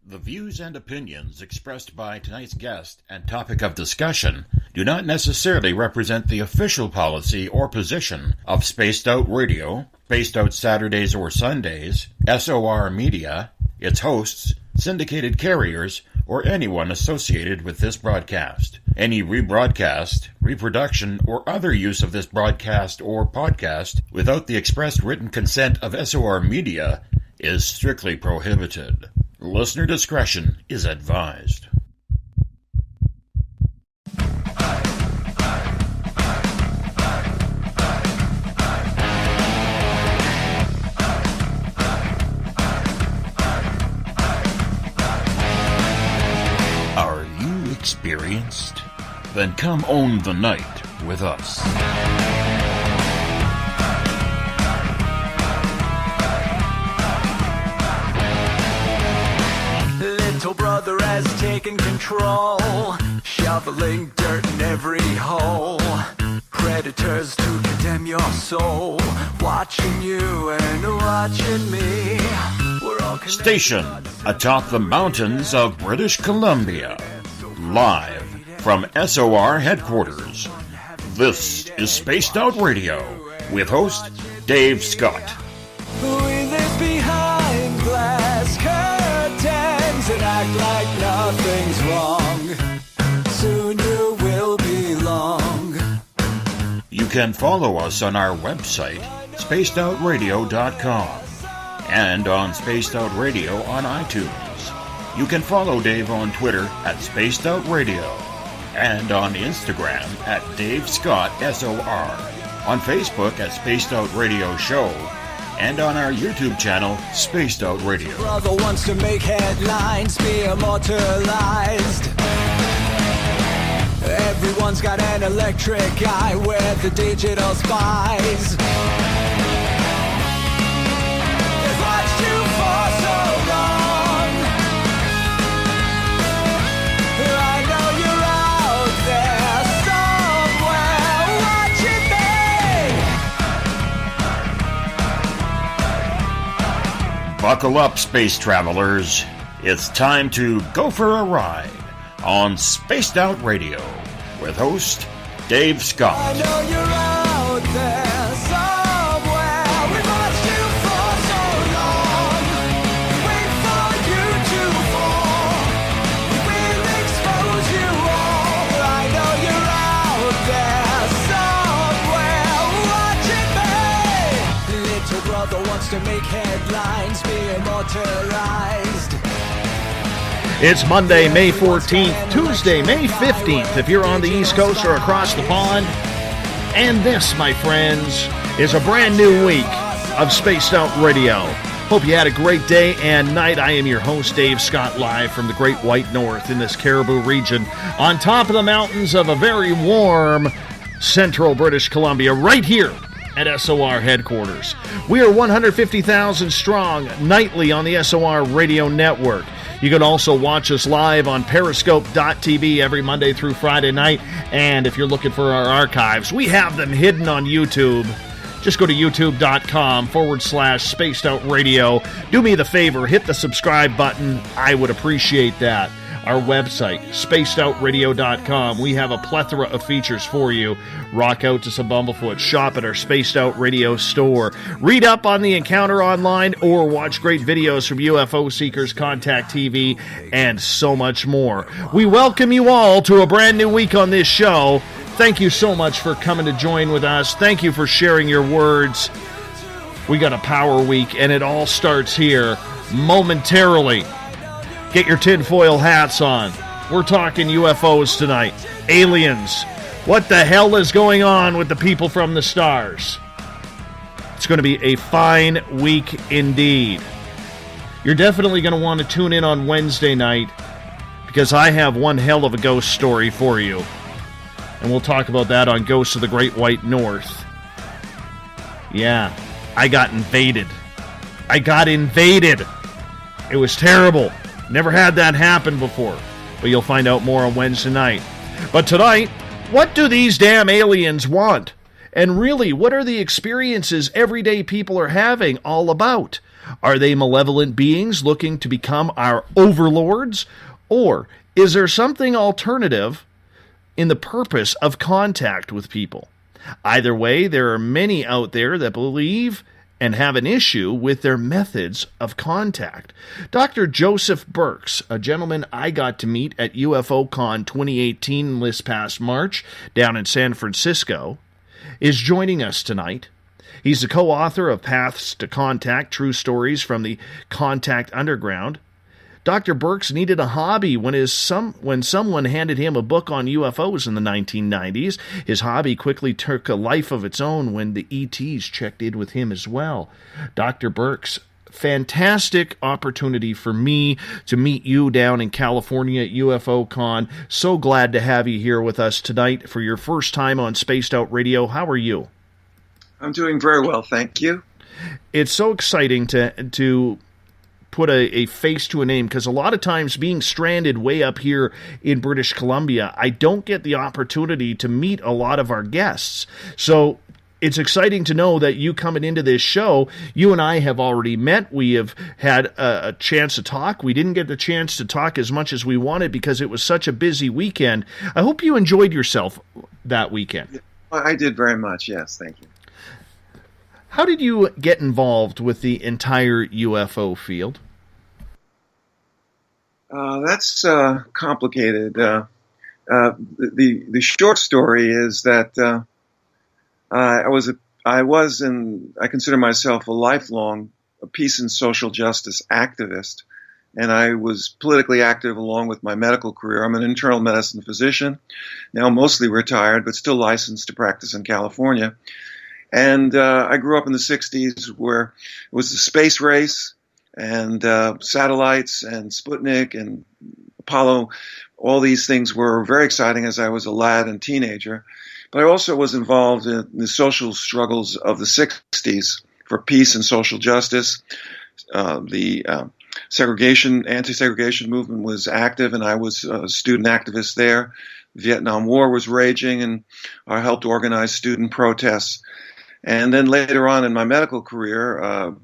The views and opinions expressed by tonight's guest and topic of discussion do not necessarily represent the official policy or position of Spaced Out Radio, Spaced Out Saturdays or Sundays, SOR Media, its hosts, syndicated carriers, or anyone associated with this broadcast. Any rebroadcast, reproduction, or other use of this broadcast or podcast without the express written consent of SOR Media is strictly prohibited. Listener discretion is advised. Are you experienced? Then come own the night with us. Little brother has taken control, shoveling dirt in every hole. Predators to condemn your soul, watching you and watching me. We're all Station atop the mountains of British Columbia, live from SOR headquarters. This is Spaced Out Radio with host Dave Scott. We live behind glass curtains and act like nothing's wrong. Soon you will belong. You can follow us on our website, spacedoutradio.com, and on Spaced Out Radio on iTunes. You can follow Dave on Twitter at Spaced Out Radio, and on Instagram at Dave Scott SOR, on Facebook at Spaced Out Radio Show, and on our YouTube channel, Spaced Out Radio. Brother wants to make headlines, be immortalized. Everyone's got an electric eye with the digital spies. They've watched you for so long. I know you're out there somewhere watching me. Buckle up, space travelers. It's time to go for a ride on Spaced Out Radio with host Dave Scott. I know you're out there somewhere. We've watched you for so long. Wait for you to fall. We'll expose you all. I know you're out there somewhere watching me. Little brother wants to make headlines, be immortalized. It's Monday, May 14th, Tuesday, May 15th, if you're on the East Coast or across the pond. And this, my friends, is a brand new week of Spaced Out Radio. Hope you had a great day and night. I am your host, Dave Scott, live from the Great White North in this Caribou region, on top of the mountains of a very warm central British Columbia, right here at SOR headquarters. We are 150,000 strong nightly on the SOR radio network. You can also watch us live on Periscope.tv every Monday through Friday night. And if you're looking for our archives, we have them hidden on YouTube. Just go to youtube.com/Spaced Out Radio. Do me the favor, hit the subscribe button. I would appreciate that. Our website, spacedoutradio.com. We have a plethora of features for you. Rock out to some Bumblefoot. Shop at our Spaced Out Radio store. Read up on the encounter online or watch great videos from UFO Seekers, Contact TV, and so much more. We welcome you all to a brand new week on this show. Thank you so much for coming to join with us. Thank you for sharing your words. We got a power week, and it all starts here momentarily. Get your tinfoil hats on. We're talking UFOs tonight. Aliens. What the hell is going on with the people from the stars? It's going to be a fine week indeed. You're definitely going to want to tune in on Wednesday night because I have one hell of a ghost story for you. And we'll talk about that on Ghosts of the Great White North. Yeah, I got invaded. It was terrible. Never had that happen before. But you'll find out more on Wednesday night. But tonight, what do these damn aliens want? And really, what are the experiences everyday people are having all about? Are they malevolent beings looking to become our overlords? Or is there something alternative in the purpose of contact with people? Either way, there are many out there that believe and have an issue with their methods of contact. Dr. Joseph Burkes, a gentleman I got to meet at UFOCon 2018 this past March down in San Francisco, is joining us tonight. He's the co-author of Paths to Contact, True Stories from the Contact Underground. Dr. Burkes needed a hobby when someone handed him a book on UFOs in the 1990s. His hobby quickly took a life of its own when the ETs checked in with him as well. Dr. Burkes, fantastic opportunity for me to meet you down in California at UFOCon. So glad to have you here with us tonight for your first time on Spaced Out Radio. How are you? I'm doing very well, thank you. It's so exciting to put a face to a name, because a lot of times being stranded way up here in British Columbia, I don't get the opportunity to meet a lot of our guests. So it's exciting to know that you coming into this show, you and I have already met. We have had a chance to talk. We didn't get the chance to talk as much as we wanted because it was such a busy weekend. I hope you enjoyed yourself that weekend. I did very much, yes, thank you. How did you get involved with the entire UFO field? That's complicated. The short story is that I consider myself a lifelong peace and social justice activist, and I was politically active along with my medical career. I'm an internal medicine physician, now mostly retired, but still licensed to practice in California. And I grew up in the 60s where it was the space race and satellites and Sputnik and Apollo. All these things were very exciting as I was a lad and teenager. But I also was involved in the social struggles of the 60s for peace and social justice. The anti-segregation movement was active, and I was a student activist there. The Vietnam War was raging, and I helped organize student protests. And then later on in my medical career,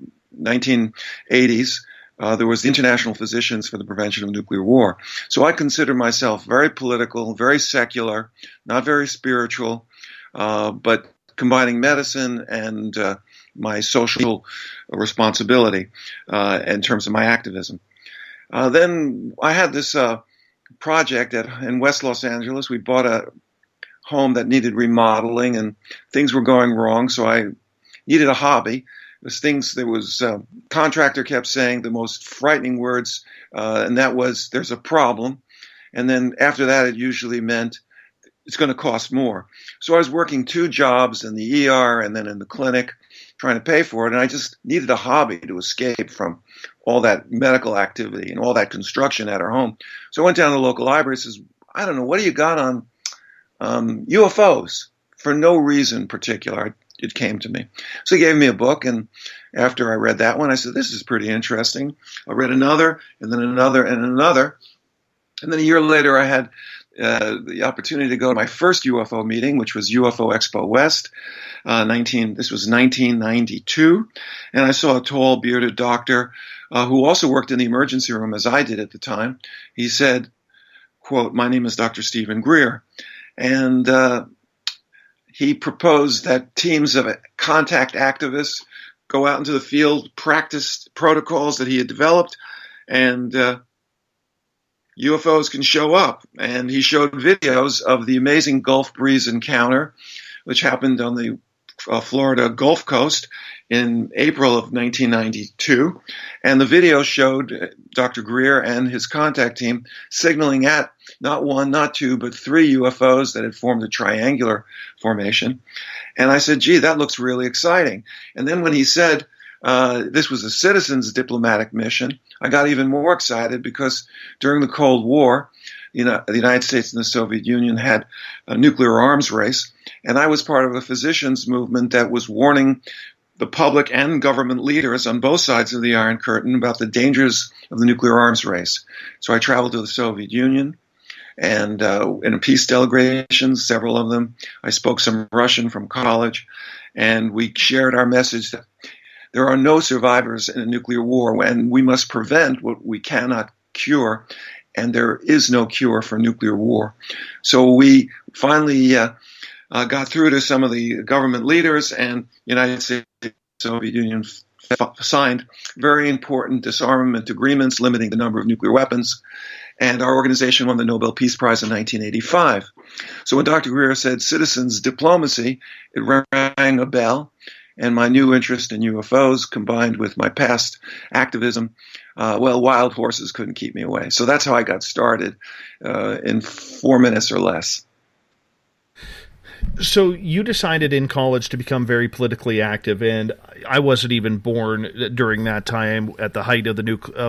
1980s, there was the International Physicians for the Prevention of Nuclear War. So I consider myself very political, very secular, not very spiritual, but combining medicine and my social responsibility in terms of my activism. Then I had this project in West Los Angeles. We bought a home that needed remodeling, and things were going wrong, so I needed a hobby. Contractor kept saying the most frightening words, and that was, there's a problem. And then after that, it usually meant it's going to cost more. So I was working 2 jobs in the ER and then in the clinic trying to pay for it. And I just needed a hobby to escape from all that medical activity and all that construction at our home. So I went down to the local library and says, I don't know, what do you got on UFOs? For no reason particular. It came to me. So he gave me a book, and after I read that one, I said, this is pretty interesting. I read another, and then another, and another. And then a year later, I had the opportunity to go to my first UFO meeting, which was UFO Expo West. This was 1992. And I saw a tall, bearded doctor who also worked in the emergency room, as I did at the time. He said, quote, "My name is Dr. Stephen Greer." And he proposed that teams of contact activists go out into the field, practice protocols that he had developed, and UFOs can show up. And he showed videos of the amazing Gulf Breeze encounter, which happened on the Florida Gulf Coast in April of 1992. And the video showed Dr. Greer and his contact team signaling at not 1, not 2, but 3 UFOs that had formed a triangular formation. And I said, gee, that looks really exciting. And then when he said this was a citizens diplomatic mission, I got even more excited because during the Cold War, the United States and the Soviet Union had a nuclear arms race. And I was part of a physicians movement that was warning the public and government leaders on both sides of the Iron Curtain about the dangers of the nuclear arms race. So I traveled to the Soviet Union. and in peace delegations, several of them. I spoke some Russian from college, and we shared our message that there are no survivors in a nuclear war, and we must prevent what we cannot cure, and there is no cure for nuclear war. So we finally got through to some of the government leaders, and United States and Soviet Union signed very important disarmament agreements limiting the number of nuclear weapons. And our organization won the Nobel Peace Prize in 1985. So when Dr. Greer said citizens diplomacy, it rang a bell. And my new interest in UFOs combined with my past activism, wild horses couldn't keep me away. So that's how I got started in 4 minutes or less. So you decided in college to become very politically active, and I wasn't even born during that time at the height of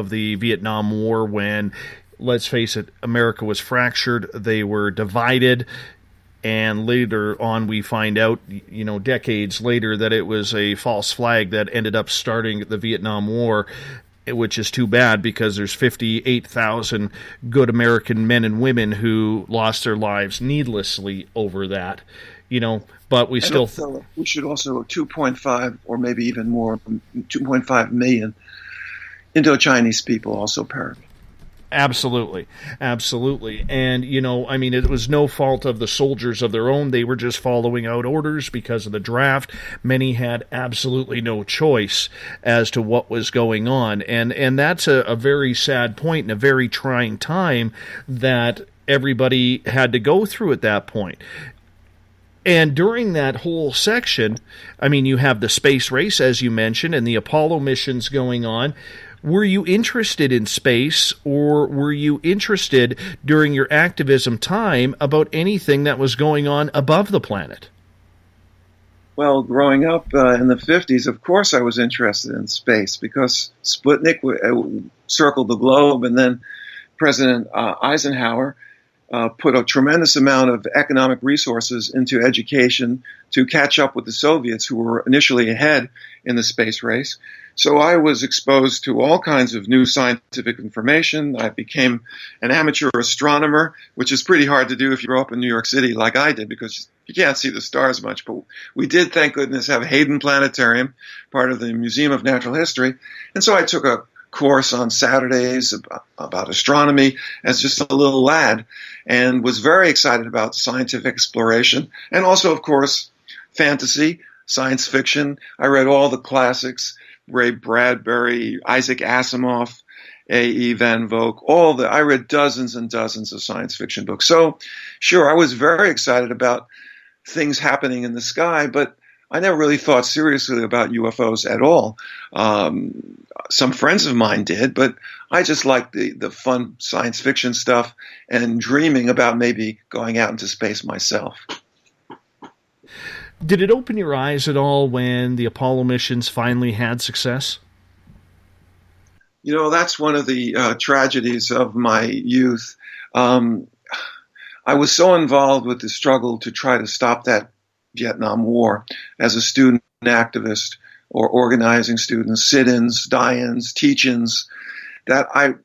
the Vietnam War when, let's face it, America was fractured, they were divided. And later on, we find out, decades later, that it was a false flag that ended up starting the Vietnam War, which is too bad because there's 58,000 good American men and women who lost their lives needlessly over that, but we still... we should also 2.5 or maybe even more, 2.5 million Indo-Chinese people also perished. Absolutely. And, it was no fault of the soldiers of their own. They were just following out orders because of the draft. Many had absolutely no choice as to what was going on. And that's a very sad point and a very trying time that everybody had to go through at that point. And during that whole section, you have the space race, as you mentioned, and the Apollo missions going on. Were you interested in space, or were you interested during your activism time about anything that was going on above the planet? Well, growing up in the 50s, of course I was interested in space because Sputnik circled the globe, and then President Eisenhower put a tremendous amount of economic resources into education to catch up with the Soviets, who were initially ahead in the space race. So I was exposed to all kinds of new scientific information. I became an amateur astronomer, which is pretty hard to do if you grow up in New York City like I did, because you can't see the stars much. But we did, thank goodness, have Hayden Planetarium, part of the Museum of Natural History. And so I took a course on Saturdays about astronomy as just a little lad, and was very excited about scientific exploration and also, of course, fantasy, science fiction. I read all the classics. Ray Bradbury, Isaac Asimov, A.E. Van Vogt, I read dozens and dozens of science fiction books. So, sure, I was very excited about things happening in the sky, but I never really thought seriously about UFOs at all. Some friends of mine did, but I just liked the fun science fiction stuff and dreaming about maybe going out into space myself. Did it open your eyes at all when the Apollo missions finally had success? That's one of the tragedies of my youth. I was so involved with the struggle to try to stop that Vietnam War as a student activist or organizing students, sit-ins, die-ins, teach-ins, that I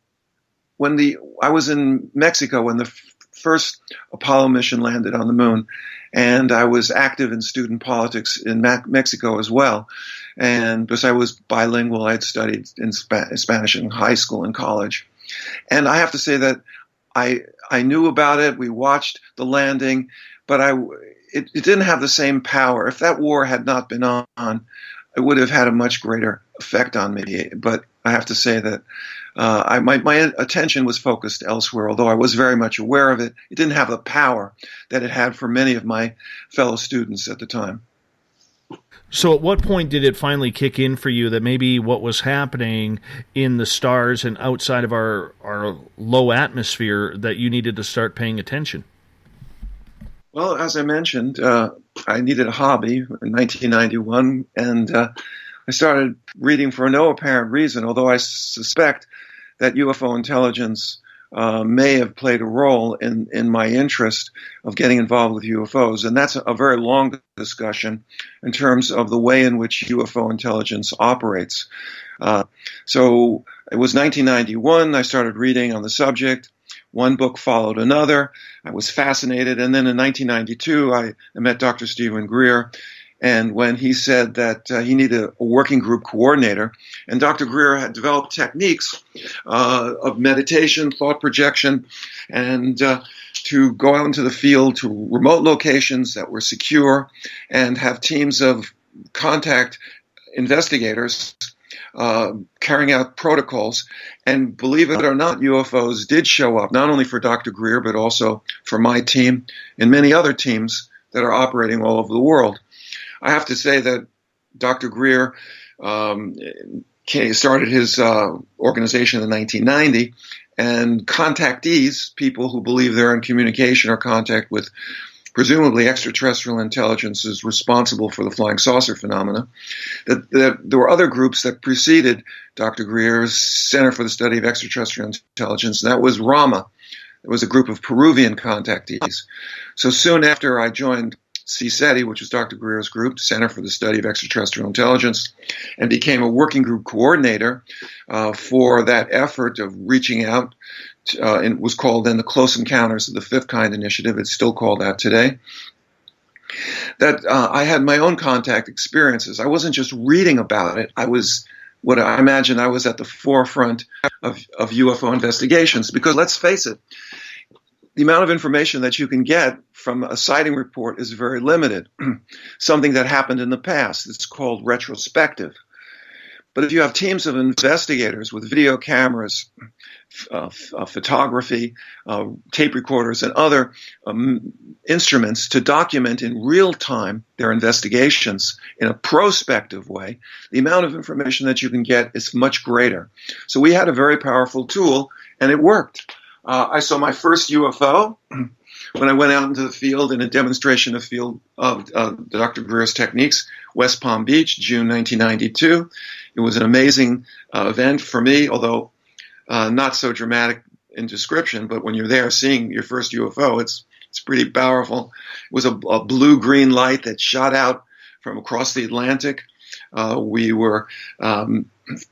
was in Mexico when the first Apollo mission landed on the moon. And I was active in student politics in Mexico as well. And because I was bilingual, I'd studied in Spanish in high school and college. And I have to say that I knew about it. We watched the landing, but it didn't have the same power. If that war had not been on, it would have had a much greater effect on me. But I have to say that my attention was focused elsewhere, although I was very much aware of it. It didn't have the power that it had for many of my fellow students at the time. So at what point did it finally kick in for you that maybe what was happening in the stars and outside of our low atmosphere, that you needed to start paying attention? Well, as I mentioned, I needed a hobby in 1991, and I started reading for no apparent reason, although I suspect that UFO intelligence may have played a role in my interest of getting involved with UFOs. And that's a very long discussion in terms of the way in which UFO intelligence operates. So it was 1991. I started reading on the subject. One book followed another. I was fascinated. And then in 1992, I met Dr. Stephen Greer. And when he said that he needed a working group coordinator, and Dr. Greer had developed techniques of meditation, thought projection, and to go out into the field to remote locations that were secure and have teams of contact investigators carrying out protocols. And believe it or not, UFOs did show up, not only for Dr. Greer, but also for my team and many other teams that are operating all over the world. I have to say that Dr. Greer started his organization in 1990, and contactees, people who believe they're in communication or contact with presumably extraterrestrial intelligences responsible for the flying saucer phenomena, that there were other groups that preceded Dr. Greer's Center for the Study of Extraterrestrial Intelligence, and that was RAMA. It was a group of Peruvian contactees. So soon after I joined CSETI, which was Dr. Greer's group, Center for the Study of Extraterrestrial Intelligence, and became a working group coordinator for that effort of reaching out. It was called then the Close Encounters of the Fifth Kind Initiative. It's still called that today. That I had my own contact experiences. I wasn't just reading about it. I was what I imagine I was at the forefront of UFO investigations, because let's face it, the amount of information that you can get from a sighting report is very limited. Something that happened in the past. It's called retrospective. But if you have teams of investigators with video cameras, photography, tape recorders, and other instruments to document in real time their investigations in a prospective way, the amount of information that you can get is much greater. So we had a very powerful tool, and it worked. I saw my first UFO when I went out into the field in a demonstration of Dr. Greer's techniques, West Palm Beach, June 1992. It was an amazing event for me, although not so dramatic in description. But when you're there seeing your first UFO, it's pretty powerful. It was a blue-green light that shot out from across the Atlantic. We were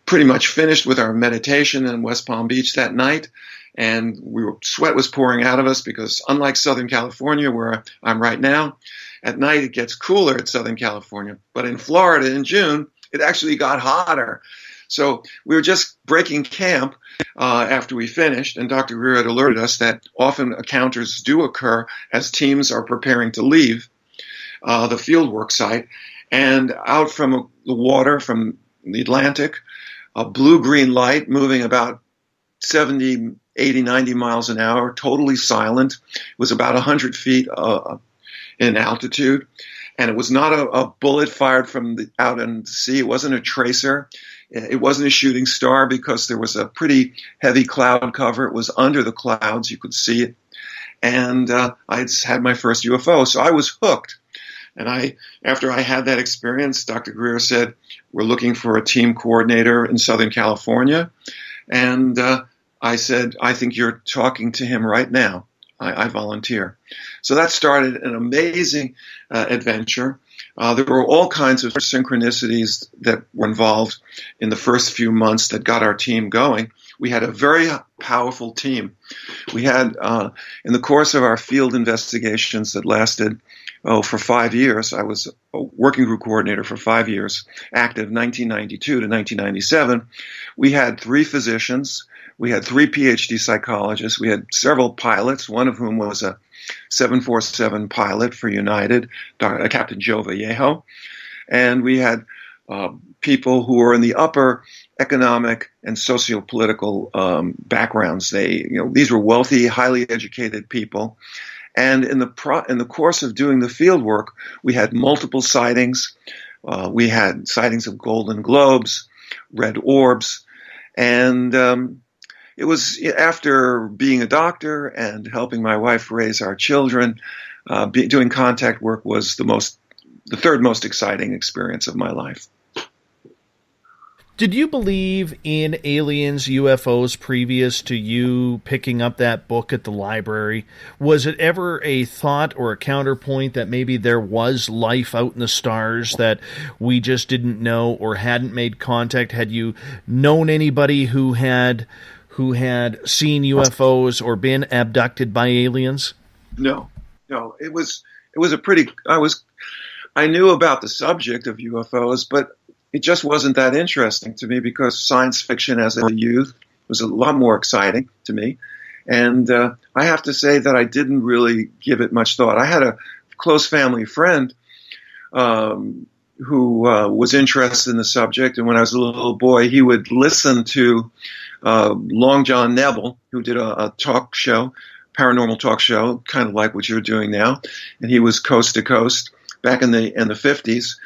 pretty much finished with our meditation in West Palm Beach that night. And sweat was pouring out of us because, unlike Southern California, where I'm right now, at night it gets cooler at Southern California. But in Florida in June, it actually got hotter. So we were just breaking camp after we finished, and Dr. Greer had alerted us that often encounters do occur as teams are preparing to leave the fieldwork site. And out from the water, from the Atlantic, a blue-green light moving about 70, 80, 90 miles an hour, totally silent. It was about 100 feet in altitude. And it was not a bullet fired from out in the sea. It wasn't a tracer. It wasn't a shooting star because there was a pretty heavy cloud cover. It was under the clouds. You could see it. And I had my first UFO. So I was hooked. And after I had that experience, Dr. Greer said, we're looking for a team coordinator in Southern California. And I said, I think you're talking to him right now. I volunteer. So that started an amazing adventure. There were all kinds of synchronicities that were involved in the first few months that got our team going. We had a very powerful team. We had, in the course of our field investigations that lasted, for 5 years, I was a working group coordinator for 5 years, active 1992 to 1997. We had 3 physicians. We had 3 PhD psychologists. We had several pilots, one of whom was a 747 pilot for United, Captain Joe Vallejo. And we had people who were in the upper economic and socio-political backgrounds. These were wealthy, highly educated people. And in the course of doing the field work, we had multiple sightings. We had sightings of golden globes, red orbs, and it was after being a doctor and helping my wife raise our children, doing contact work was the third most exciting experience of my life. Did you believe in aliens, UFOs previous to you picking up that book at the library? Was it ever a thought or a counterpoint that maybe there was life out in the stars that we just didn't know or hadn't made contact? Had you known anybody who who had seen UFOs or been abducted by aliens? No, no. It was a pretty. I knew about the subject of UFOs, but it just wasn't that interesting to me because science fiction as a youth was a lot more exciting to me. And I have to say that I didn't really give it much thought. I had a close family friend who was interested in the subject. And when I was a little boy, he would listen to Long John Nebel, who did a talk show, paranormal talk show, kind of like what you're doing now. And he was coast to coast back in the 50s.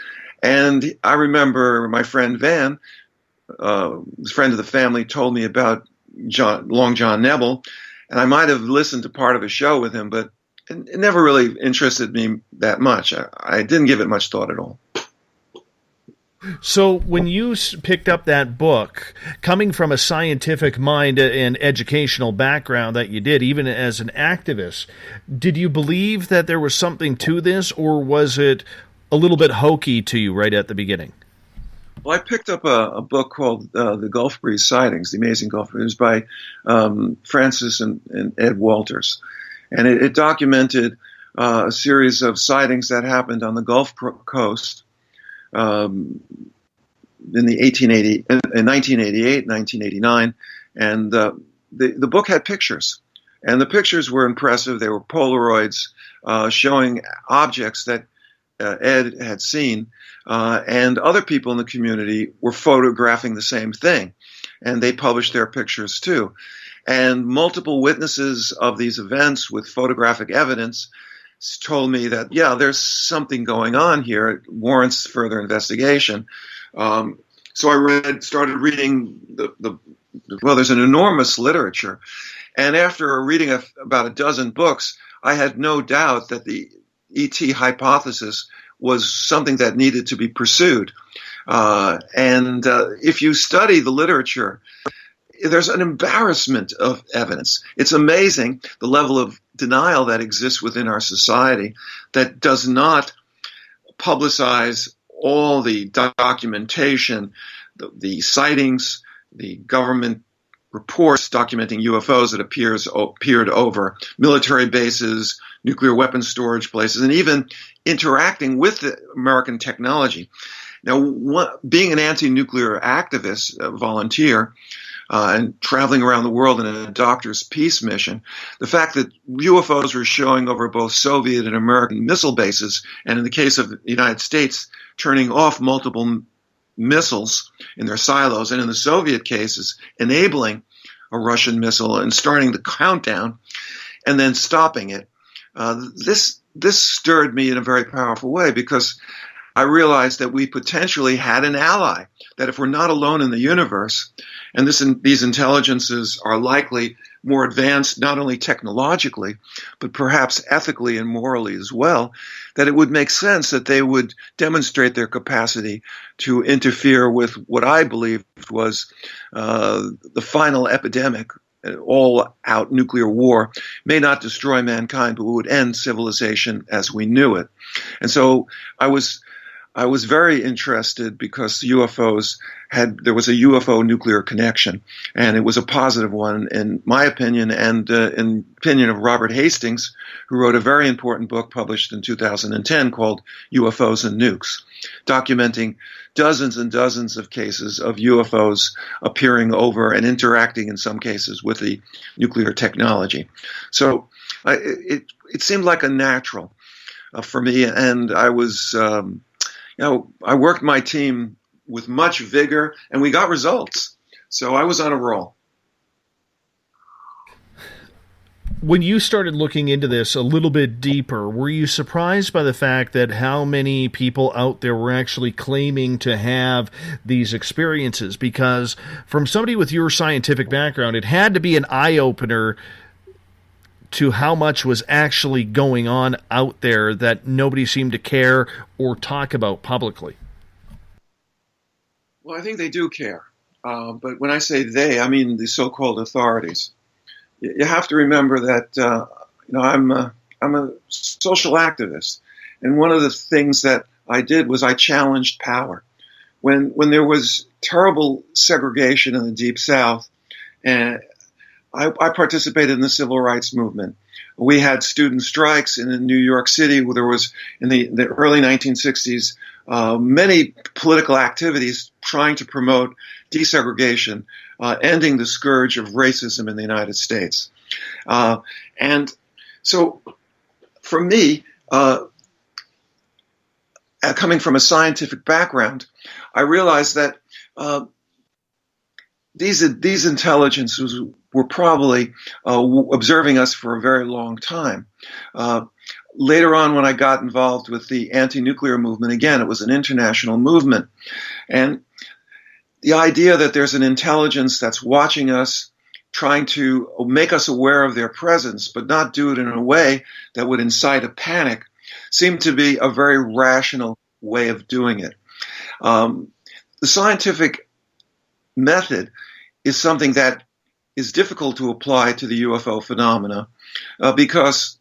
And I remember my friend Van, friend of the family, told me about Long John Nebel. And I might have listened to part of a show with him, but it never really interested me that much. I didn't give it much thought at all. So when you picked up that book, coming from a scientific mind and educational background that you did, even as an activist, did you believe that there was something to this, or was it a little bit hokey to you right at the beginning? Well, I picked up a book called The Gulf Breeze Sightings, The Amazing Gulf Breeze, by Francis and Ed Walters. And it documented a series of sightings that happened on the Gulf Coast in 1988, 1989. And the book had pictures. And the pictures were impressive. They were Polaroids showing objects that Ed had seen. And other people in the community were photographing the same thing, and they published their pictures too. And multiple witnesses of these events with photographic evidence told me that, yeah, there's something going on here. It warrants further investigation. So I started reading well, there's an enormous literature. And after reading about a dozen books, I had no doubt that the ET hypothesis was something that needed to be pursued. And if you study the literature, there's an embarrassment of evidence. It's amazing the level of denial that exists within our society that does not publicize all the documentation, the sightings, the government reports documenting UFOs that appeared over military bases, nuclear weapons storage places, and even interacting with the American technology. Now, being an anti-nuclear activist, a volunteer, and traveling around the world in a doctor's peace mission, the fact that UFOs were showing over both Soviet and American missile bases, and in the case of the United States, turning off multiple missiles in their silos, and in the Soviet cases, enabling a Russian missile and starting the countdown and then stopping it. This stirred me in a very powerful way because I realized that we potentially had an ally, that if we're not alone in the universe, and these intelligences are likely more advanced not only technologically, but perhaps ethically and morally as well, that it would make sense that they would demonstrate their capacity to interfere with what I believed was the final epidemic. All-out nuclear war may not destroy mankind, but would end civilization as we knew it. And so I was very interested because UFOs there was a UFO nuclear connection, and it was a positive one in my opinion, and in opinion of Robert Hastings, who wrote a very important book published in 2010 called UFOs and Nukes, documenting dozens and dozens of cases of UFOs appearing over and interacting in some cases with the nuclear technology. So it seemed like a natural for me, and I was, I worked my team with much vigor, and we got results. So I was on a roll. When you started looking into this a little bit deeper, were you surprised by the fact that how many people out there were actually claiming to have these experiences? Because from somebody with your scientific background, it had to be an eye-opener to how much was actually going on out there that nobody seemed to care or talk about publicly. Well, I think they do care. But when I say they, I mean the so-called authorities. You have to remember that I'm a social activist, and one of the things that I did was I challenged power. When there was terrible segregation in the Deep South, and I participated in the civil rights movement. We had student strikes in New York City. Where there was, in the early 1960s, many political activities trying to promote desegregation, ending the scourge of racism in the United States. And so for me, coming from a scientific background, I realized that these intelligences were probably observing us for a very long time. Later on, when I got involved with the anti-nuclear movement, again, it was an international movement. And the idea that there's an intelligence that's watching us, trying to make us aware of their presence, but not do it in a way that would incite a panic, seemed to be a very rational way of doing it. The scientific method is something that is difficult to apply to the UFO phenomena because,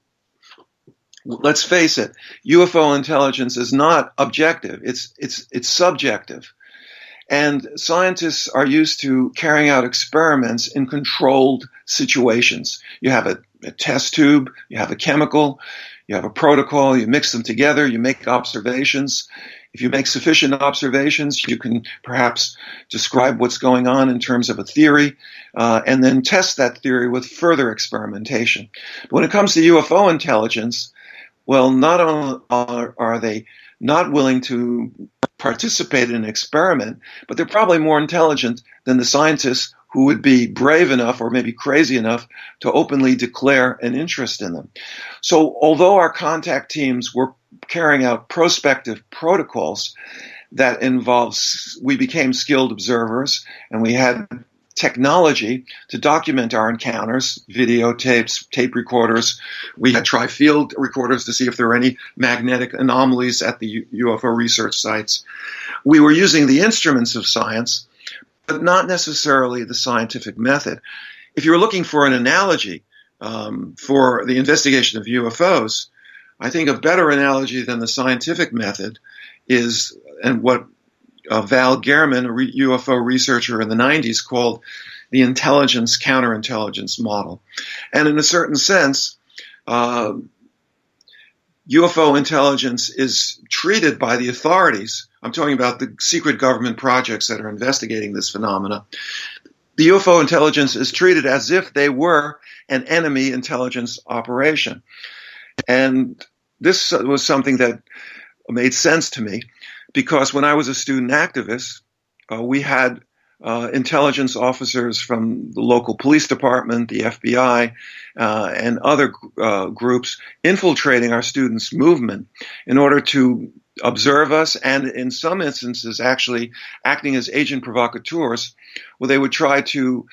let's face it, UFO intelligence is not objective. It's subjective. And scientists are used to carrying out experiments in controlled situations. You have a test tube, you have a chemical, you have a protocol, you mix them together, you make observations. If you make sufficient observations, you can perhaps describe what's going on in terms of a theory, and then test that theory with further experimentation. But when it comes to UFO intelligence, well, not only are they not willing to participate in an experiment, but they're probably more intelligent than the scientists who would be brave enough or maybe crazy enough to openly declare an interest in them. So although our contact teams were carrying out prospective protocols that involves, we became skilled observers and we had technology to document our encounters, videotapes, tape recorders. We had tri-field recorders to see if there were any magnetic anomalies at the UFO research sites. We were using the instruments of science, but not necessarily the scientific method. If you're looking for an analogy for the investigation of UFOs, I think a better analogy than the scientific method is, and what Val Gehrman, a UFO researcher in the 90s, called the intelligence counterintelligence model. And in a certain sense, UFO intelligence is treated by the authorities. I'm talking about the secret government projects that are investigating this phenomena. The UFO intelligence is treated as if they were an enemy intelligence operation. And this was something that made sense to me, because when I was a student activist, we had intelligence officers from the local police department, the FBI, and other groups infiltrating our students' movement in order to observe us, and in some instances actually acting as agent provocateurs, where they would try to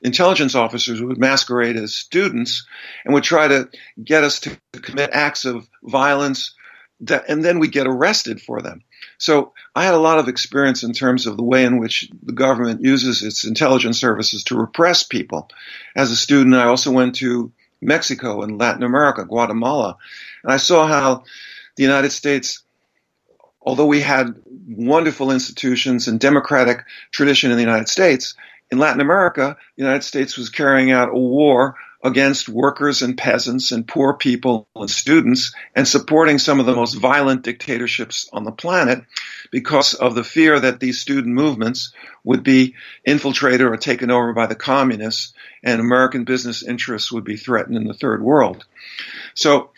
intelligence officers would masquerade as students and would try to get us to commit acts of violence, and then we'd get arrested for them. So I had a lot of experience in terms of the way in which the government uses its intelligence services to repress people. As a student, I also went to Mexico and Latin America, Guatemala, and I saw how the United States, although we had wonderful institutions and democratic tradition in the United States, in Latin America, the United States was carrying out a war against workers and peasants and poor people and students, and supporting some of the most violent dictatorships on the planet because of the fear that these student movements would be infiltrated or taken over by the communists, and American business interests would be threatened in the third world. So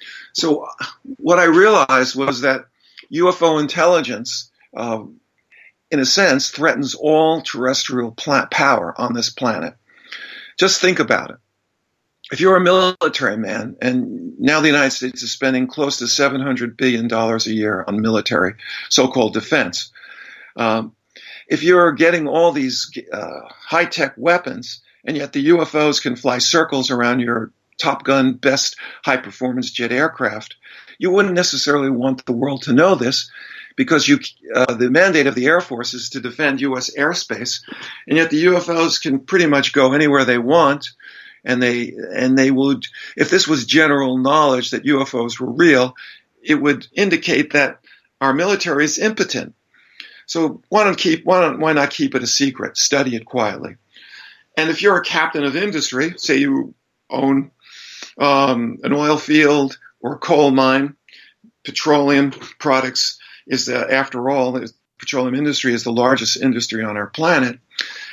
what I realized was that UFO intelligence, in a sense, threatens all terrestrial power on this planet. Just think about it. If you're a military man, and now the United States is spending close to $700 billion a year on military, so-called defense, if you're getting all these high-tech weapons, and yet the UFOs can fly circles around your Top Gun, best high-performance jet aircraft, you wouldn't necessarily want the world to know this, because the mandate of the Air Force is to defend U.S. airspace, and yet the UFOs can pretty much go anywhere they want. And they would, if this was general knowledge that UFOs were real, it would indicate that our military is impotent. So why not keep it a secret? Study it quietly. And if you're a captain of industry, say you own an oil field or a coal mine, petroleum products after all, the petroleum industry is the largest industry on our planet.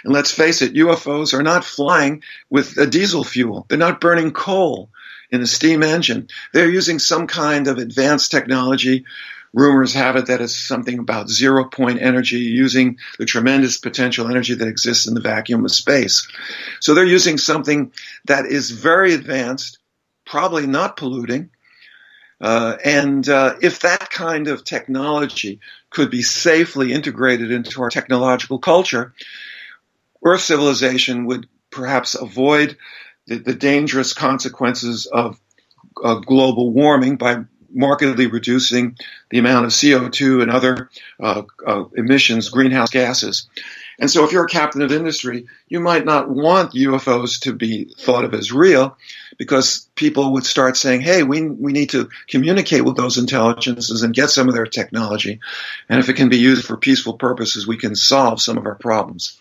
And let's face it, UFOs are not flying with a diesel fuel. They're not burning coal in a steam engine. They're using some kind of advanced technology. Rumors have it that it's something about 0-point energy, using the tremendous potential energy that exists in the vacuum of space. So they're using something that is very advanced, probably not polluting. And if that kind of technology could be safely integrated into our technological culture, Earth civilization would perhaps avoid the dangerous consequences of global warming by markedly reducing the amount of CO2 and other emissions, greenhouse gases. And so if you're a captain of industry, you might not want UFOs to be thought of as real, because people would start saying, hey, we need to communicate with those intelligences and get some of their technology. And if it can be used for peaceful purposes, we can solve some of our problems.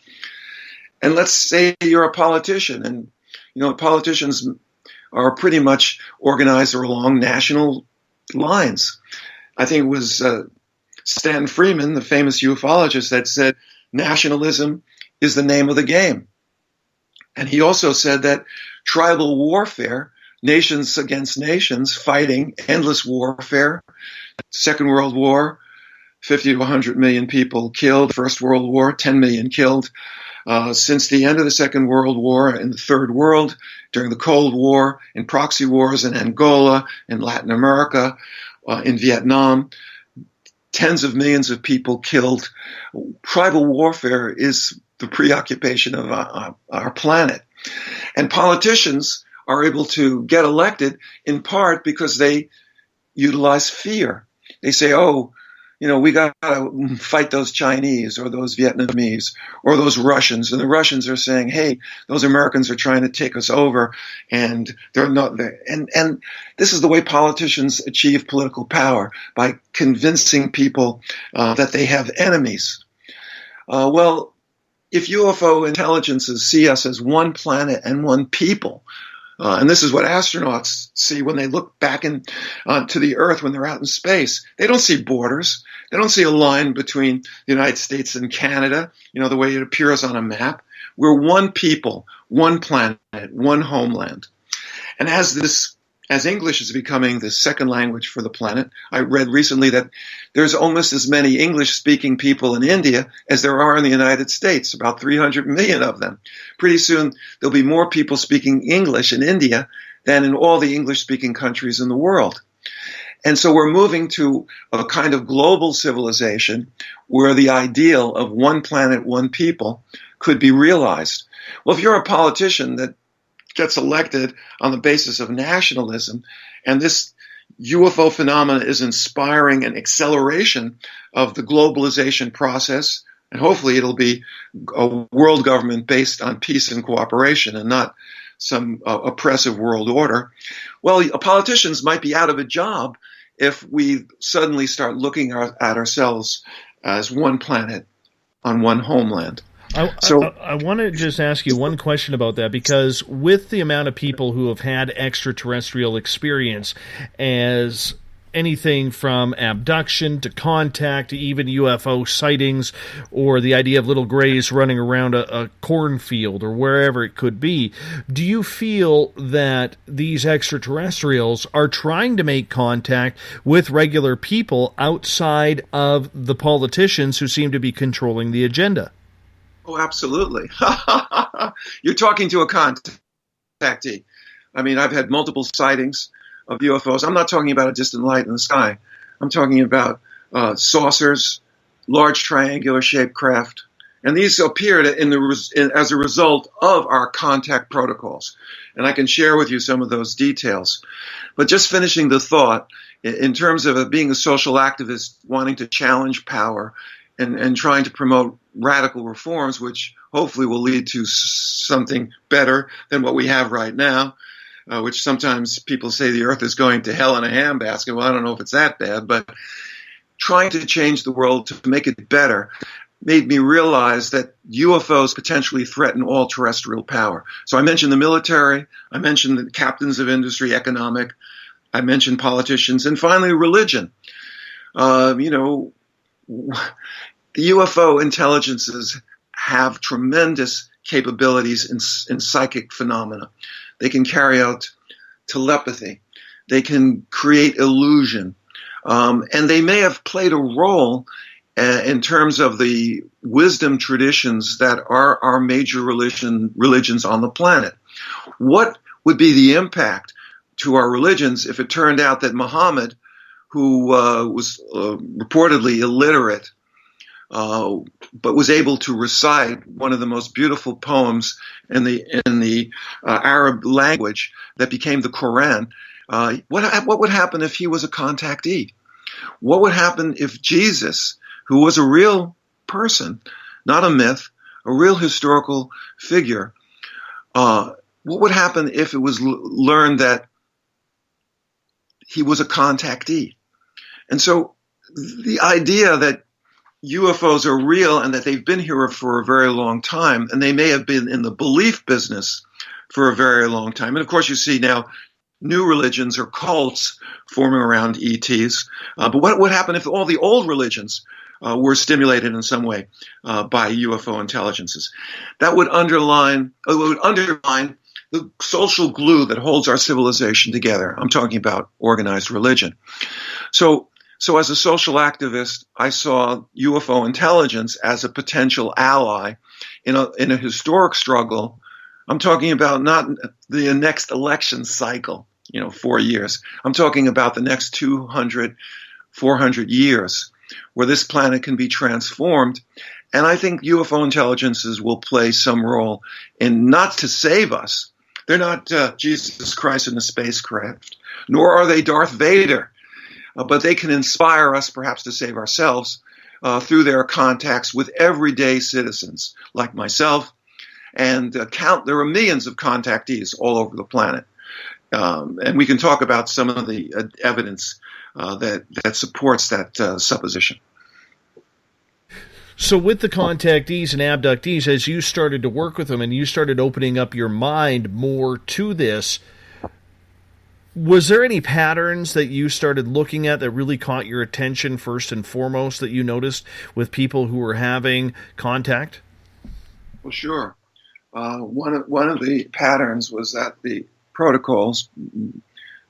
And let's say you're a politician, and politicians are pretty much organized along national lines. I think it was Stan Freeman, the famous ufologist, that said nationalism is the name of the game. And he also said that tribal warfare, nations against nations fighting, endless warfare, Second World War, 50 to 100 million people killed, First World War, 10 million killed. Since the end of the Second World War in the Third World, during the Cold War, in proxy wars in Angola, in Latin America, in Vietnam, tens of millions of people killed. Tribal warfare is the preoccupation of our planet. And politicians are able to get elected in part because they utilize fear. They say, we got to fight those Chinese or those Vietnamese or those Russians. And the Russians are saying, hey, those Americans are trying to take us over, and they're not there. And this is the way politicians achieve political power, by convincing people that they have enemies. Well, if UFO intelligences see us as one planet and one people, and this is what astronauts see when they look back to the Earth when they're out in space. They don't see borders. They don't see a line between the United States and Canada, the way it appears on a map. We're one people, one planet, one homeland. And as English is becoming the second language for the planet, I read recently that there's almost as many English-speaking people in India as there are in the United States, about 300 million of them. Pretty soon, there'll be more people speaking English in India than in all the English-speaking countries in the world. And so we're moving to a kind of global civilization where the ideal of one planet, one people could be realized. Well, if you're a politician that gets elected on the basis of nationalism, and this UFO phenomena is inspiring an acceleration of the globalization process, and hopefully it'll be a world government based on peace and cooperation and not some oppressive world order. Well, politicians might be out of a job if we suddenly start looking at ourselves as one planet on one homeland. I want to just ask you one question about that, because with the amount of people who have had extraterrestrial experience, as anything from abduction to contact to even UFO sightings, or the idea of little grays running around a cornfield or wherever it could be, do you feel that these extraterrestrials are trying to make contact with regular people outside of the politicians who seem to be controlling the agenda? Oh, absolutely. You're talking to a contactee. I mean, I've had multiple sightings of UFOs. I'm not talking about a distant light in the sky. I'm talking about saucers, large triangular-shaped craft. And these appeared as a result of our contact protocols. And I can share with you some of those details. But just finishing the thought, in terms of being a social activist, wanting to challenge power, and trying to promote radical reforms, which hopefully will lead to something better than what we have right now, which sometimes people say the earth is going to hell in a handbasket. Well, I don't know if it's that bad, but trying to change the world to make it better. made me realize that UFOs potentially threaten all terrestrial power. So I mentioned the military, I mentioned the captains of industry, economic, I mentioned politicians, and finally religion. The UFO intelligences have tremendous capabilities in psychic phenomena. They can carry out telepathy. They can create illusion. And they may have played a role in terms of the wisdom traditions that are our major religions on the planet. What would be the impact to our religions if it turned out that Muhammad, who was reportedly illiterate, but was able to recite one of the most beautiful poems in the Arab language that became the Quran? What would happen if he was a contactee? What would happen if Jesus, who was a real person, not a myth, a real historical figure, what would happen if it was learned that he was a contactee? And so the idea that UFOs are real and that they've been here for a very long time, and they may have been in the belief business for a very long time. And of course, you see now new religions or cults forming around ETs. But what would happen if all the old religions were stimulated in some way by UFO intelligences? That would underline the social glue that holds our civilization together. I'm talking about organized religion. So as a social activist, I saw UFO intelligence as a potential ally in a historic struggle. I'm talking about not the next election cycle, 4 years. I'm talking about the next 200, 400 years where this planet can be transformed. And I think UFO intelligences will play some role in not to save us. They're not Jesus Christ in a spacecraft, nor are they Darth Vader. But they can inspire us perhaps to save ourselves through their contacts with everyday citizens like myself. And there are millions of contactees all over the planet. And we can talk about some of the evidence that supports that supposition. So with the contactees and abductees, as you started to work with them and you started opening up your mind more to this, was there any patterns that you started looking at that really caught your attention first and foremost that you noticed with people who were having contact? Well, sure. One of the patterns was that the protocols,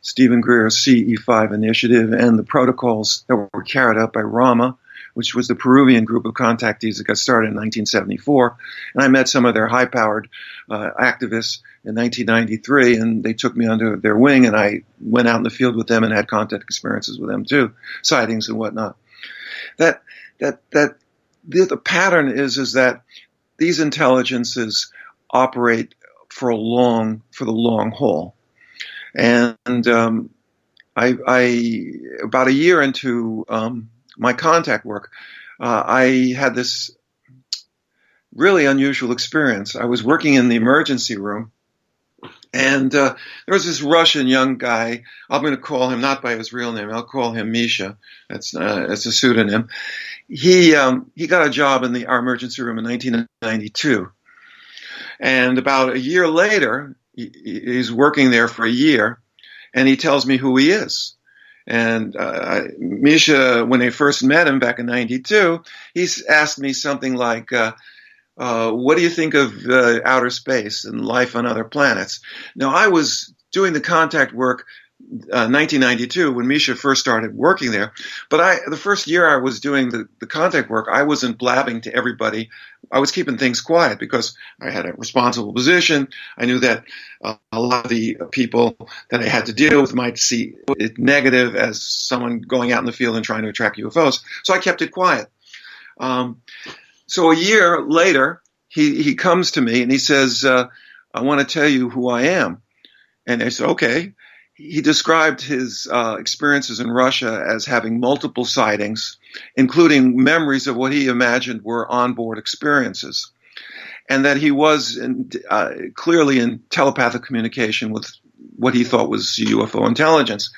Stephen Greer's CE5 initiative, and the protocols that were carried out by Rama, which was the Peruvian group of contactees that got started in 1974. And I met some of their high-powered activists in 1993, and they took me under their wing, and I went out in the field with them and had contact experiences with them too, sightings and whatnot. The pattern is that these intelligences operate for the long haul. And I about a year into my contact work, I had this really unusual experience. I was working in the emergency room, and there was this Russian young guy. I'm going to call him not by his real name. I'll call him Misha. That's a pseudonym. He got a job in our emergency room in 1992, and about a year later, he's working there for a year, and he tells me who he is. And Misha, when they first met him back in 92, he asked me something like, what do you think of outer space and life on other planets? Now, I was doing the contact work 1992 when Misha first started working there. But the first year I was doing the contact work, I wasn't blabbing to everybody. I was keeping things quiet because I had a responsible position. I knew that a lot of the people that I had to deal with might see it negative as someone going out in the field and trying to track UFOs. So I kept it quiet. So a year later, he comes to me and he says, I want to tell you who I am. And I said, okay. He described his experiences in Russia as having multiple sightings, including memories of what he imagined were onboard experiences, and that he was clearly in telepathic communication with what he thought was UFO intelligence.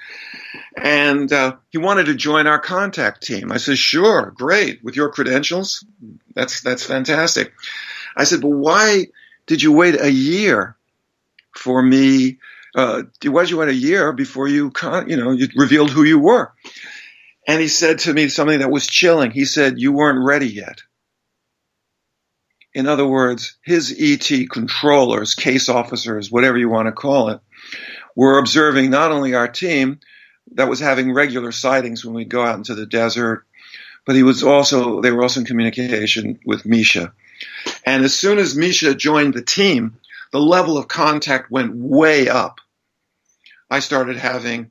And he wanted to join our contact team. I said, sure, great. With your credentials, that's fantastic. I said, but why did you wait a year for me? Why did you wait a year before you revealed who you were? And he said to me something that was chilling. He said, you weren't ready yet. In other words, his ET controllers, case officers, whatever you want to call it, were observing not only our team that was having regular sightings when we go out into the desert, but they were also in communication with Misha. And as soon as Misha joined the team, the level of contact went way up. I started having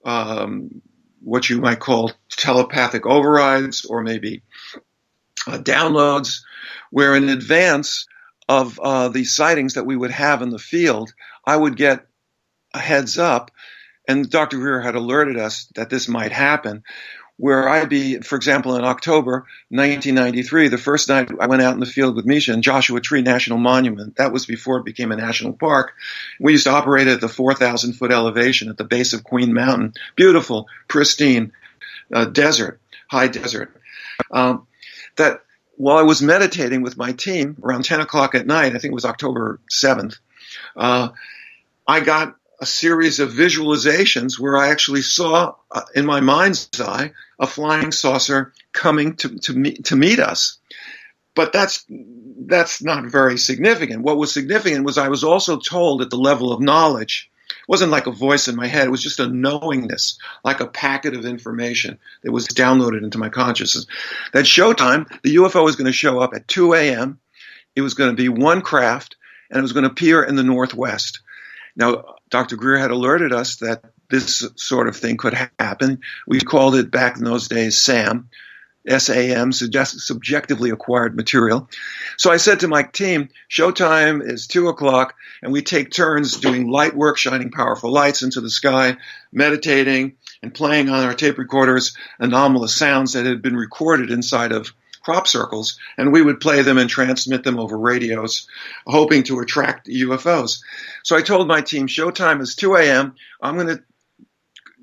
what you might call telepathic overrides, or maybe downloads, where in advance of the sightings that we would have in the field, I would get a heads up, and Dr. Greer had alerted us that this might happen, where I'd be, for example, in October 1993, the first night I went out in the field with Misha in Joshua Tree National Monument. That was before it became a national park. We used to operate at the 4,000-foot elevation at the base of Queen Mountain. Beautiful, pristine desert, high desert. That while I was meditating with my team around 10 o'clock at night, I think it was October 7th, I got a series of visualizations where I actually saw in my mind's eye a flying saucer coming to meet us. But that's not very significant. What was significant was I was also told at the level of knowledge. It wasn't like a voice in my head. It was just a knowingness, like a packet of information that was downloaded into my consciousness. That showtime, the UFO was going to show up at 2 a.m. It was going to be one craft, and it was going to appear in the northwest. Now, Dr. Greer had alerted us that this sort of thing could happen. We called it back in those days SAM, S-A-M, subjectively acquired material. So I said to my team, showtime is 2 o'clock, and we take turns doing light work, shining powerful lights into the sky, meditating, and playing on our tape recorders anomalous sounds that had been recorded inside of crop circles, and we would play them and transmit them over radios, hoping to attract UFOs. So I told my team, showtime is 2 a.m. I'm going to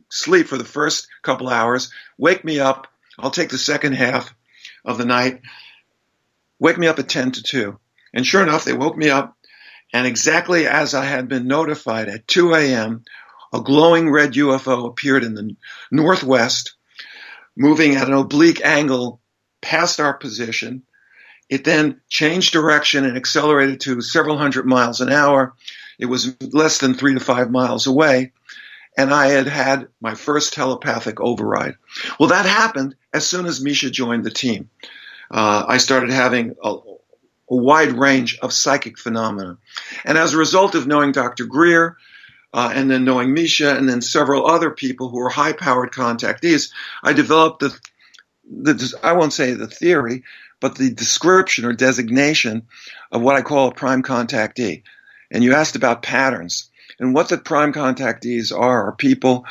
sleep for the first couple hours. Wake me up. I'll take the second half of the night. Wake me up at 10 to 2. And sure enough, they woke me up, and exactly as I had been notified at 2 a.m., a glowing red UFO appeared in the northwest, moving at an oblique angle past our position. It then changed direction and accelerated to several hundred miles an hour. It was less than 3 to 5 miles away, and I had my first telepathic override. Well, that happened as soon as Misha joined the team. I started having a wide range of psychic phenomena. And as a result of knowing Dr. Greer, and then knowing Misha, and then several other people who were high-powered contactees, I developed I won't say the theory, but the description or designation of what I call a prime contactee. And you asked about patterns. And what the prime contactees are people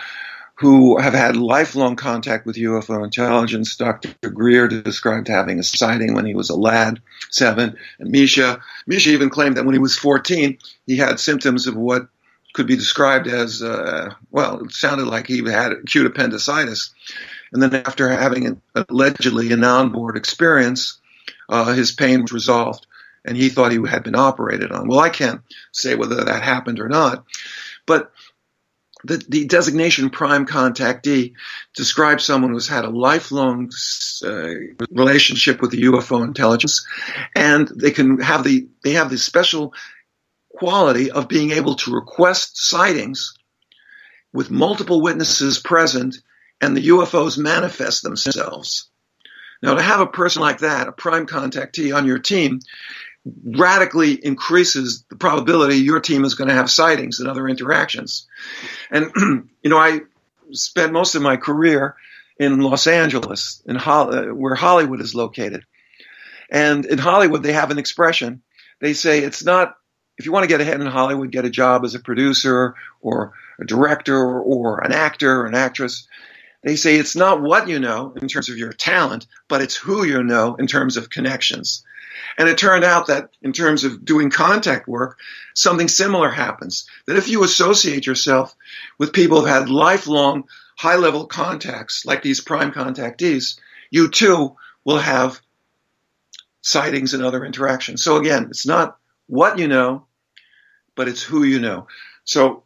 who have had lifelong contact with UFO intelligence. Dr. Greer described having a sighting when he was a lad, 7. And Misha even claimed that when he was 14, he had symptoms of what could be described as, it sounded like he had acute appendicitis. And then after having allegedly an onboard experience, his pain was resolved, and he thought he had been operated on. Well, I can't say whether that happened or not, but the designation prime contactee describes someone who's had a lifelong relationship with the UFO intelligence, and they have the special quality of being able to request sightings with multiple witnesses present, and the UFOs manifest themselves. Now, to have a person like that, a prime contactee on your team, radically increases the probability your team is going to have sightings and other interactions. And, I spent most of my career in Los Angeles, where Hollywood is located. And in Hollywood, they have an expression. They say it's not, if you want to get ahead in Hollywood, get a job as a producer or a director or an actor or an actress. They say it's not what you know in terms of your talent, but it's who you know in terms of connections. And it turned out that in terms of doing contact work, something similar happens. That if you associate yourself with people who've had lifelong high-level contacts like these prime contactees, you too will have sightings and other interactions. So again, it's not what you know, but it's who you know. So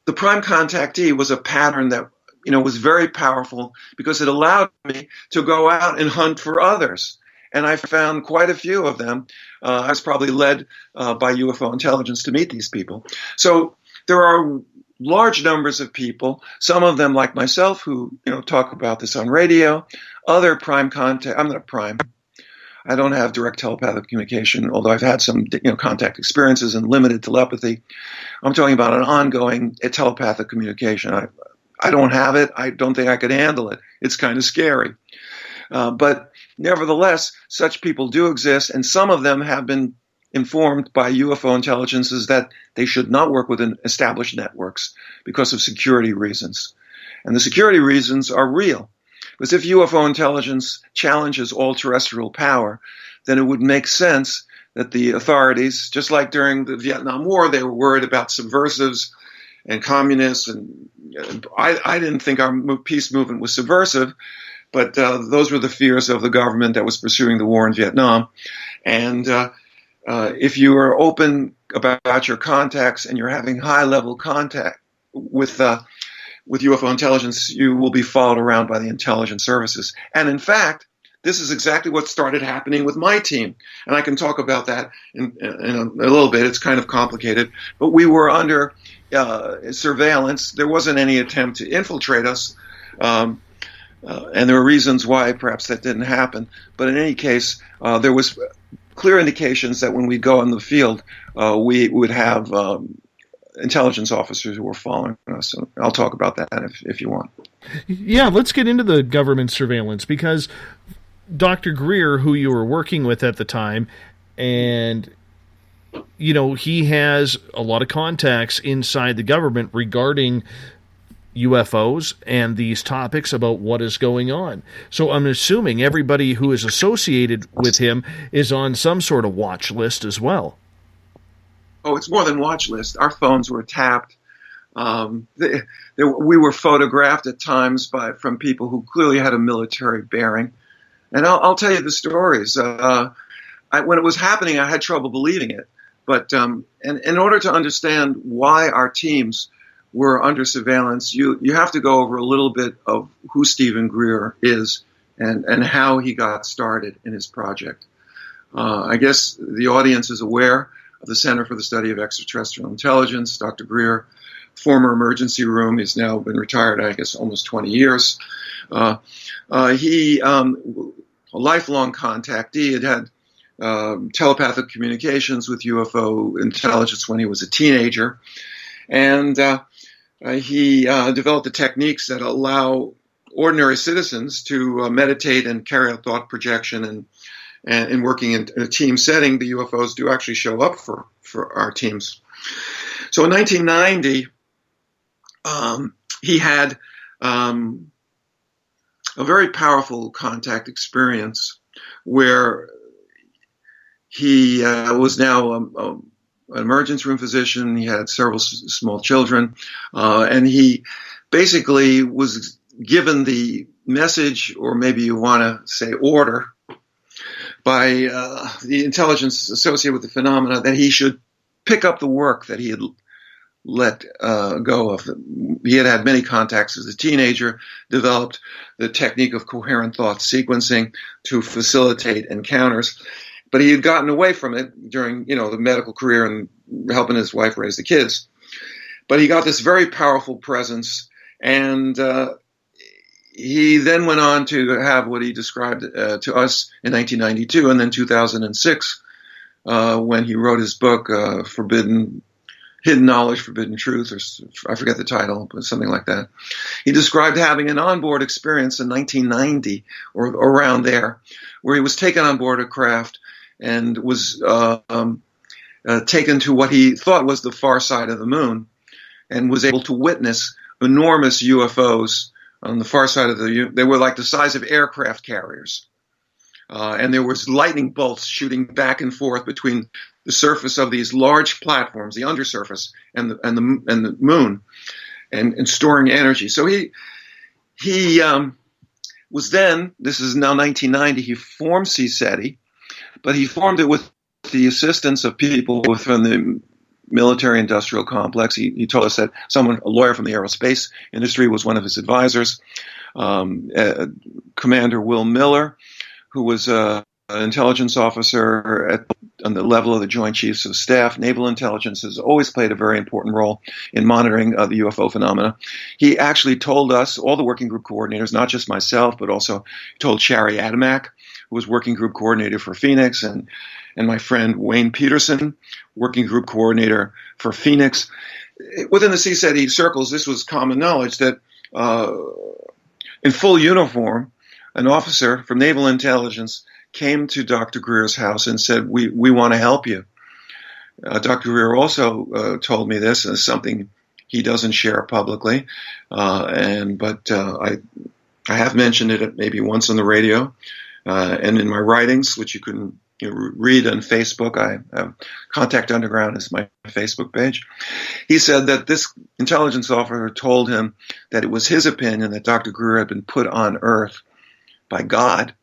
the prime contactee was a pattern that was very powerful because it allowed me to go out and hunt for others. And I found quite a few of them. I was probably led by UFO intelligence to meet these people. So there are large numbers of people, some of them like myself, who talk about this on radio. Other prime contact. I'm not prime. I don't have direct telepathic communication, although I've had some contact experiences and limited telepathy. I'm talking about an ongoing telepathic communication. I don't have it. I don't think I could handle it. It's kind of scary. But nevertheless, such people do exist, and some of them have been informed by UFO intelligences that they should not work with established networks because of security reasons. And the security reasons are real. Because if UFO intelligence challenges all terrestrial power, then it would make sense that the authorities, just like during the Vietnam War, they were worried about subversives and communists. And I didn't think our peace movement was subversive, but those were the fears of the government that was pursuing the war in Vietnam. And if you are open about your contacts and you're having high-level contact with UFO intelligence, you will be followed around by the intelligence services. And in fact, this is exactly what started happening with my team. And I can talk about that in a little bit. It's kind of complicated. But we were under surveillance. There wasn't any attempt to infiltrate us. And there were reasons why perhaps that didn't happen. But in any case, there was clear indications that when we go in the field, we would have intelligence officers who were following us. So I'll talk about that if you want. Yeah, let's get into the government surveillance, because Dr. Greer, who you were working with at the time, and he has a lot of contacts inside the government regarding UFOs and these topics about what is going on. So I'm assuming everybody who is associated with him is on some sort of watch list as well. Oh, it's more than watch list. Our phones were tapped. We were photographed at times from people who clearly had a military bearing. And I'll tell you the stories. When it was happening, I had trouble believing it. But and in order to understand why our teams were under surveillance, you have to go over a little bit of who Stephen Greer is and how he got started in his project. I guess the audience is aware of the Center for the Study of Extraterrestrial Intelligence. Dr. Greer, former emergency room, he's now been retired, I guess, almost 20 years. He, a lifelong contactee, had telepathic communications with UFO intelligence when he was a teenager. And he developed the techniques that allow ordinary citizens to meditate and carry out thought projection. And in working in a team setting, the UFOs do actually show up for our teams. So in 1990, he had a very powerful contact experience where he was now an emergency room physician. He had several small children, and he basically was given the message, or maybe you want to say order, by the intelligence associated with the phenomena, that he should pick up the work that he had let go of. He had had many contacts as a teenager, developed the technique of coherent thought sequencing to facilitate encounters, but he had gotten away from it during, the medical career and helping his wife raise the kids. But he got this very powerful presence, and he then went on to have what he described to us in 1992 and then 2006 when he wrote his book, Hidden Knowledge, Forbidden Truth, or I forget the title, but something like that. He described having an onboard experience in 1990 or around there, where he was taken on board a craft and was taken to what he thought was the far side of the moon, and was able to witness enormous UFOs on the far side of they were like the size of aircraft carriers. And there was lightning bolts shooting back and forth between the surface of these large platforms, the undersurface, and the moon. and storing energy. So he was then, this is now 1990, he formed CSETI, but he formed it with the assistance of people within the military-industrial complex. He told us that a lawyer from the aerospace industry was one of his advisors. Commander Will Miller, who was an intelligence officer on the level of the Joint Chiefs of Staff. Naval intelligence has always played a very important role in monitoring the UFO phenomena. He actually told us, all the working group coordinators, not just myself, but also told Shari Adamak, who was working group coordinator for Phoenix, and my friend Wayne Peterson, working group coordinator for Phoenix. Within the CSETI circles, this was common knowledge that in full uniform, an officer from Naval Intelligence came to Dr. Greer's house and said, we want to help you. Dr. Greer also told me this as something he doesn't share publicly, but I have mentioned it maybe once on the radio and in my writings, which you can read on Facebook. I have Contact Underground is my Facebook page. He said that this intelligence officer told him that it was his opinion that Dr. Greer had been put on Earth by God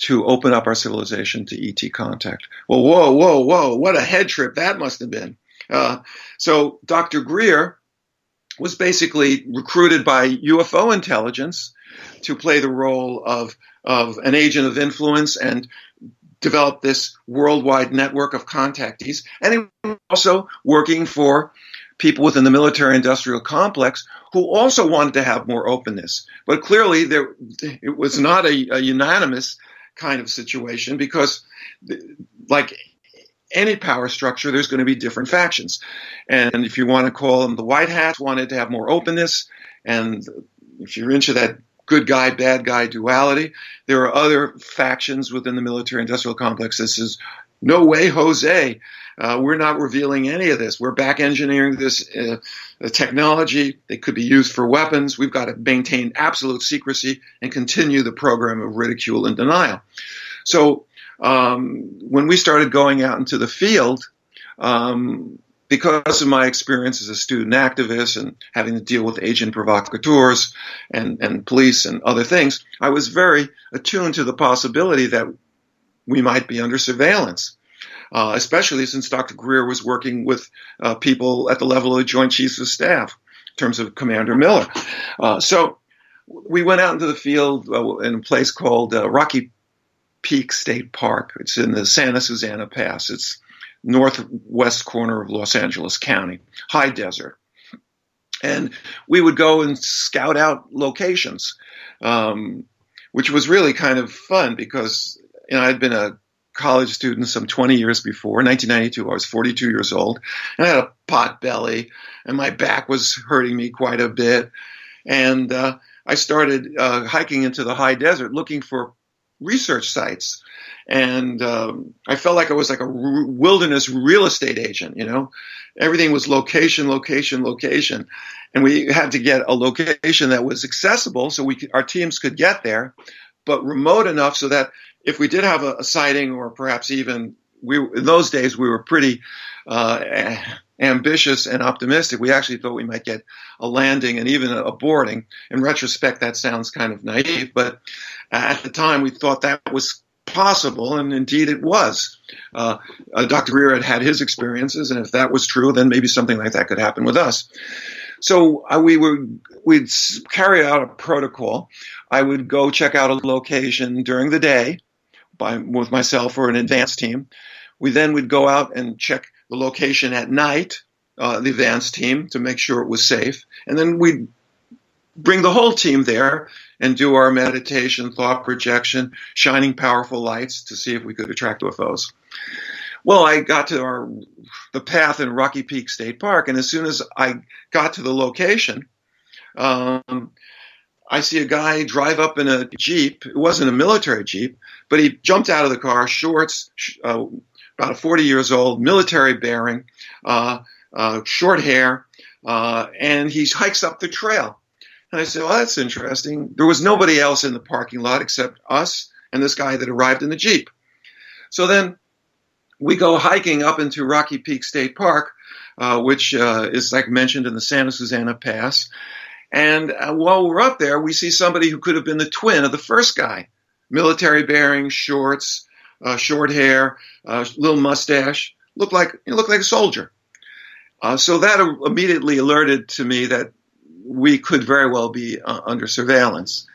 to open up our civilization to ET contact. Well, whoa, what a head trip that must have been. So Dr. Greer was basically recruited by UFO intelligence to play the role of an agent of influence and develop this worldwide network of contactees. And he was also working for people within the military-industrial complex who also wanted to have more openness. But clearly it was not a unanimous kind of situation, because like any power structure, there's going to be different factions. And if you want to call them the White Hats, wanted to have more openness. And if you're into that good guy, bad guy duality, there are other factions within the military-industrial complex. This is, no way, Jose. We're not revealing any of this. We're back engineering this technology. They could be used for weapons. We've got to maintain absolute secrecy and continue the program of ridicule and denial. So when we started going out into the field, because of my experience as a student activist and having to deal with agent provocateurs and police and other things, I was very attuned to the possibility that we might be under surveillance. Especially since Dr. Greer was working with people at the level of the Joint Chiefs of Staff, in terms of Commander Miller. So we went out into the field in a place called Rocky Peak State Park. It's in the Santa Susana Pass. It's northwest corner of Los Angeles County, high desert. And we would go and scout out locations, which was really kind of fun because I'd been a college student some 20 years before. In 1992, I was 42 years old, and I had a pot belly, and my back was hurting me quite a bit. And I started hiking into the high desert looking for research sites. And I felt like I was like a wilderness real estate agent, Everything was location, location, location. And we had to get a location that was accessible so our teams could get there, but remote enough so that if we did have a sighting, or perhaps even in those days we were pretty ambitious and optimistic. We actually thought we might get a landing and even a boarding. In retrospect, that sounds kind of naive, but at the time we thought that was possible, and indeed it was. Dr. Greer had his experiences, and if that was true, then maybe something like that could happen with us. So we'd carry out a protocol. I would go check out a location during the day with myself or an advance team. We then would go out and check the location at night, the advance team, to make sure it was safe. And then we'd bring the whole team there and do our meditation, thought projection, shining powerful lights to see if we could attract UFOs. Well, I got to the path in Rocky Peak State Park, and as soon as I got to the location, I see a guy drive up in a Jeep. It wasn't a military Jeep, but he jumped out of the car, shorts, about 40 years old, military bearing, short hair, and he hikes up the trail. And I said, well, that's interesting. There was nobody else in the parking lot except us and this guy that arrived in the Jeep. So then we go hiking up into Rocky Peak State Park. which is like mentioned in the Santa Susana Pass. And while we're up there, we see somebody who could have been the twin of the first guy. Military bearing, shorts, short hair, little mustache. Looked like a soldier. So that immediately alerted to me that we could very well be under surveillance.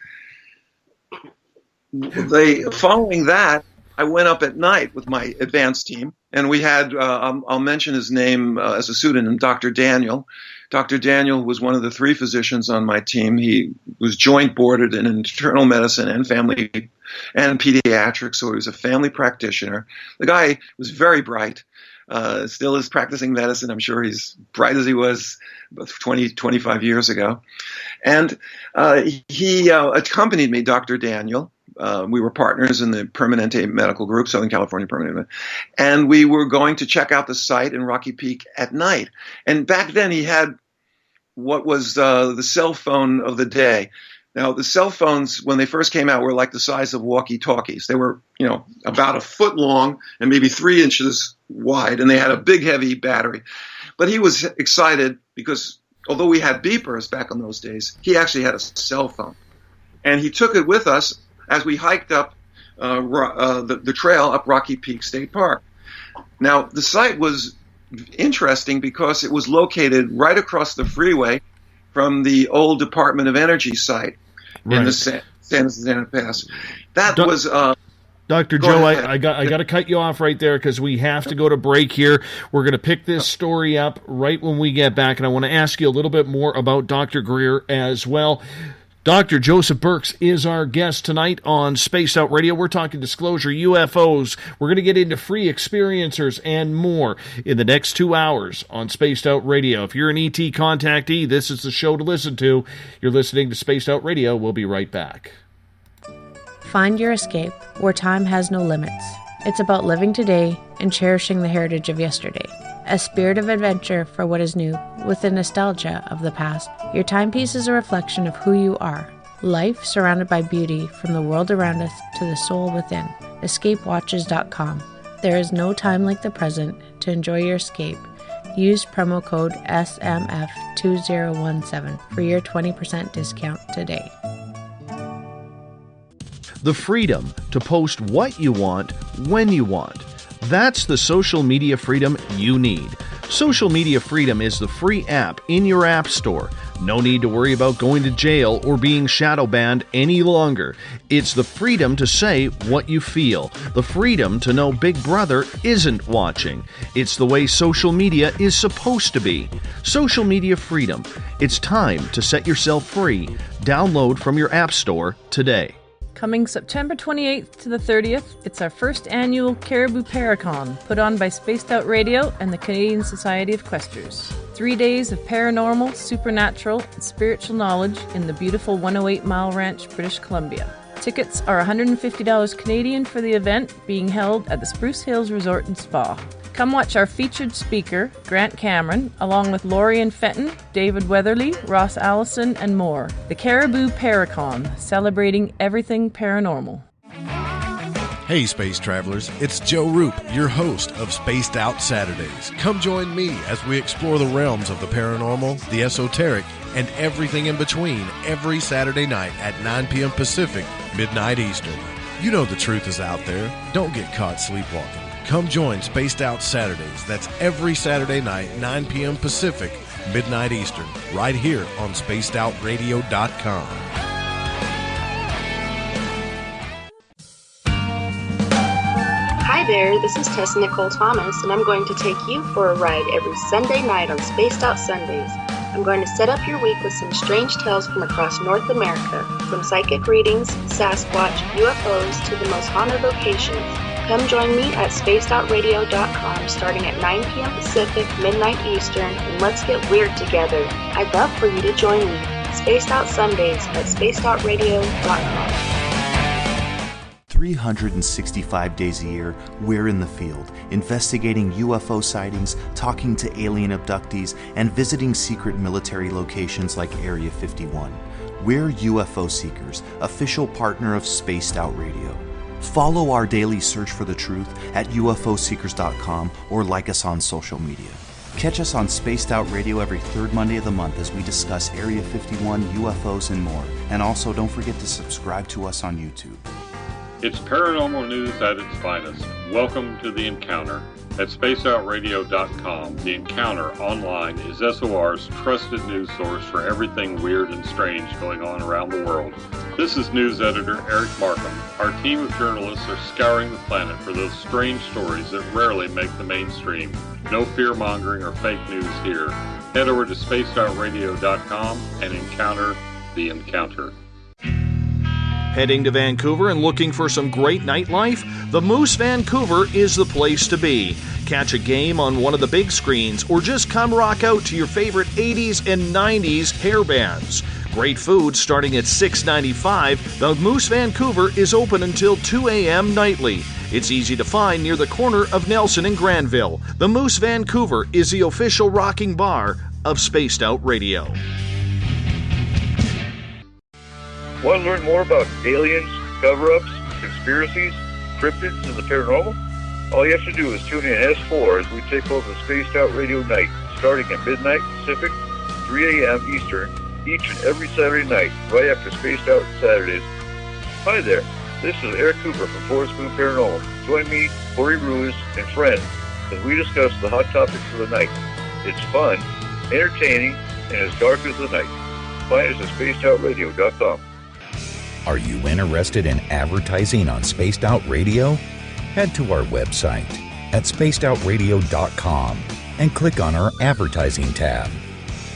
Following that, I went up at night with my advanced team, and we had, I'll mention his name as a pseudonym, Dr. Daniel. Dr. Daniel was one of the 3 physicians on my team. He was joint boarded in internal medicine and family and pediatrics, so he was a family practitioner. The guy was very bright, still is practicing medicine. I'm sure he's bright as he was 20, 25 years ago. And he accompanied me, Dr. Daniel. We were partners in the Permanente Medical Group, Southern California Permanente, and we were going to check out the site in Rocky Peak at night. And back then he had what was the cell phone of the day. Now, the cell phones, when they first came out, were like the size of walkie-talkies. They were, about a foot long and maybe 3 inches wide, and they had a big, heavy battery. But he was excited because although we had beepers back in those days, he actually had a cell phone. And he took it with us as we hiked up the trail up Rocky Peak State Park. Now, the site was interesting because it was located right across the freeway from the old Department of Energy site in the Santa Susana Pass. That was... Dr. Joe, I got to cut you off right there because we have to go to break here. We're going to pick this story up right when we get back, and I want to ask you a little bit more about Dr. Greer as well. Dr. Joseph Burkes is our guest tonight on Spaced Out Radio. We're talking disclosure, UFOs. We're going to get into free experiencers and more in the next 2 hours on Spaced Out Radio. If you're an ET contactee, this is the show to listen to. You're listening to Spaced Out Radio. We'll be right back. Find your escape where time has no limits. It's about living today and cherishing the heritage of yesterday. A spirit of adventure for what is new, with the nostalgia of the past. Your timepiece is a reflection of who you are. Life surrounded by beauty from the world around us to the soul within. EscapeWatches.com. There is no time like the present to enjoy your escape. Use promo code SMF2017 for your 20% discount today. The freedom to post what you want, when you want. That's the social media freedom you need. Social Media Freedom is the free app in your app store. No need to worry about going to jail or being shadow banned any longer. It's the freedom to say what you feel. The freedom to know Big Brother isn't watching. It's the way social media is supposed to be. Social Media Freedom. It's time to set yourself free. Download from your app store today. Coming September 28th to the 30th, it's our first annual Caribou Paracon, put on by Spaced Out Radio and the Canadian Society of Questers. 3 days of paranormal, supernatural, and spiritual knowledge in the beautiful 108 Mile Ranch, British Columbia. Tickets are $150 Canadian for the event, being held at the Spruce Hills Resort and Spa. Come watch our featured speaker, Grant Cameron, along with Lorian Fenton, David Weatherly, Ross Allison, and more. The Caribou Paracon, celebrating everything paranormal. Hey Space Travelers, it's Joe Roop, your host of Spaced Out Saturdays. Come join me as we explore the realms of the paranormal, the esoteric, and everything in between every Saturday night at 9 p.m. Pacific, midnight Eastern. You know the truth is out there. Don't get caught sleepwalking. Come join Spaced Out Saturdays. That's every Saturday night, 9 p.m. Pacific, midnight Eastern, right here on spacedoutradio.com. Hi there, this is Tessa Nicole Thomas, and I'm going to take you for a ride every Sunday night on Spaced Out Sundays. I'm going to set up your week with some strange tales from across North America, from psychic readings, Sasquatch, UFOs, to the most haunted locations. Come join me at spacedoutradio.com starting at 9 p.m. Pacific, midnight Eastern, and let's get weird together. I'd love for you to join me. Spaced Out Sundays at spacedoutradio.com. 365 days a year, we're in the field, investigating UFO sightings, talking to alien abductees, and visiting secret military locations like Area 51. We're UFO Seekers, official partner of Spaced Out Radio. Follow our daily search for the truth at ufoseekers.com or like us on social media. Catch us on Spaced Out Radio every third Monday of the month as we discuss Area 51, UFOs, and more. And also, don't forget to subscribe to us on YouTube. It's paranormal news at its finest. Welcome to The Encounter. At spaceoutradio.com, The Encounter online is SOR's trusted news source for everything weird and strange going on around the world. This is news editor Eric Markham. Our team of journalists are scouring the planet for those strange stories that rarely make the mainstream. No fear-mongering or fake news here. Head over to spaceoutradio.com and encounter The Encounter. Heading to Vancouver and looking for some great nightlife? The Moose Vancouver is the place to be. Catch a game on one of the big screens or just come rock out to your favorite 80s and 90s hair bands. Great food starting at $6.95. The Moose Vancouver is open until 2 a.m. nightly. It's easy to find near the corner of Nelson and Granville. The Moose Vancouver is the official rocking bar of Spaced Out Radio. Want to learn more about aliens, cover-ups, conspiracies, cryptids, and the paranormal? All you have to do is tune in S4 as we take over the Spaced Out Radio night, starting at midnight Pacific, 3 a.m. Eastern, each and every Saturday night, right after Spaced Out Saturdays. Hi there, this is Eric Cooper from Forest Moon Paranormal. Join me, Corey Ruiz, and friends as we discuss the hot topics of the night. It's fun, entertaining, and as dark as the night. Find us at spacedoutradio.com. Are you interested in advertising on Spaced Out Radio? Head to our website at spacedoutradio.com and click on our advertising tab.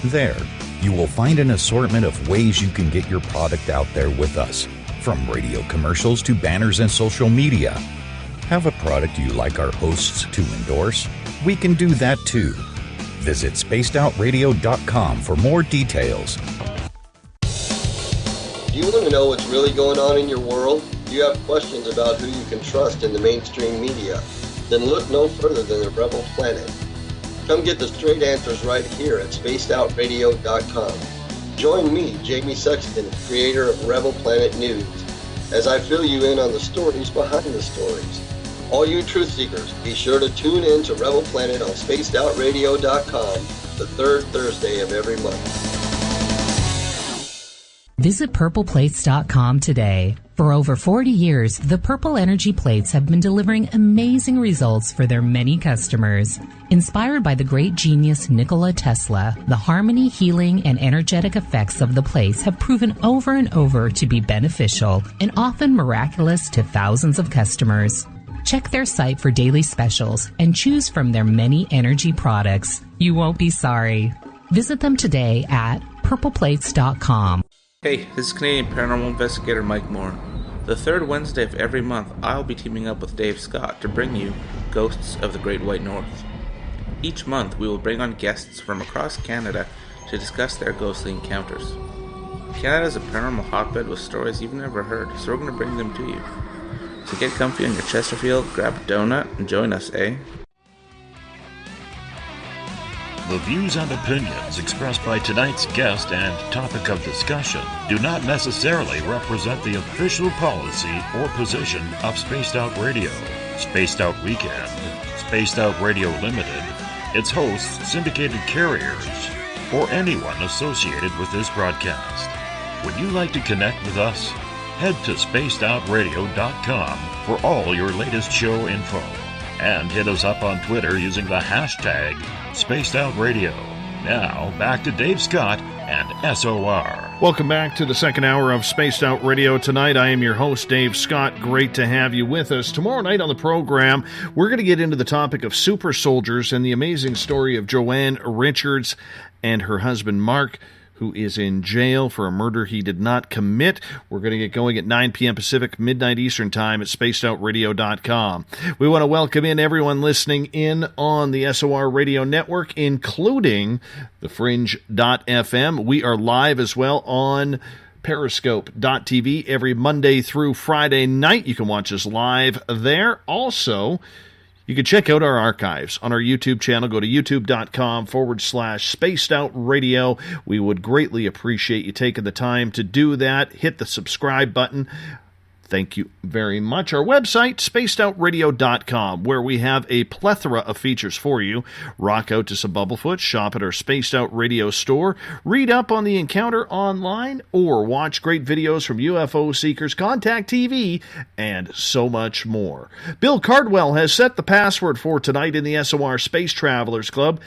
There, you will find an assortment of ways you can get your product out there with us, from radio commercials to banners and social media. Have a product you like our hosts to endorse? We can do that too. Visit spacedoutradio.com for more details. Do you want to know what's really going on in your world? Do you have questions about who you can trust in the mainstream media? Then look no further than the Rebel Planet. Come get the straight answers right here at spacedoutradio.com. Join me, Jamie Sexton, creator of Rebel Planet News, as I fill you in on the stories behind the stories. All you truth seekers, be sure to tune in to Rebel Planet on spacedoutradio.com the third Thursday of every month. Visit purpleplates.com today. For over 40 years, the Purple Energy Plates have been delivering amazing results for their many customers. Inspired by the great genius Nikola Tesla, the harmony, healing, and energetic effects of the plates have proven over and over to be beneficial and often miraculous to thousands of customers. Check their site for daily specials and choose from their many energy products. You won't be sorry. Visit them today at purpleplates.com. Hey, this is Canadian Paranormal Investigator Mike Moore. The third Wednesday of every month, I'll be teaming up with Dave Scott to bring you Ghosts of the Great White North. Each month, we will bring on guests from across Canada to discuss their ghostly encounters. Canada is a paranormal hotbed with stories you've never heard, so we're going to bring them to you. So get comfy on your Chesterfield, grab a donut, and join us, eh? The views and opinions expressed by tonight's guest and topic of discussion do not necessarily represent the official policy or position of Spaced Out Radio, Spaced Out Weekend, Spaced Out Radio Limited, its hosts, syndicated carriers, or anyone associated with this broadcast. Would you like to connect with us? Head to spacedoutradio.com for all your latest show info. And hit us up on Twitter using the hashtag SpacedOutRadio. Now, back to Dave Scott and SOR. Welcome back to the second hour of Spaced Out Radio tonight. I am your host, Dave Scott. Great to have you with us. Tomorrow night on the program, we're going to get into the topic of super soldiers and the amazing story of Joanne Richards and her husband, Mark, who is in jail for a murder he did not commit. We're going to get going at 9 p.m. Pacific, midnight Eastern Time at spacedoutradio.com. We want to welcome in everyone listening in on the SOR Radio Network, including the Fringe.fm. We are live as well on Periscope.tv every Monday through Friday night. You can watch us live there. Also, you can check out our archives on our YouTube channel. Go to youtube.com/spacedoutradio. We would greatly appreciate you taking the time to do that. Hit the subscribe button. Thank you very much. Our website, spacedoutradio.com, where we have a plethora of features for you. Rock out to some Bubblefoot, shop at our Spaced Out Radio store, read up on the encounter online, or watch great videos from UFO seekers, Contact TV, and so much more. Bill Cardwell has set the password for tonight in the SOR Space Travelers Club,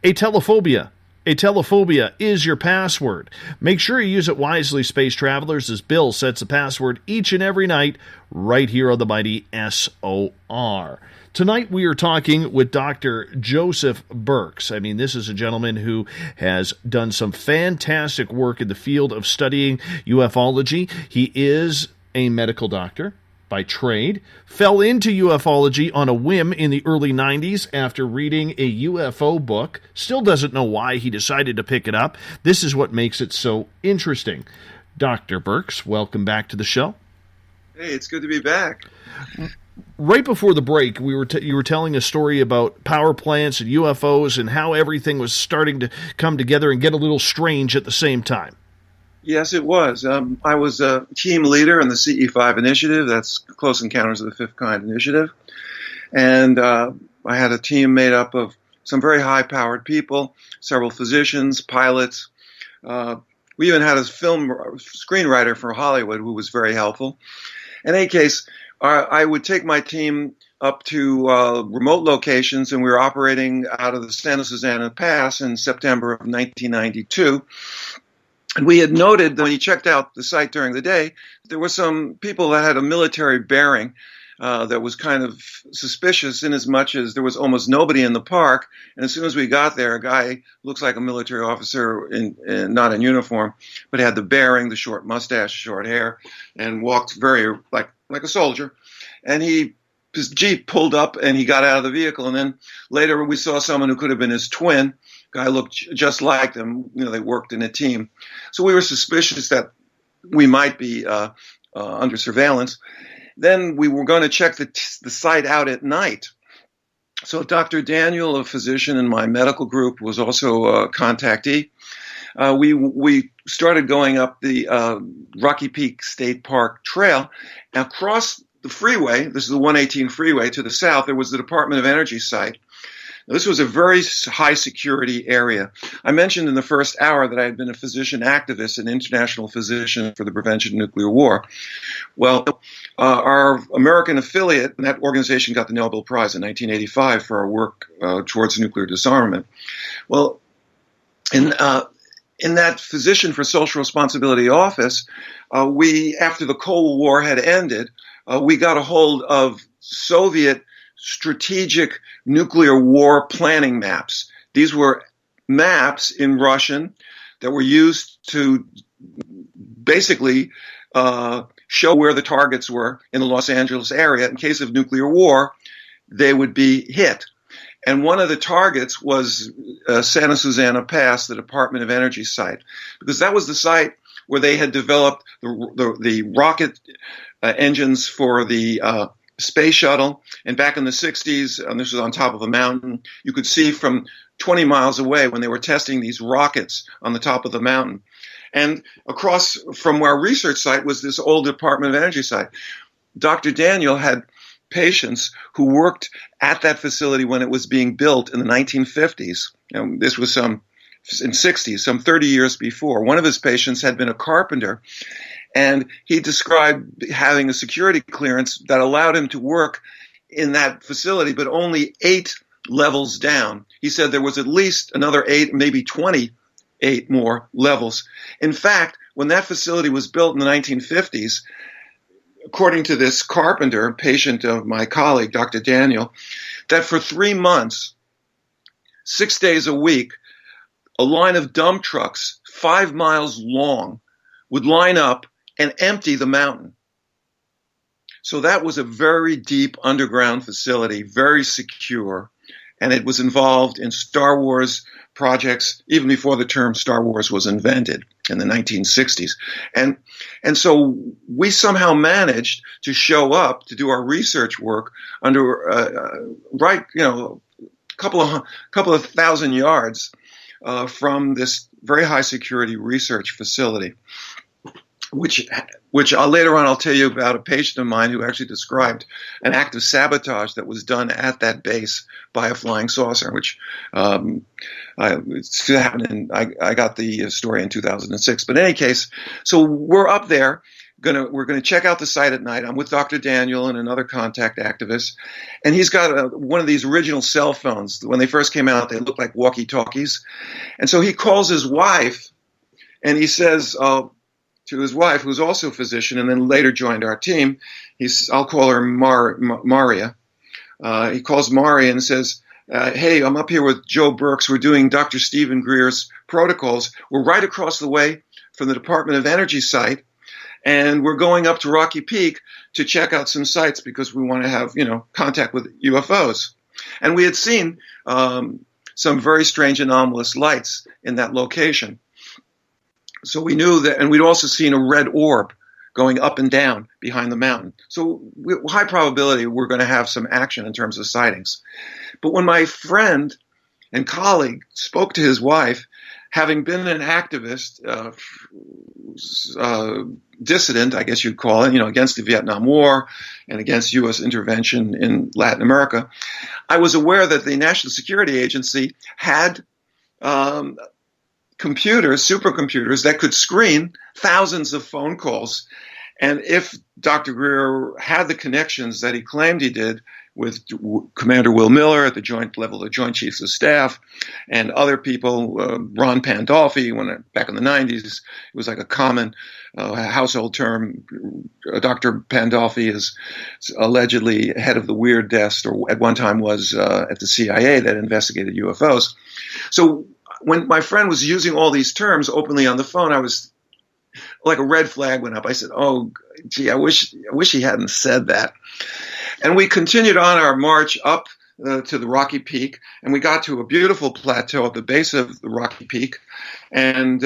atelophobia. Atelophobia is your password. Make sure you use it wisely, Space Travelers, as Bill sets the password each and every night right here on the mighty SOR. Tonight we are talking with Dr. Joseph Burkes. I mean, this is a gentleman who has done some fantastic work in the field of studying ufology. He is a medical doctor by trade, fell into ufology on a whim in the early 90s after reading a UFO book. Still doesn't know why he decided to pick it up. This is what makes it so interesting. Dr. Burkes, welcome back to the show. Hey, it's good to be back. Right before the break, you were telling a story about power plants and UFOs and how everything was starting to come together and get a little strange at the same time. Yes, it was. I was a team leader in the CE5 initiative. That's Close Encounters of the Fifth Kind initiative. And I had a team made up of some very high-powered people, several physicians, pilots. We even had a film screenwriter for Hollywood who was very helpful. In any case, I would take my team up to remote locations, and we were operating out of the Santa Susana Pass in September of 1992. And we had noted that when you checked out the site during the day, there were some people that had a military bearing that was kind of suspicious in as much as there was almost nobody in the park. And as soon as we got there, a guy looks like a military officer, not in uniform, but had the bearing, the short mustache, short hair, and walked very like a soldier. And his Jeep pulled up and he got out of the vehicle. And then later we saw someone who could have been his twin. Guy looked just like them. You know, they worked in a team. So we were suspicious that we might be under surveillance. Then we were going to check the site out at night. So Dr. Daniel, a physician in my medical group, was also a contactee. We started going up the Rocky Peak State Park Trail. And across the freeway, this is the 118 freeway, to the south, there was the Department of Energy site. Now, this was a very high security area. I mentioned in the first hour that I had been a physician activist and international physician for the prevention of nuclear war. Well, our American affiliate, and that organization got the Nobel Prize in 1985 for our work towards nuclear disarmament. Well, in that Physician for Social Responsibility office, we, after the Cold War had ended, we got a hold of Soviet strategic nuclear war planning maps. These were maps in Russian that were used to basically show where the targets were in the Los Angeles area. In case of nuclear war, they would be hit. And one of the targets was Santa Susana Pass, the Department of Energy site, because that was the site where they had developed the rocket engines for the space shuttle. And back in the 60s, and this was on top of a mountain, you could see from 20 miles away when they were testing these rockets on the top of the mountain. And across from our research site was this old Department of Energy site. Dr. Daniel had patients who worked at that facility when it was being built in the 1950s. This was in 60s, some 30 years before. One of his patients had been a carpenter, and he described having a security clearance that allowed him to work in that facility, but only 8 levels down. He said there was at least another 8, maybe 28 more levels. In fact, when that facility was built in the 1950s, according to this carpenter, patient of my colleague, Dr. Daniel, that for 3 months, 6 days a week, a line of dump trucks 5 miles long would line up and empty the mountain. So that was a very deep underground facility, very secure, and it was involved in Star Wars projects even before the term Star Wars was invented in the 1960s. And so we somehow managed to show up to do our research work under a couple of thousand yards from this very high security research facility. which later on I'll tell you about a patient of mine who actually described an act of sabotage that was done at that base by a flying saucer, which it happened. I got the story in 2006. But in any case, so we're up there. We're gonna check out the site at night. I'm with Dr. Daniel and another contact activist, and he's got one of these original cell phones. When they first came out, they looked like walkie-talkies, and so he calls his wife, and he says to his wife, who's also a physician, and then later joined our team. I'll call her Maria. He calls Maria and says, "Hey, I'm up here with Joe Burkes. We're doing Dr. Stephen Greer's protocols. We're right across the way from the Department of Energy site." And we're going up to Rocky Peak to check out some sites because we want to have, contact with UFOs. And we had seen some very strange anomalous lights in that location. So we knew that, and we'd also seen a red orb going up and down behind the mountain. So high probability we're going to have some action in terms of sightings. But when my friend and colleague spoke to his wife, having been an activist, dissident, I guess you'd call it, against the Vietnam War and against U.S. intervention in Latin America, I was aware that the National Security Agency had supercomputers that could screen thousands of phone calls. And if Dr. Greer had the connections that he claimed he did with Commander Will Miller at the joint level of Joint Chiefs of Staff and other people, Ron Pandolfi, back in the 90s, it was like a common household term. Dr. Pandolfi is allegedly head of the Weird Desk, or at one time was at the CIA that investigated UFOs. So when my friend was using all these terms openly on the phone, I was like a red flag went up. I said, "Oh, gee, I wish he hadn't said that." And we continued on our march up to the Rocky Peak, and we got to a beautiful plateau at the base of the Rocky Peak, and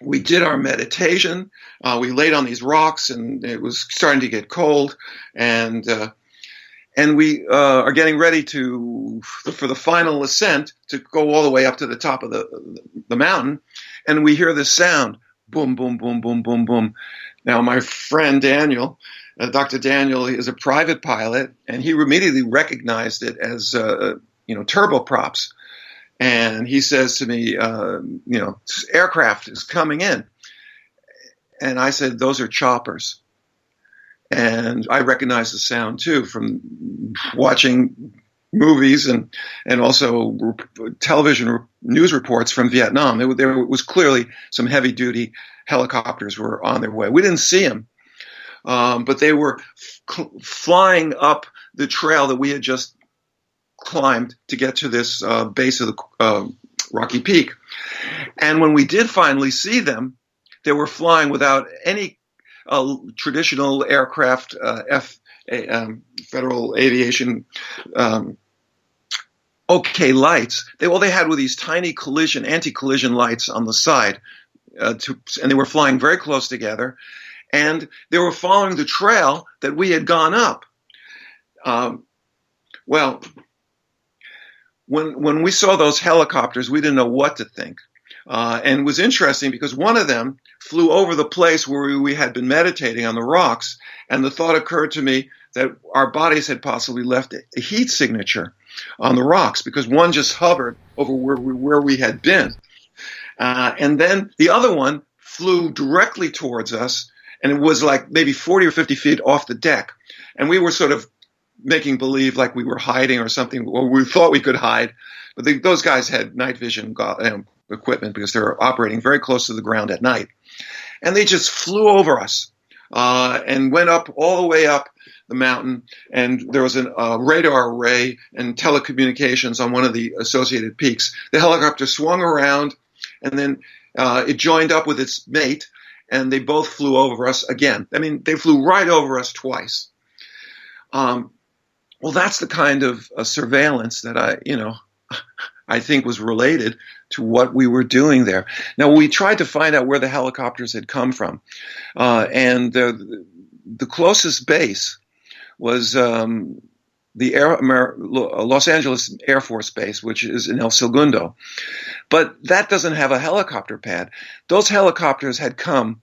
we did our meditation. We laid on these rocks, and it was starting to get cold, and we are getting ready for the final ascent to go all the way up to the top of the mountain, and we hear this sound, boom, boom, boom, boom, boom, boom. Now, my friend Daniel, Dr. Daniel, is a private pilot, and he immediately recognized it as turboprops. And he says to me, aircraft is coming in. And I said, "Those are choppers." And I recognize the sound too from watching movies and also television news reports from Vietnam. There was clearly some heavy duty helicopters were on their way. We didn't see them, but they were flying up the trail that we had just climbed to get to this base of the Rocky Peak. And when we did finally see them, they were flying without any traditional aircraft, Federal Aviation lights. They had were these tiny anti-collision lights on the side, and they were flying very close together, and they were following the trail that we had gone up. When we saw those helicopters, we didn't know what to think. And it was interesting because one of them flew over the place where we had been meditating on the rocks, and the thought occurred to me that our bodies had possibly left a heat signature on the rocks because one just hovered over where we had been. And then the other one flew directly towards us, and it was like maybe 40 or 50 feet off the deck. And we were sort of making believe like we were hiding or something, or we thought we could hide. But those guys had night vision equipment because they were operating very close to the ground at night. And they just flew over us and went up all the way up the mountain. And there was a radar array and telecommunications on one of the associated peaks. The helicopter swung around, and then it joined up with its mate, and they both flew over us again. I mean, they flew right over us twice. Well, that's the kind of surveillance that I think was related to what we were doing there. Now, we tried to find out where the helicopters had come from, and the closest base was the Los Angeles Air Force Base, which is in El Segundo. But that doesn't have a helicopter pad. Those helicopters had come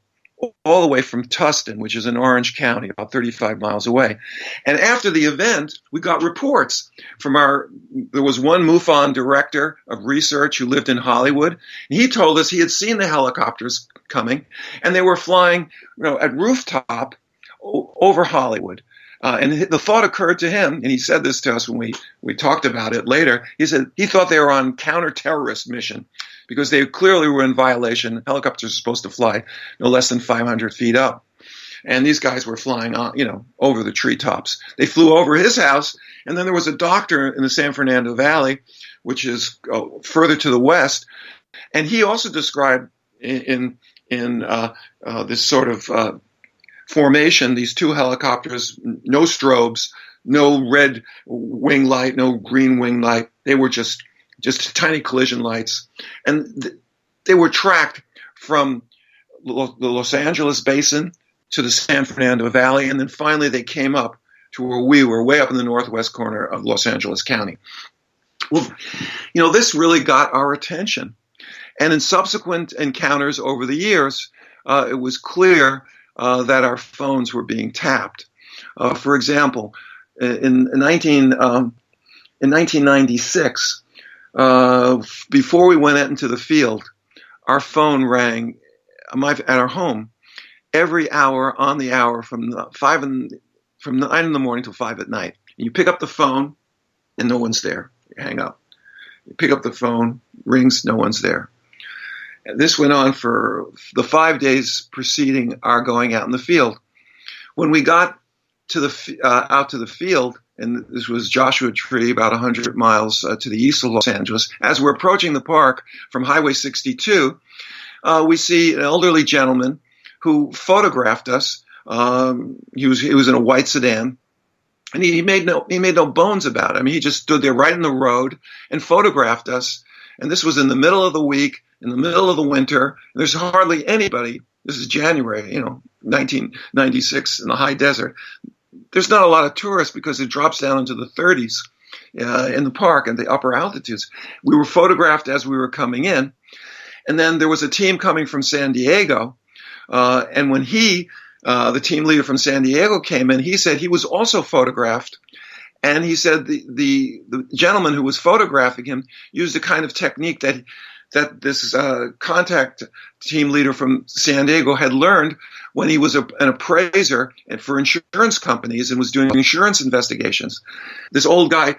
all the way from Tustin, which is in Orange County, about 35 miles away. And after the event, we got reports from there was one MUFON director of research who lived in Hollywood. And he told us he had seen the helicopters coming, and they were flying, at rooftop over Hollywood. And the thought occurred to him, and he said this to us when we talked about it later. He said he thought they were on counter-terrorist mission because they clearly were in violation. Helicopters are supposed to fly no less than 500 feet up. And these guys were flying on, over the treetops. They flew over his house, and then there was a doctor in the San Fernando Valley, which is further to the west, and he also described in this sort of formation, these two helicopters, no strobes, no red wing light, no green wing light. They were just tiny collision lights. And they were tracked from the Los Angeles basin to the San Fernando Valley. And then finally they came up to where we were, way up in the northwest corner of Los Angeles County. Well, this really got our attention. And in subsequent encounters over the years, it was clear that our phones were being tapped. For example, in 1996, before we went out into the field, our phone rang at our home every hour on the hour from 9 in the morning till 5 at night. And you pick up the phone, and no one's there. You hang up. You pick up the phone, rings, no one's there. And this went on for the 5 days preceding our going out in the field. When we got to out to the field, and this was Joshua Tree, about 100 miles to the east of Los Angeles, as we're approaching the park from Highway 62, we see an elderly gentleman who photographed us. He was in a white sedan, and he made no bones about it. I mean, he just stood there right in the road and photographed us. And this was in the middle of the week, in the middle of the winter. There's hardly anybody. This is January, 1996 in the high desert. There's not a lot of tourists because it drops down into the 30s in the park and the upper altitudes. We were photographed as we were coming in. And then there was a team coming from San Diego. And when the team leader from San Diego came in, he said he was also photographed. And he said the gentleman who was photographing him used a kind of technique that this contact team leader from San Diego had learned when he was an appraiser for insurance companies and was doing insurance investigations. This old guy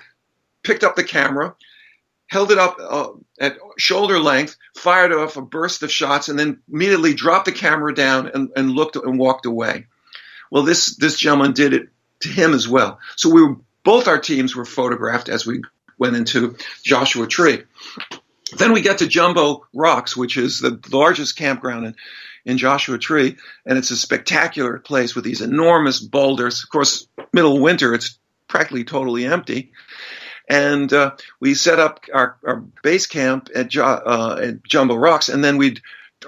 picked up the camera, held it up at shoulder length, fired off a burst of shots, and then immediately dropped the camera down and looked and walked away. Well, this gentleman did it to him as well. So both our teams were photographed as we went into Joshua Tree. Then we get to Jumbo Rocks, which is the largest campground in Joshua Tree, and it's a spectacular place with these enormous boulders. Of course, middle of winter, it's practically totally empty. And we set up our base camp at Jumbo Rocks, and then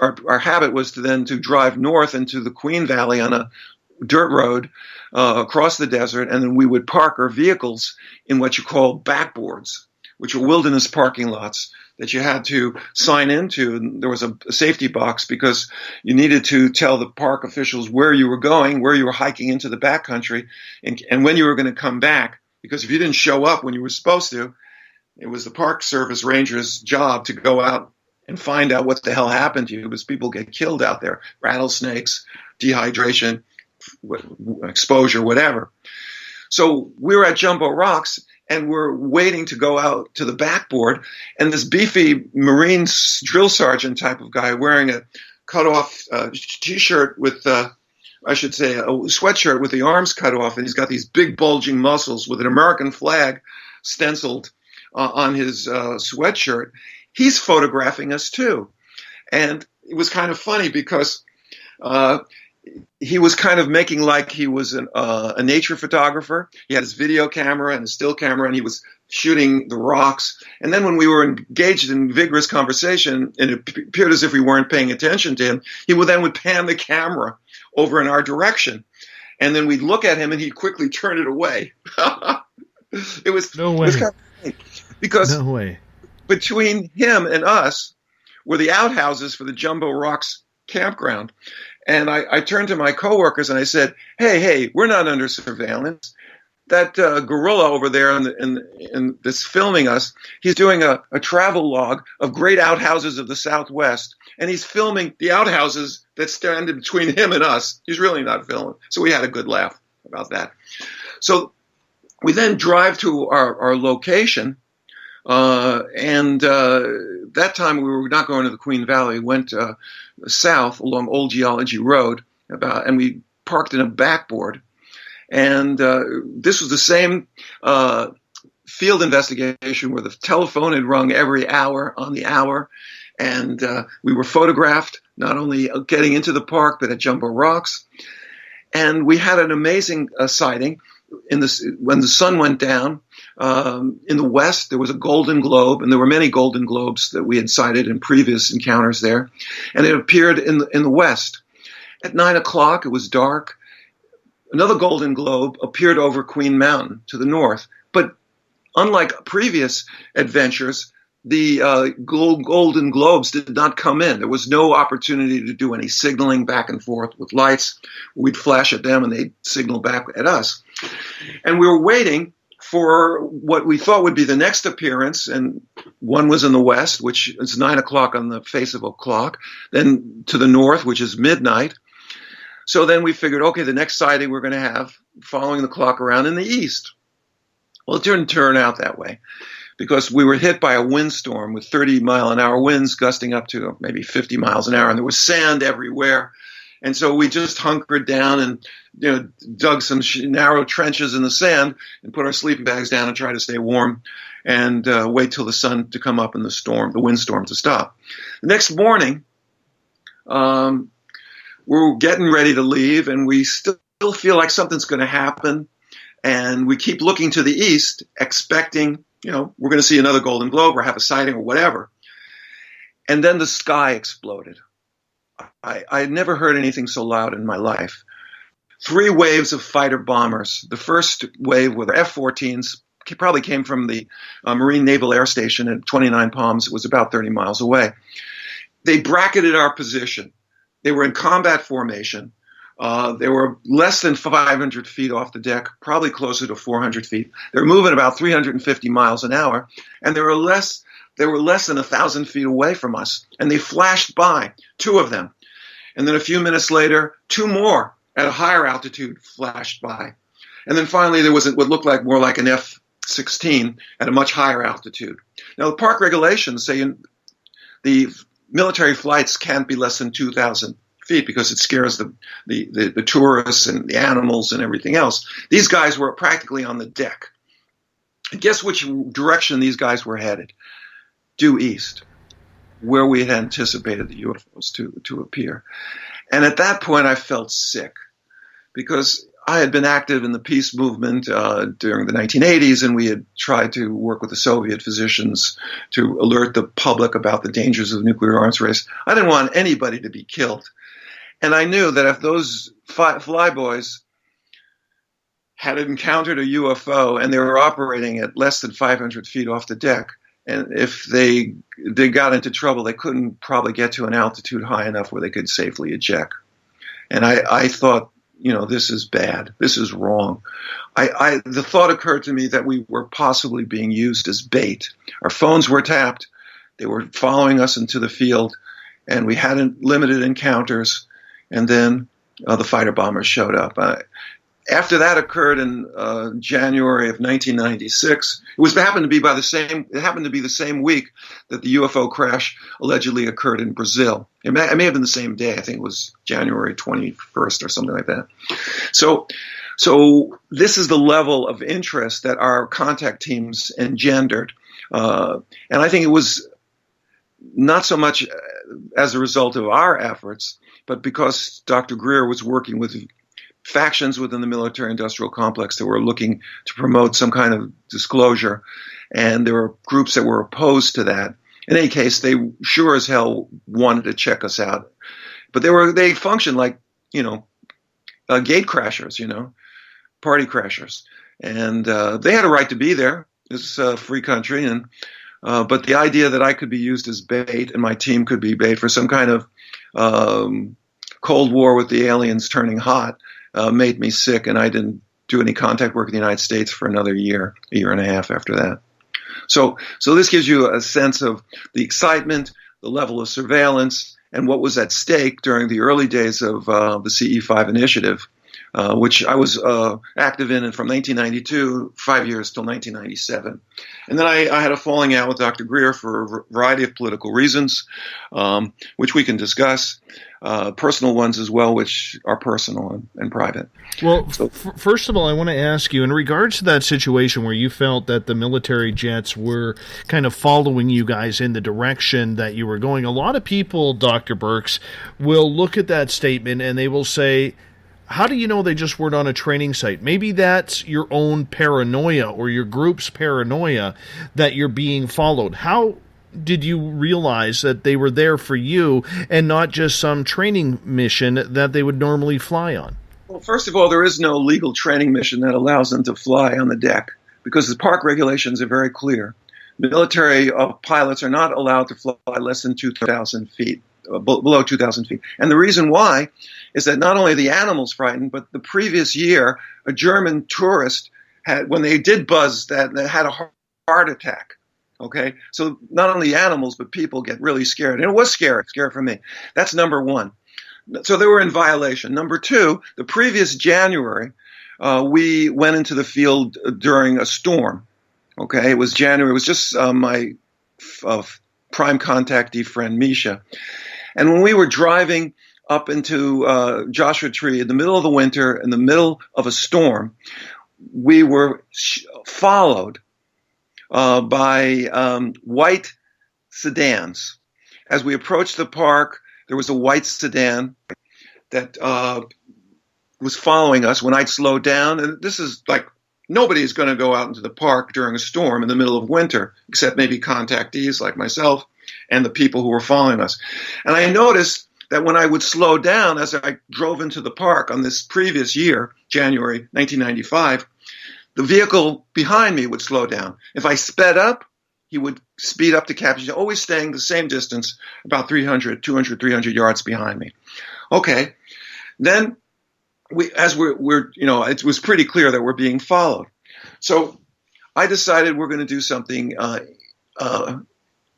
our habit was to drive north into the Queen Valley on a dirt road across the desert, and then we would park our vehicles in what you call backboards, which are wilderness parking lots that you had to sign into. And there was a safety box because you needed to tell the park officials where you were going, where you were hiking into the backcountry, and when you were going to come back. Because if you didn't show up when you were supposed to, it was the Park Service ranger's job to go out and find out what the hell happened to you, because people get killed out there. Rattlesnakes, dehydration, exposure, whatever. So we were at Jumbo Rocks, and we're waiting to go out to the backboard, and this beefy Marine drill sergeant type of guy wearing a cut-off T-shirt with, a sweatshirt with the arms cut off, and he's got these big bulging muscles with an American flag stenciled on his sweatshirt. He's photographing us too. And it was kind of funny because he was kind of making like he was a nature photographer. He had his video camera and a still camera, and he was shooting the rocks. And then when we were engaged in vigorous conversation, and it appeared as if we weren't paying attention to him, he would pan the camera over in our direction. And then we'd look at him, and he'd quickly turn it away. It was no way. It was kind of funny because no way. Between him and us were the outhouses for the Jumbo Rocks campground. And I turned to my coworkers and I said, hey, we're not under surveillance. That gorilla over there in that's filming us, he's doing a travel log of great outhouses of the Southwest, and he's filming the outhouses that stand between him and us. He's really not filming. So we had a good laugh about that. So we then drive to our location, and that time we were not going to the Queen Valley. We went south along Old Geology Road, and we parked in a backboard. And this was the same field investigation where the telephone had rung every hour on the hour. And we were photographed, not only getting into the park, but at Jumbo Rocks. And we had an amazing sighting. When the sun went down, in the west, there was a golden globe, and there were many golden globes that we had sighted in previous encounters there. And it appeared in the west. At 9 o'clock, it was dark. Another golden globe appeared over Queen Mountain to the north. But unlike previous adventures, the golden globes did not come in. There was no opportunity to do any signaling back and forth with lights. We'd flash at them and they'd signal back at us. And we were waiting for what we thought would be the next appearance, and one was in the west, which is 9 o'clock on the face of a clock, then to the north, which is midnight. So then we figured, okay, the next sighting we're going to have following the clock around in the east. Well, it didn't turn out that way because we were hit by a windstorm with 30-mile-an-hour winds gusting up to maybe 50 miles an hour, and there was sand everywhere. And so we just hunkered down and dug some narrow trenches in the sand and put our sleeping bags down and tried to stay warm and wait till the sun to come up and the windstorm to stop. The next morning, we're getting ready to leave, and we still feel like something's going to happen. And we keep looking to the east, expecting, we're going to see another golden globe or have a sighting or whatever. And then the sky exploded. I had never heard anything so loud in my life. 3 waves of fighter bombers. The first wave were the F-14s, probably came from the Marine Naval Air Station at 29 Palms. It was about 30 miles away. They bracketed our position. They were in combat formation. They were less than 500 feet off the deck, probably closer to 400 feet. They were moving about 350 miles an hour, and they were less than 1,000 feet away from us. And they flashed by, 2 of them. And then a few minutes later, 2 more at a higher altitude flashed by. And then finally, there was what looked like more like an F-16 at a much higher altitude. Now, the park regulations say the military flights can't be less than 2,000 feet because it scares the tourists and the animals and everything else. These guys were practically on the deck. And guess which direction these guys were headed? Due east, where we had anticipated the UFOs to appear. And at that point, I felt sick because I had been active in the peace movement during the 1980s, and we had tried to work with the Soviet physicians to alert the public about the dangers of the nuclear arms race. I didn't want anybody to be killed. And I knew that if those flyboys had encountered a UFO and they were operating at less than 500 feet off the deck, and if they got into trouble, they couldn't probably get to an altitude high enough where they could safely eject. And I thought, this is bad. This is wrong. The thought occurred to me that we were possibly being used as bait. Our phones were tapped. They were following us into the field, and we had limited encounters. And then the fighter bombers showed up. After that occurred in January of 1996, it happened to be the same week that the UFO crash allegedly occurred in Brazil. It may have been the same day. I think it was January 21st or something like that. So this is the level of interest that our contact teams engendered, and I think it was not so much as a result of our efforts, but because Dr. Greer was working with factions within the military-industrial complex that were looking to promote some kind of disclosure, and there were groups that were opposed to that. In any case, they sure as hell wanted to check us out, but they functioned like gate crashers, party crashers, and they had a right to be there. It's a free country, and but the idea that I could be used as bait and my team could be bait for some kind of Cold War with the aliens turning hot made me sick, and I didn't do any contact work in the United States for another year, a year and a half after that. So this gives you a sense of the excitement, the level of surveillance, and what was at stake during the early days of the CE5 initiative, which I was active in from 1992, 5 years till 1997. And then I had a falling out with Dr. Greer for a variety of political reasons, which we can discuss, personal ones as well, which are personal and private. Well, first of all, I want to ask you, in regards to that situation where you felt that the military jets were kind of following you guys in the direction that you were going, a lot of people, Dr. Burkes, will look at that statement and they will say, how do you know they just weren't on a training site? Maybe that's your own paranoia or your group's paranoia that you're being followed. How did you realize that they were there for you and not just some training mission that they would normally fly on? Well, first of all, there is no legal training mission that allows them to fly on the deck because the park regulations are very clear. Military pilots are not allowed to fly less than 2,000 feet, below 2,000 feet. And the reason why is that not only the animals frightened, but the previous year, a German tourist had, when they did buzz, that had a heart attack. Okay, so not only animals, but people get really scared. And it was scary for me. That's number one. So they were in violation. Number two, the previous January, we went into the field during a storm. Okay, it was January. It was just my prime contactee friend, Misha. And when we were driving up into Joshua Tree in the middle of the winter, in the middle of a storm, we were followed by white sedans. As we approached the park, there was a white sedan that was following us when I'd slowed down. And this is like, nobody's going to go out into the park during a storm in the middle of winter, except maybe contactees like myself and the people who were following us. And I noticed that when I would slow down as I drove into the park on this previous year, January 1995, the vehicle behind me would slow down. If I sped up, he would speed up to capture, always staying the same distance, about 300 yards behind me. Okay. Then it was pretty clear that we're being followed. So I decided we're going to do something a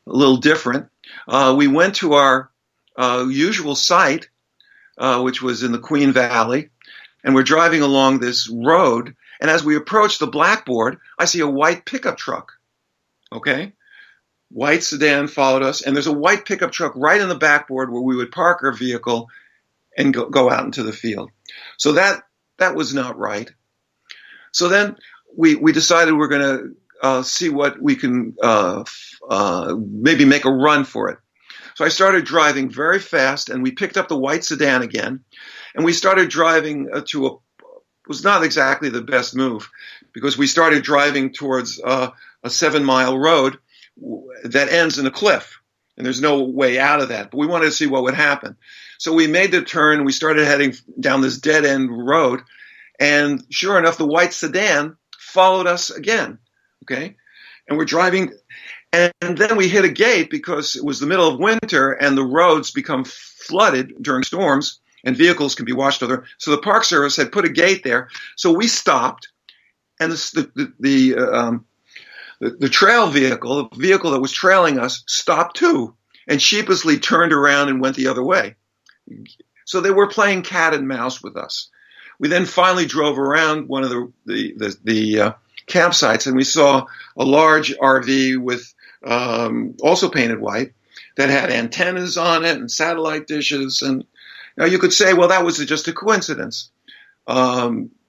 little different. We went to our usual site, which was in the Queen Valley, and we're driving along this road. And as we approach the blackboard, I see a white pickup truck. Okay? White sedan followed us, and there's a white pickup truck right in the backboard where we would park our vehicle and go out into the field. So that was not right. So then we decided we're going to see what we can maybe make a run for it. So I started driving very fast, and we picked up the white sedan again, and we started driving it was not exactly the best move because we started driving towards a 7-mile road that ends in a cliff, and there's no way out of that. But we wanted to see what would happen. So we made the turn. We started heading down this dead-end road, and sure enough, the white sedan followed us again. Okay, and we're driving, and then we hit a gate because it was the middle of winter, and the roads become flooded during storms, and vehicles can be washed over. So the Park Service had put a gate there. So we stopped, and the trail vehicle, the vehicle that was trailing us, stopped too, and sheepishly turned around and went the other way. So they were playing cat and mouse with us. We then finally drove around one of the campsites, and we saw a large RV with also painted white that had antennas on it and satellite dishes. And now you could say, well, that was just a coincidence.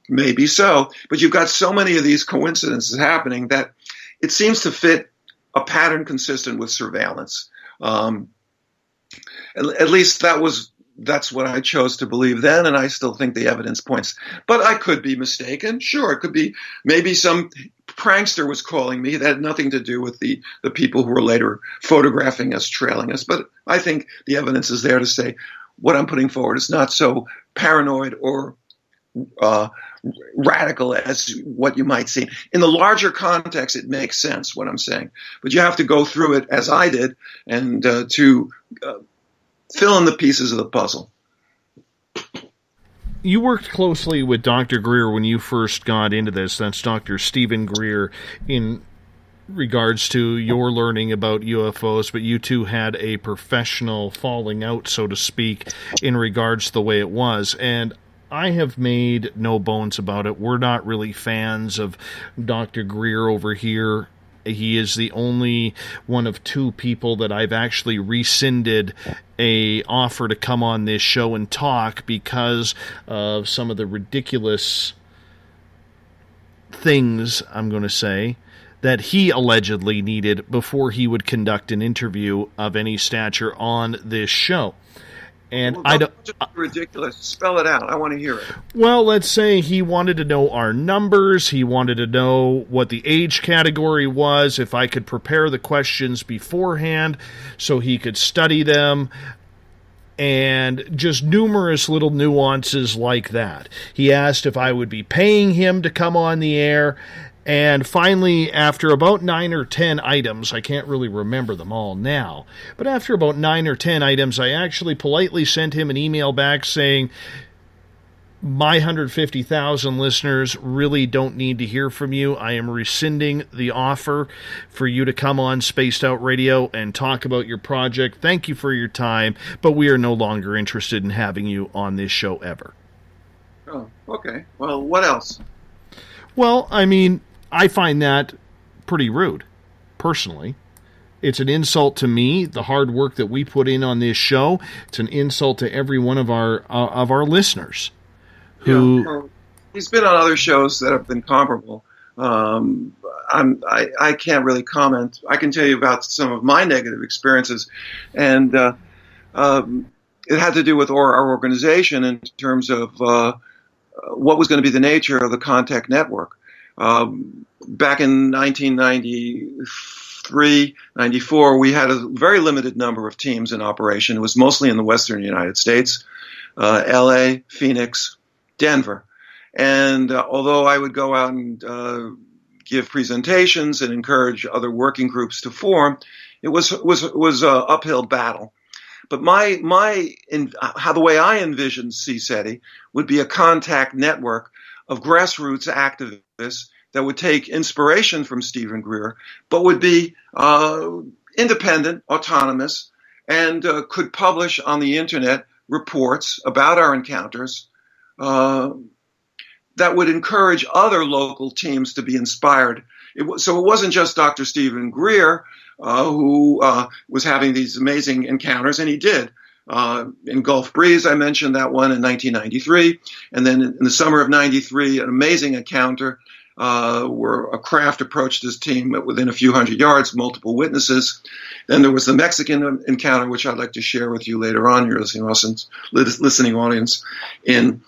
Maybe so, but you've got so many of these coincidences happening that it seems to fit a pattern consistent with surveillance. At least that's what I chose to believe then, and I still think the evidence points. But I could be mistaken. Sure, it could be maybe some prankster was calling me that had nothing to do with the people who were later photographing us, trailing us. But I think the evidence is there to say what I'm putting forward is not so paranoid or radical as what you might see. In the larger context, it makes sense what I'm saying. But you have to go through it as I did and to fill in the pieces of the puzzle. you worked closely with Dr. Greer when you first got into this. That's Dr. Stephen Greer in regards to your learning about UFOs, but you two had a professional falling out, so to speak, in regards to the way it was. And I have made no bones about it. We're not really fans of Dr. Greer over here. He is the only one of two people that I've actually rescinded a offer to come on this show and talk because of some of the ridiculous things, I'm going to say, that he allegedly needed before he would conduct an interview of any stature on this show. And well, I don't. Ridiculous. Spell it out. I want to hear it. Well, let's say he wanted to know our numbers. He wanted to know what the age category was, if I could prepare the questions beforehand so he could study them, and just numerous little nuances like that. He asked if I would be paying him to come on the air. And finally, after about 9 or 10 items, I can't really remember them all now, but after about 9 or 10 items, I actually politely sent him an email back saying, my 150,000 listeners really don't need to hear from you. I am rescinding the offer for you to come on Spaced Out Radio and talk about your project. Thank you for your time, but we are no longer interested in having you on this show ever. Oh, okay. Well, what else? Well, I mean, I find that pretty rude, personally. It's an insult to me, the hard work that we put in on this show. It's an insult to every one of our listeners. Who well, he's been on other shows that have been comparable. I can't really comment. I can tell you about some of my negative experiences, and it had to do with our organization in terms of what was going to be the nature of the Contact Network. Back in 1993, 94, we had a very limited number of teams in operation. It was mostly in the western United States, LA, Phoenix, Denver. And although I would go out and give presentations and encourage other working groups to form, it was an uphill battle. But the way I envisioned CSETI would be a contact network of grassroots activists that would take inspiration from Stephen Greer, but would be independent, autonomous, and could publish on the internet reports about our encounters that would encourage other local teams to be inspired. So it wasn't just Dr. Stephen Greer who was having these amazing encounters, and he did. In Gulf Breeze, I mentioned that one in 1993. And then in the summer of 93, an amazing encounter where a craft approached his team within a few hundred yards, multiple witnesses. Then there was the Mexican encounter, which I'd like to share with you later on, your listening audience, in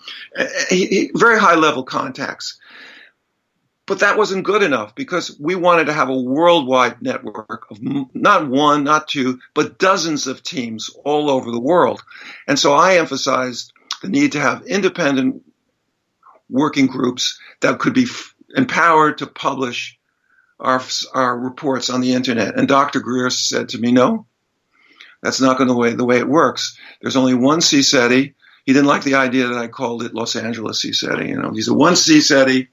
very high-level contacts. But that wasn't good enough because we wanted to have a worldwide network of not one, not two, but dozens of teams all over the world. And so I emphasized the need to have independent working groups that could be empowered to publish our reports on the internet. And Dr. Greer said to me, no, that's not going to be the way it works. There's only one CSETI. He didn't like the idea that I called it Los Angeles CSETI. He's a one CSETI.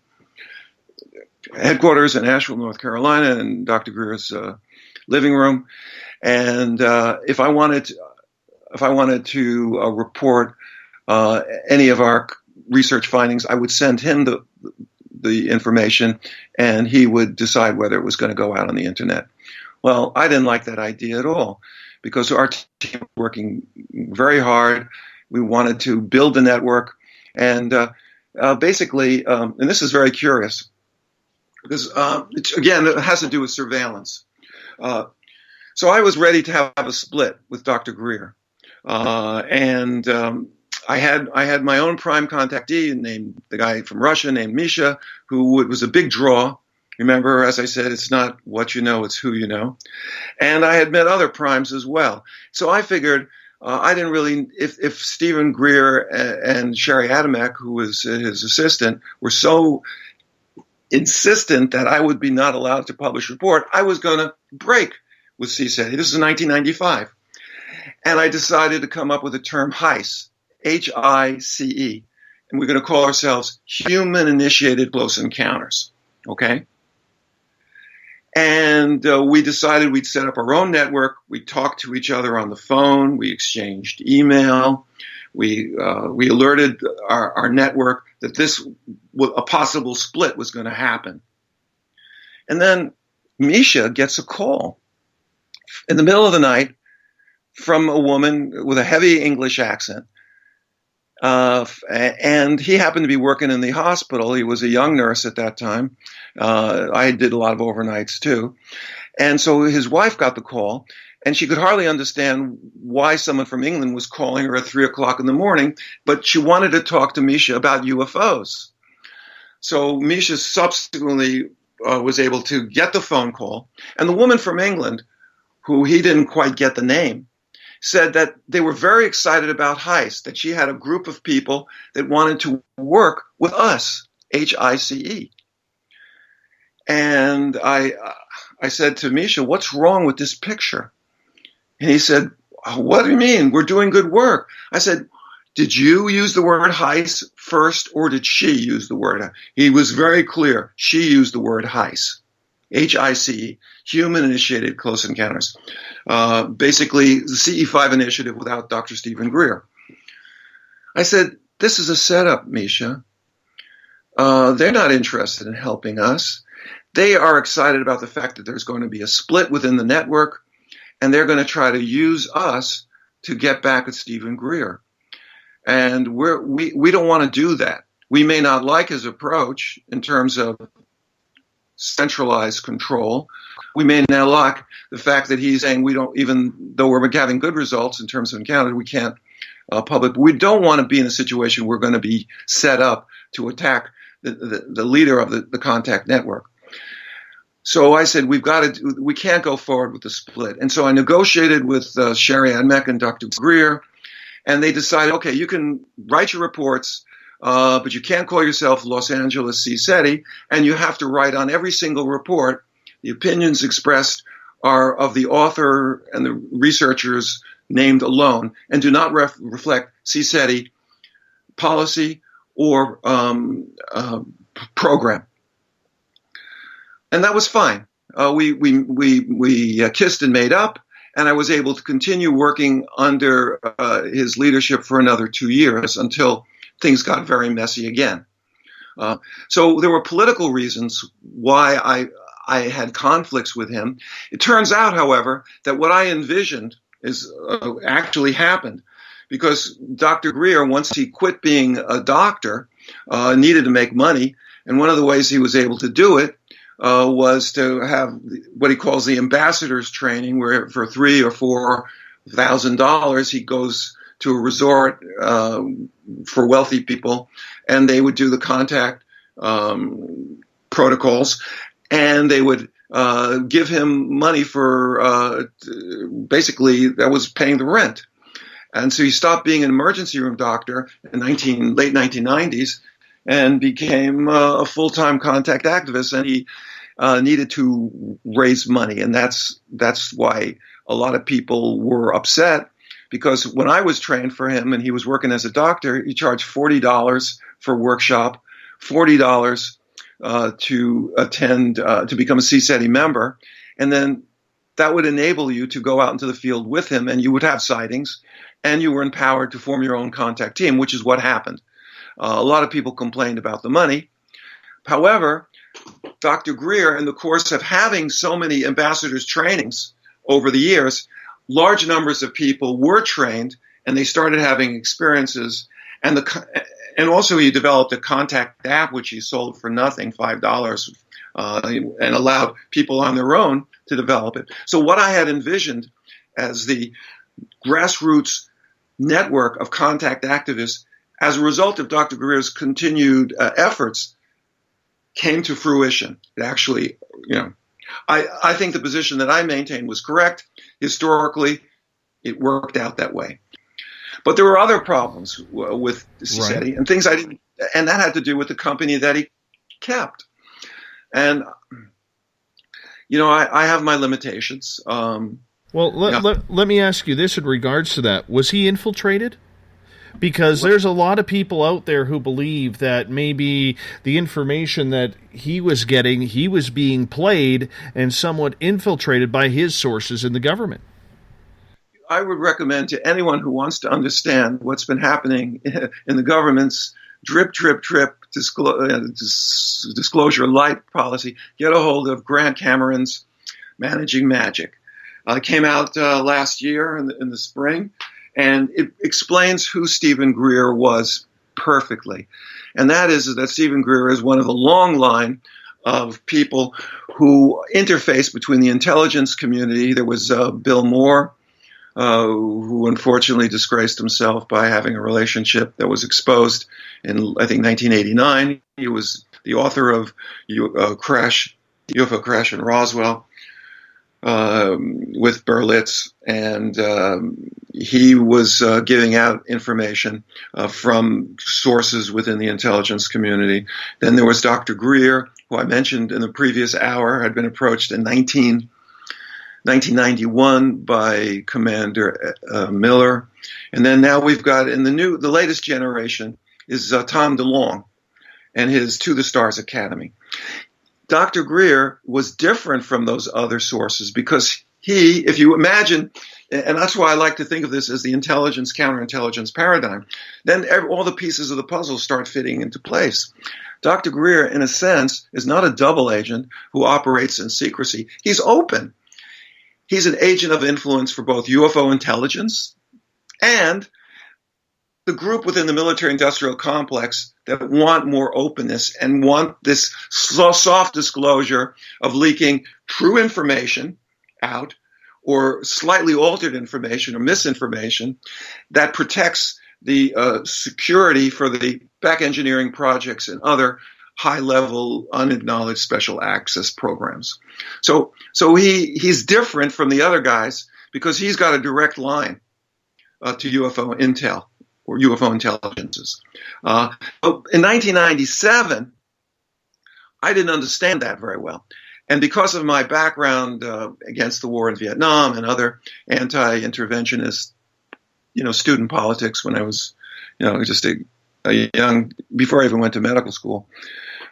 Headquarters in Asheville, North Carolina, in Dr. Greer's living room. And if I wanted to report any of our research findings, I would send him the information, and he would decide whether it was going to go out on the internet. Well, I didn't like that idea at all because our team was working very hard. We wanted to build the network, and basically, and this is very curious. Because, again, it has to do with surveillance. So I was ready to have a split with Dr. Greer. And I had my own prime contactee named the guy from Russia named Misha, who was a big draw. Remember, as I said, it's not what you know, it's who you know. And I had met other primes as well. So I figured I didn't really, if Stephen Greer and Sherry Adamek, who was his assistant, were so insistent that I would be not allowed to publish a report, I was going to break with CSETI. This is 1995. And I decided to come up with the term HICE, H-I-C-E. and we're going to call ourselves Human-Initiated Close Encounters, okay? And we decided we'd set up our own network. We talked to each other on the phone. We exchanged email. We alerted our network that a possible split was going to happen. And then Misha gets a call in the middle of the night from a woman with a heavy English accent. And he happened to be working in the hospital. He was a young nurse at that time. I did a lot of overnights too. And so his wife got the call, and she could hardly understand why someone from England was calling her at 3 o'clock in the morning, but she wanted to talk to Misha about UFOs. So Misha subsequently was able to get the phone call, and the woman from England, who he didn't quite get the name, said that they were very excited about HICE, that she had a group of people that wanted to work with us, HICE. And I said to Misha, what's wrong with this picture? And he said, what do you mean? We're doing good work. I said, did you use the word HICE first, or did she use the word? He was very clear. She used the word HICE, HICE, Human-Initiated Close Encounters. Basically, the CE5 initiative without Dr. Stephen Greer. I said, this is a setup, Misha. They're not interested in helping us. They are excited about the fact that there's going to be a split within the network, and they're going to try to use us to get back at Stephen Greer. And we don't want to do that. We may not like his approach in terms of centralized control. We may not like the fact that he's saying we don't, even though we're having good results in terms of encounters, we can't public. We don't want to be in a situation where we're going to be set up to attack the leader of the contact network. So I said, we can't go forward with the split. And so I negotiated with Sherry Admech and Dr. Greer, and they decided, okay, you can write your reports, but you can't call yourself Los Angeles CSETI, and you have to write on every single report. The opinions expressed are of the author and the researchers named alone, and do not reflect CSETI policy or program. And that was fine. We kissed and made up, and I was able to continue working under his leadership for another 2 years until things got very messy again. So there were political reasons why I had conflicts with him. It turns out, however, that what I envisioned is actually happened, because Dr. Greer, once he quit being a doctor, needed to make money, and one of the ways he was able to do it was to have what he calls the ambassador's training, where for $3,000 or $4,000 he goes to a resort for wealthy people, and they would do the contact protocols, and they would give him money for basically that was paying the rent. And so he stopped being an emergency room doctor in late 1990s and became a full-time contact activist, and he needed to raise money. And that's why a lot of people were upset, because when I was trained for him and he was working as a doctor, he charged $40 for workshop, $40 to attend, to become a CSETI member. And then that would enable you to go out into the field with him, and you would have sightings, and you were empowered to form your own contact team, which is what happened. A lot of people complained about the money. However, Dr. Greer, in the course of having so many ambassadors trainings over the years, large numbers of people were trained, and they started having experiences. And also he developed a contact app, which he sold for nothing, $5, and allowed people on their own to develop it. So what I had envisioned as the grassroots network of contact activists, as a result of Dr. Greer's continued efforts, came to fruition. It actually, I think the position that I maintained was correct. Historically, it worked out that way. But there were other problems with CSETI, right, and things I didn't, and that had to do with the company that he kept. And, I have my limitations. Well, let me ask you this in regards to that. Was he infiltrated? Because there's a lot of people out there who believe that maybe the information that he was getting, he was being played and somewhat infiltrated by his sources in the government. I would recommend to anyone who wants to understand what's been happening in the government's drip, disclosure light policy, get a hold of Grant Cameron's Managing Magic. It came out last year in the spring, and it explains who Stephen Greer was perfectly. And that is that Stephen Greer is one of a long line of people who interface between the intelligence community. There was Bill Moore, who unfortunately disgraced himself by having a relationship that was exposed in, I think, 1989. He was the author of UFO Crash in Roswell with Berlitz, and he was giving out information from sources within the intelligence community. Then there was Dr. Greer, who I mentioned in the previous hour, had been approached in 1991 by Commander Miller. And then now we've got the latest generation is Tom DeLonge and his To the Stars Academy. Dr. Greer was different from those other sources because he, if you imagine, and that's why I like to think of this as the intelligence counterintelligence paradigm, then all the pieces of the puzzle start fitting into place. Dr. Greer, in a sense, is not a double agent who operates in secrecy. He's open. He's an agent of influence for both UFO intelligence and the group within the military-industrial complex that want more openness and want this soft disclosure of leaking true information out or slightly altered information or misinformation that protects the security for the back engineering projects and other high-level, unacknowledged special access programs. So he's different from the other guys because he's got a direct line to UFO intel or UFO intelligences. But in 1997, I didn't understand that very well. And because of my background against the war in Vietnam and other anti-interventionist, student politics when I was, just a young, before I even went to medical school,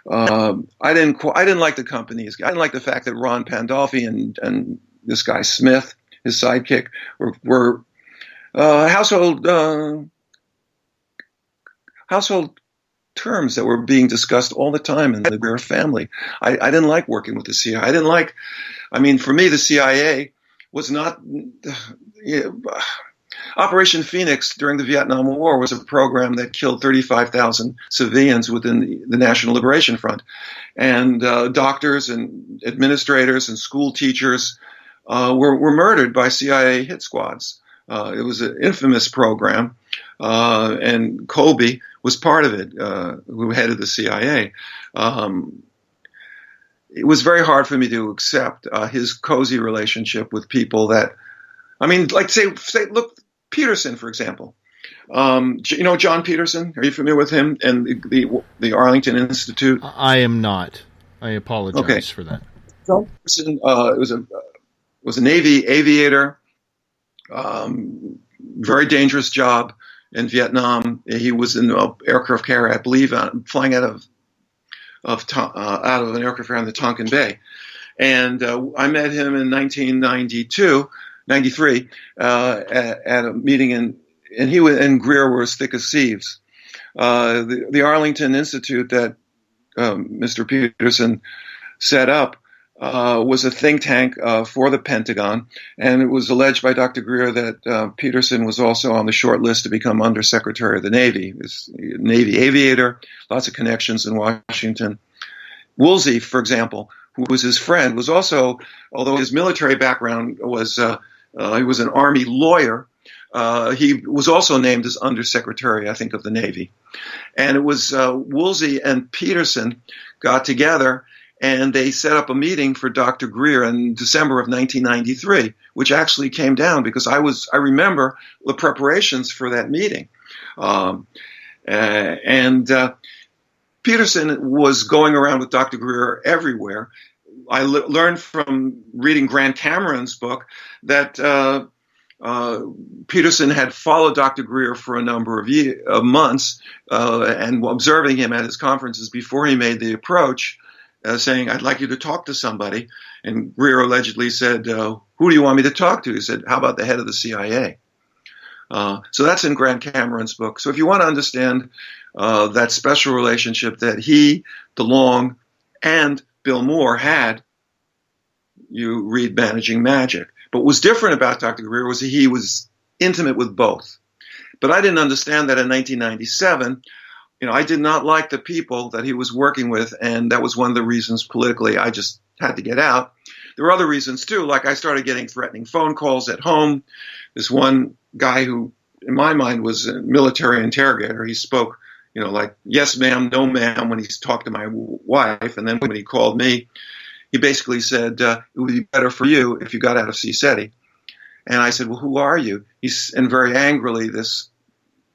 I didn't like the companies. I didn't like the fact that Ron Pandolfi and this guy Smith, his sidekick, were household terms that were being discussed all the time in the Greer family. I didn't like working with the CIA. For me, the CIA was not. Operation Phoenix during the Vietnam War was a program that killed 35,000 civilians within the National Liberation Front. And doctors and administrators and school teachers were murdered by CIA hit squads. It was an infamous program, and Colby was part of it, who headed the CIA. It was very hard for me to accept his cozy relationship with people that, look, Peterson, for example. John Peterson? Are you familiar with him and the Arlington Institute? I am not. I apologize for that. John Peterson was a Navy aviator. Very dangerous job in Vietnam. He was in aircraft carrier, I believe, flying out of an aircraft carrier in the Tonkin Bay. And I met him in 1993 at a meeting, and he and Greer were as thick as thieves. The Arlington Institute that Mr. Peterson set up was a think tank for the Pentagon, and it was alleged by Dr. Greer that Peterson was also on the short list to become Undersecretary of the Navy. He was a Navy aviator, lots of connections in Washington. Woolsey, for example, who was his friend, was also, although his military background was, he was an Army lawyer, he was also named as Undersecretary, I think, of the Navy. And it was Woolsey and Peterson got together, and they set up a meeting for Dr. Greer in December of 1993, which actually came down because I remember the preparations for that meeting. Peterson was going around with Dr. Greer everywhere. I learned from reading Grant Cameron's book that Peterson had followed Dr. Greer for a number of months and observing him at his conferences before he made the approach, saying, "I'd like you to talk to somebody." And Greer allegedly said, "Who do you want me to talk to?" He said, "How about the head of the CIA?" So that's in Grant Cameron's book. So if you want to understand that special relationship that he, DeLong, and Bill Moore had, you read Managing Magic. But what was different about Dr. Greer was he was intimate with both. But I didn't understand that in 1997. I did not like the people that he was working with, and that was one of the reasons politically I just had to get out. There were other reasons too, like I started getting threatening phone calls at home. This one guy who, in my mind, was a military interrogator. He spoke, like, "Yes, ma'am, no, ma'am," when he talked to my wife. And then when he called me, he basically said, "It would be better for you if you got out of CSETI." And I said, "Well, who are you?" And very angrily, this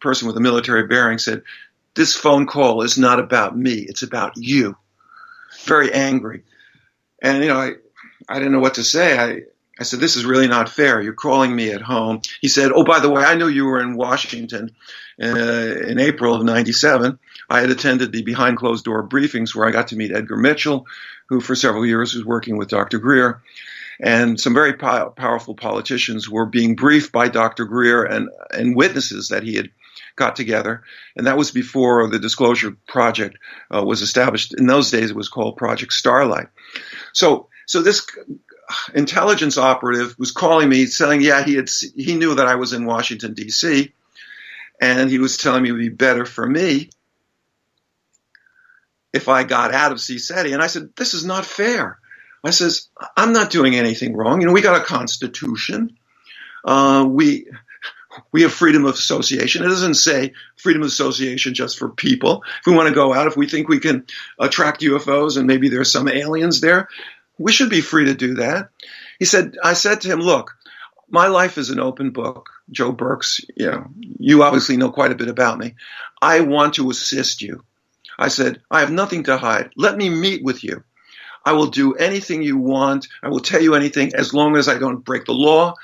person with a military bearing said, "This phone call is not about me. It's about you." Very angry. And, I didn't know what to say. I said, "This is really not fair. You're calling me at home." He said, "Oh, by the way, I knew you were in Washington in April of 97. I had attended the behind closed door briefings where I got to meet Edgar Mitchell, who for several years was working with Dr. Greer. And some very powerful politicians were being briefed by Dr. Greer and witnesses that he had got together. And that was before the Disclosure Project was established. In those days, it was called Project Starlight. So this intelligence operative was calling me saying, he knew that I was in Washington, D.C., and he was telling me it would be better for me if I got out of CSETI. And I said, "This is not fair." I says, "I'm not doing anything wrong. We got a constitution. We have freedom of association. It doesn't say freedom of association just for people. If we want to go out, if we think we can attract UFOs and maybe there's some aliens there, we should be free to do that." I said to him, "Look, my life is an open book. Joe Burkes, you obviously know quite a bit about me. I want to assist you." I said, "I have nothing to hide. Let me meet with you. I will do anything you want. I will tell you anything as long as I don't break the law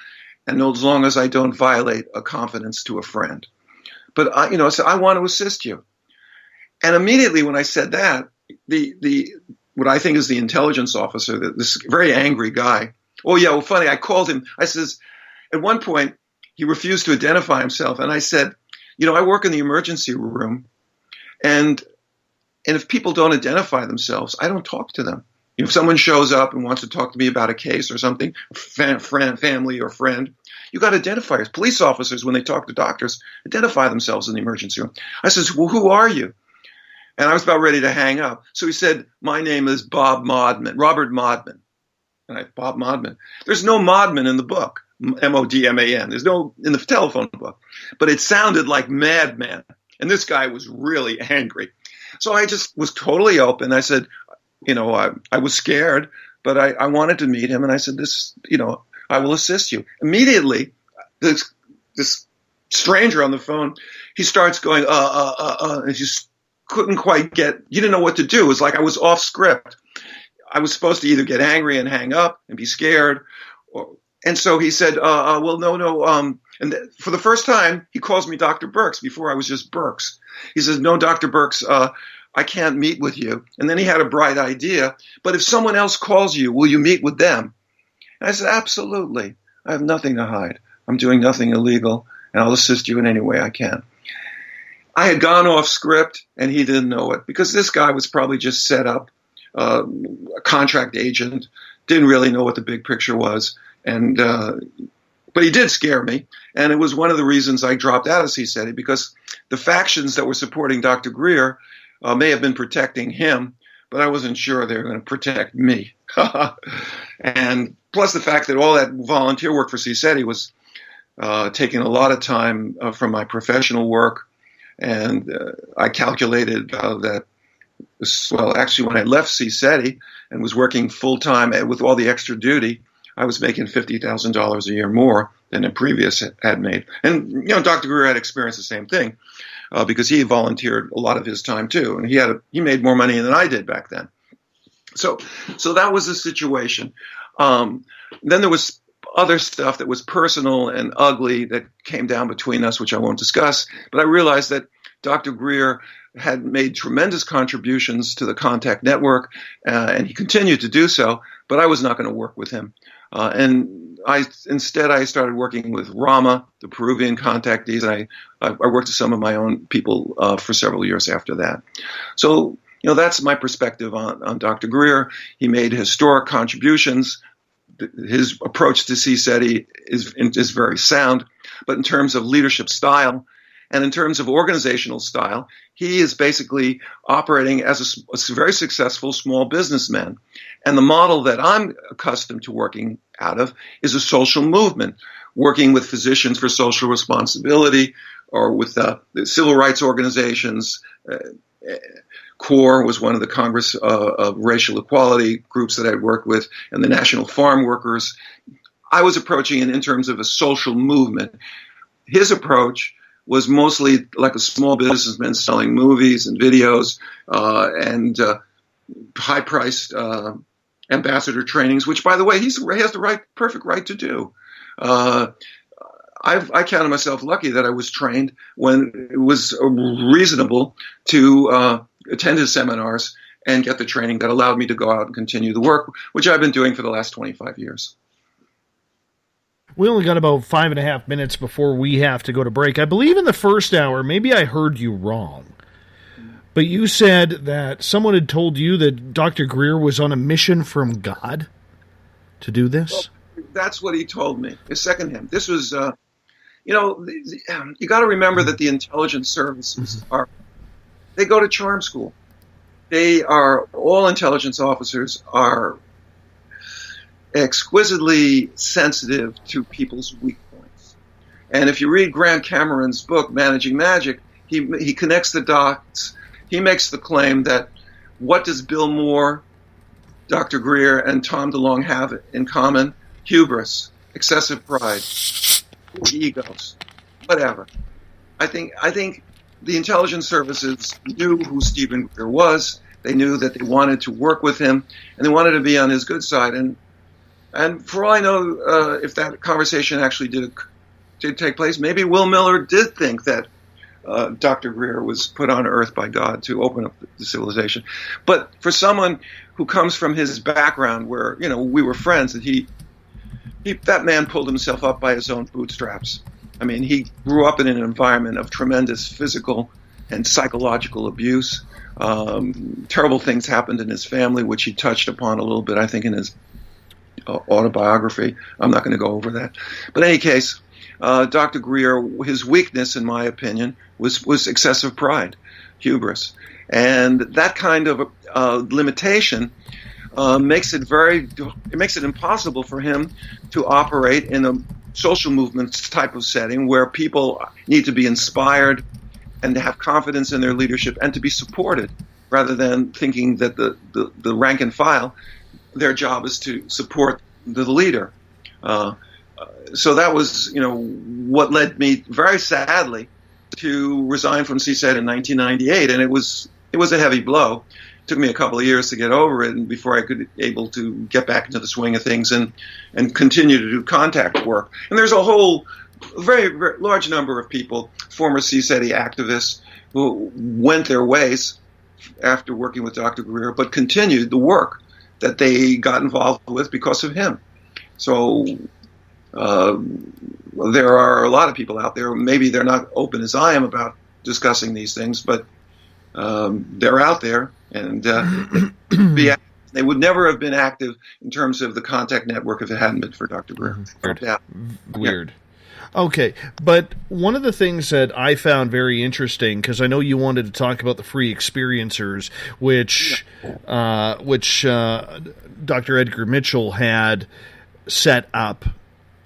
and as long as I don't violate a confidence to a friend. But I said, I want to assist you." And immediately when I said that, what I think is the intelligence officer, this very angry guy. Oh yeah, well, funny. I called him. I says, at one point he refused to identify himself, and I said, "I work in the emergency room, and if people don't identify themselves, I don't talk to them. If someone shows up and wants to talk to me about a case or something, family or friend, you got to identify us. Police officers, when they talk to doctors, identify themselves in the emergency room." I says, "Well, who are you?" And I was about ready to hang up. So he said, "My name is Bob Modman, Robert Modman." And Bob Modman. There's no Modman in the book, Modman. There's no in the telephone book. But it sounded like Madman. And this guy was really angry. So I just was totally open. I said, I was scared, but I wanted to meet him. And I said, I will assist you. Immediately, this stranger on the phone, he starts going, and he just couldn't quite he didn't know what to do. It was like I was off script. I was supposed to either get angry and hang up and be scared. And so he said, well, no. And for the first time, he calls me Dr. Burkes. Before I was just Burkes. He says, "No, Dr. Burkes, I can't meet with you." And then he had a bright idea. "But if someone else calls you, will you meet with them?" And I said, "Absolutely. I have nothing to hide. I'm doing nothing illegal, and I'll assist you in any way I can." I had gone off script, and he didn't know it, because this guy was probably just set up, a contract agent, didn't really know what the big picture was. But he did scare me, and it was one of the reasons I dropped out of CSETI, because the factions that were supporting Dr. Greer may have been protecting him, but I wasn't sure they were going to protect me. And plus the fact that all that volunteer work for CSETI was taking a lot of time from my professional work, and I calculated that, actually when I left CSETI and was working full-time with all the extra duty, I was making $50,000 a year more than the previous had made. And, Dr. Greer had experienced the same thing because he volunteered a lot of his time too. And he made more money than I did back then. So that was the situation. Then there was other stuff that was personal and ugly that came down between us, which I won't discuss. But I realized that Dr. Greer had made tremendous contributions to the contact network, and he continued to do so, but I was not going to work with him. Instead I started working with Rama, the Peruvian contactees, and I worked with some of my own people for several years after that. So, that's my perspective on Dr. Greer. He made historic contributions. His approach to CSETI is very sound, but in terms of leadership style and in terms of organizational style, he is basically operating as a very successful small businessman. And the model that I'm accustomed to working out of is a social movement, working with Physicians for Social Responsibility or with the civil rights organizations. CORE was one of the Congress of Racial Equality groups that I'd worked with, and the National Farm Workers. I was approaching it in terms of a social movement. His approach was mostly like a small businessman selling movies and videos and high-priced ambassador trainings, which, by the way, he has the perfect right to do. I counted myself lucky that I was trained when it was reasonable to attend his seminars and get the training that allowed me to go out and continue the work, which I've been doing for the last 25 years. We only got about 5.5 minutes before we have to go to break. I believe in the first hour, maybe I heard you wrong, but you said that someone had told you that Dr. Greer was on a mission from God to do this? Well, that's what he told me. It's secondhand. This was, you got to remember that the intelligence services they go to charm school. All intelligence officers are exquisitely sensitive to people's weak points. And if you read Grant Cameron's book, Managing Magic, he connects the dots. He makes the claim that what does Bill Moore, Dr. Greer, and Tom DeLonge have in common? Hubris, excessive pride, egos, whatever. I think the intelligence services knew who Stephen Greer was. They knew that they wanted to work with him, and they wanted to be on his good side. And for all I know, if that conversation actually did take place, maybe Will Miller did think that Dr. Greer was put on Earth by God to open up the civilization. But for someone who comes from his background, where we were friends, that man pulled himself up by his own bootstraps. I mean, he grew up in an environment of tremendous physical and psychological abuse. Terrible things happened in his family, which he touched upon a little bit, I think, in his autobiography. I'm not going to go over that. But in any case, Dr. Greer, his weakness, in my opinion, was excessive pride, hubris. And that kind of limitation makes it impossible for him to operate in a social movements type of setting where people need to be inspired and to have confidence in their leadership and to be supported, rather than thinking that the rank and file, their job is to support the leader. So that was, what led me very sadly to resign from CSET in 1998, and it was a heavy blow. It took me a couple of years to get over it, and before I could able to get back into the swing of things and continue to do contact work. And there's a whole very, very large number of people, former CSET activists, who went their ways after working with Dr. Greer, but continued the work that they got involved with because of him. So there are a lot of people out there. Maybe they're not open as I am about discussing these things, but they're out there, and they would never have been active in terms of the contact network if it hadn't been for Dr. Greer. Weird. Okay, but one of the things that I found very interesting, because I know you wanted to talk about the free experiencers, which Dr. Edgar Mitchell had set up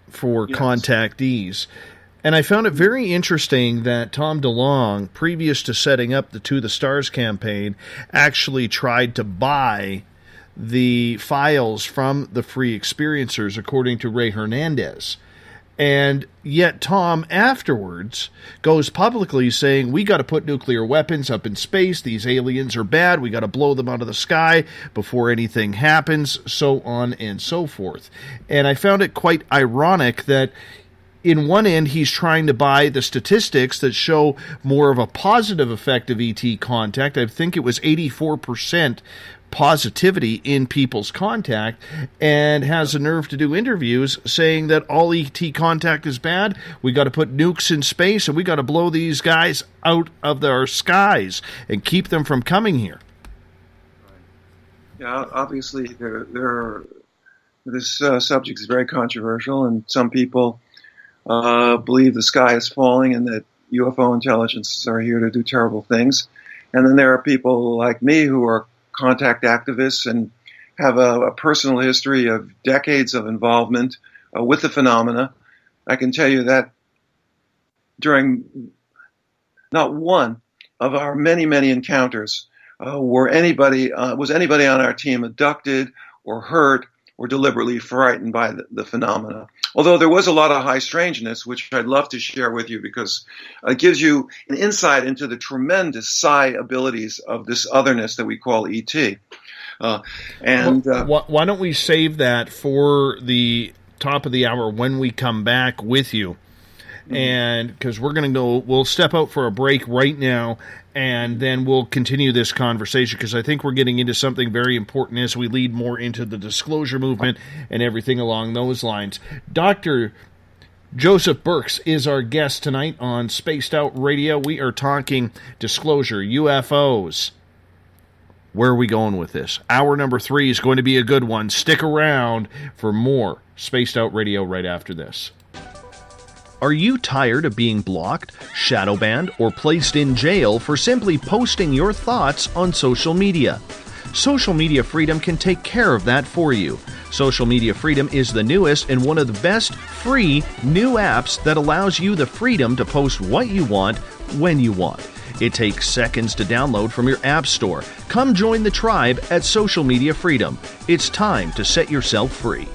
for contactees. And I found it very interesting that Tom DeLonge, previous to setting up the To the Stars campaign, actually tried to buy the files from the free experiencers, according to Ray Hernandez. And yet Tom afterwards goes publicly saying, we got to put nuclear weapons up in space. These aliens are bad. We got to blow them out of the sky before anything happens, so on and so forth. And I found it quite ironic that in one end, he's trying to buy the statistics that show more of a positive effect of ET contact. I think it was 84% positivity in people's contact, and has the nerve to do interviews saying that all ET contact is bad. We got to put nukes in space, and we got to blow these guys out of our skies and keep them from coming here. Yeah, obviously, this subject is very controversial, and some people believe the sky is falling and that UFO intelligences are here to do terrible things. And then there are people like me who are contact activists and have a personal history of decades of involvement with the phenomena. I can tell you that during not one of our many, many encounters was anybody on our team abducted or hurt or deliberately frightened by the phenomena. Although there was a lot of high strangeness, which I'd love to share with you because it gives you an insight into the tremendous psi abilities of this otherness that we call ET. Why don't we save that for the top of the hour when we come back with you? And because we'll step out for a break right now, and then we'll continue this conversation, because I think we're getting into something very important as we lead more into the disclosure movement and everything along those lines. Dr. Joseph Burkes is our guest tonight on Spaced Out Radio. We are talking disclosure, UFOs. Where are we going with this? Hour number 3 is going to be a good one. Stick around for more Spaced Out Radio right after this. Are you tired of being blocked, shadow banned, or placed in jail for simply posting your thoughts on social media? Social Media Freedom can take care of that for you. Social Media Freedom is the newest and one of the best free new apps that allows you the freedom to post what you want, when you want. It takes seconds to download from your app store. Come join the tribe at Social Media Freedom. It's time to set yourself free.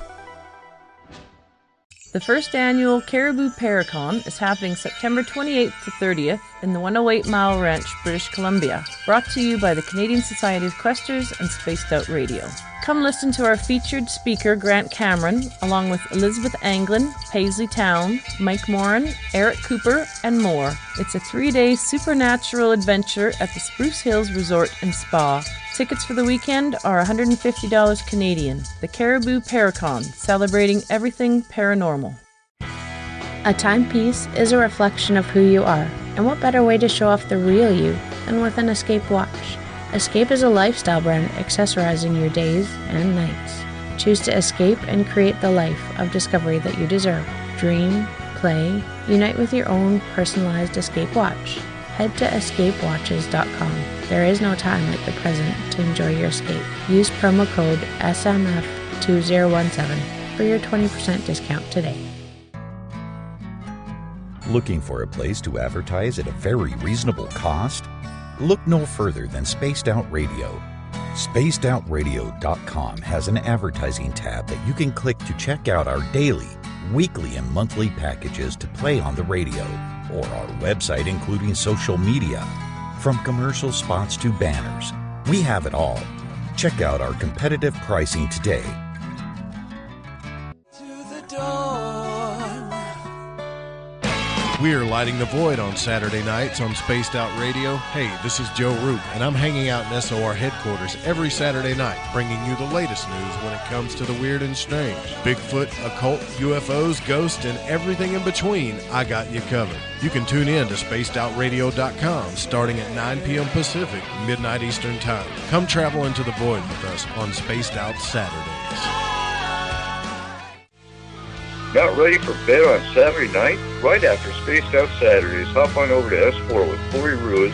The first annual Caribou Paracon is happening September 28th to 30th in the 108 Mile Ranch, British Columbia. Brought to you by the Canadian Society of Questers and Spaced Out Radio. Come listen to our featured speaker, Grant Cameron, along with Elizabeth Anglin, Paisley Town, Mike Moran, Eric Cooper, and more. It's a 3-day supernatural adventure at the Spruce Hills Resort and Spa. Tickets for the weekend are $150 Canadian. The Caribou Paracon, celebrating everything paranormal. A timepiece is a reflection of who you are, and what better way to show off the real you than with an Escape watch? Escape is a lifestyle brand accessorizing your days and nights. Choose to escape and create the life of discovery that you deserve. Dream, play, unite with your own personalized Escape watch. Head to escapewatches.com. There is no time like the present to enjoy your escape. Use promo code SMF2017 for your 20% discount today. Looking for a place to advertise at a very reasonable cost? Look no further than Spaced Out Radio. SpacedOutRadio.com has an advertising tab that you can click to check out our daily, weekly, and monthly packages to play on the radio, or our website including social media. From commercial spots to banners, we have it all. Check out our competitive pricing today. We are lighting the void on Saturday nights on Spaced Out Radio. Hey, this is Joe Roop, and I'm hanging out in SOR headquarters every Saturday night, bringing you the latest news when it comes to the weird and strange. Bigfoot, occult, UFOs, ghosts, and everything in between, I got you covered. You can tune in to SpacedOutRadio.com starting at 9 p.m. Pacific, midnight Eastern Time. Come travel into the void with us on Spaced Out Saturdays. Not ready for bed on Saturday night? Right after Spaced Out Saturdays, hop on over to S4 with Corey Ruiz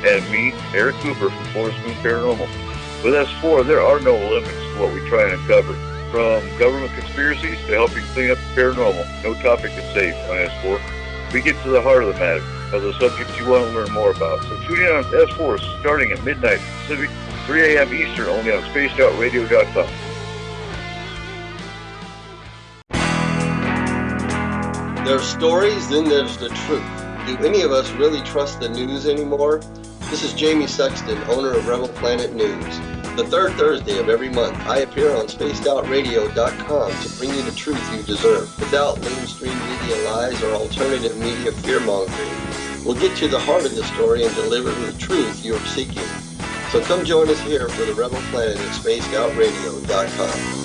and me, Eric Cooper from Forest Moon Paranormal. With S4, there are no limits to what we try and uncover. From government conspiracies to helping clean up the paranormal, no topic is safe on S4. We get to the heart of the matter, of the subjects you want to learn more about. So tune in on S4 starting at midnight Pacific, 3 a.m. Eastern, only on SpacedOutRadio.com. There's stories, then there's the truth. Do any of us really trust the news anymore? This is Jamie Sexton, owner of Rebel Planet News. The third Thursday of every month, I appear on spacedoutradio.com to bring you the truth you deserve, without mainstream media lies or alternative media fear-mongering. We'll get to the heart of the story and deliver the truth you are seeking. So come join us here for the Rebel Planet at spacedoutradio.com.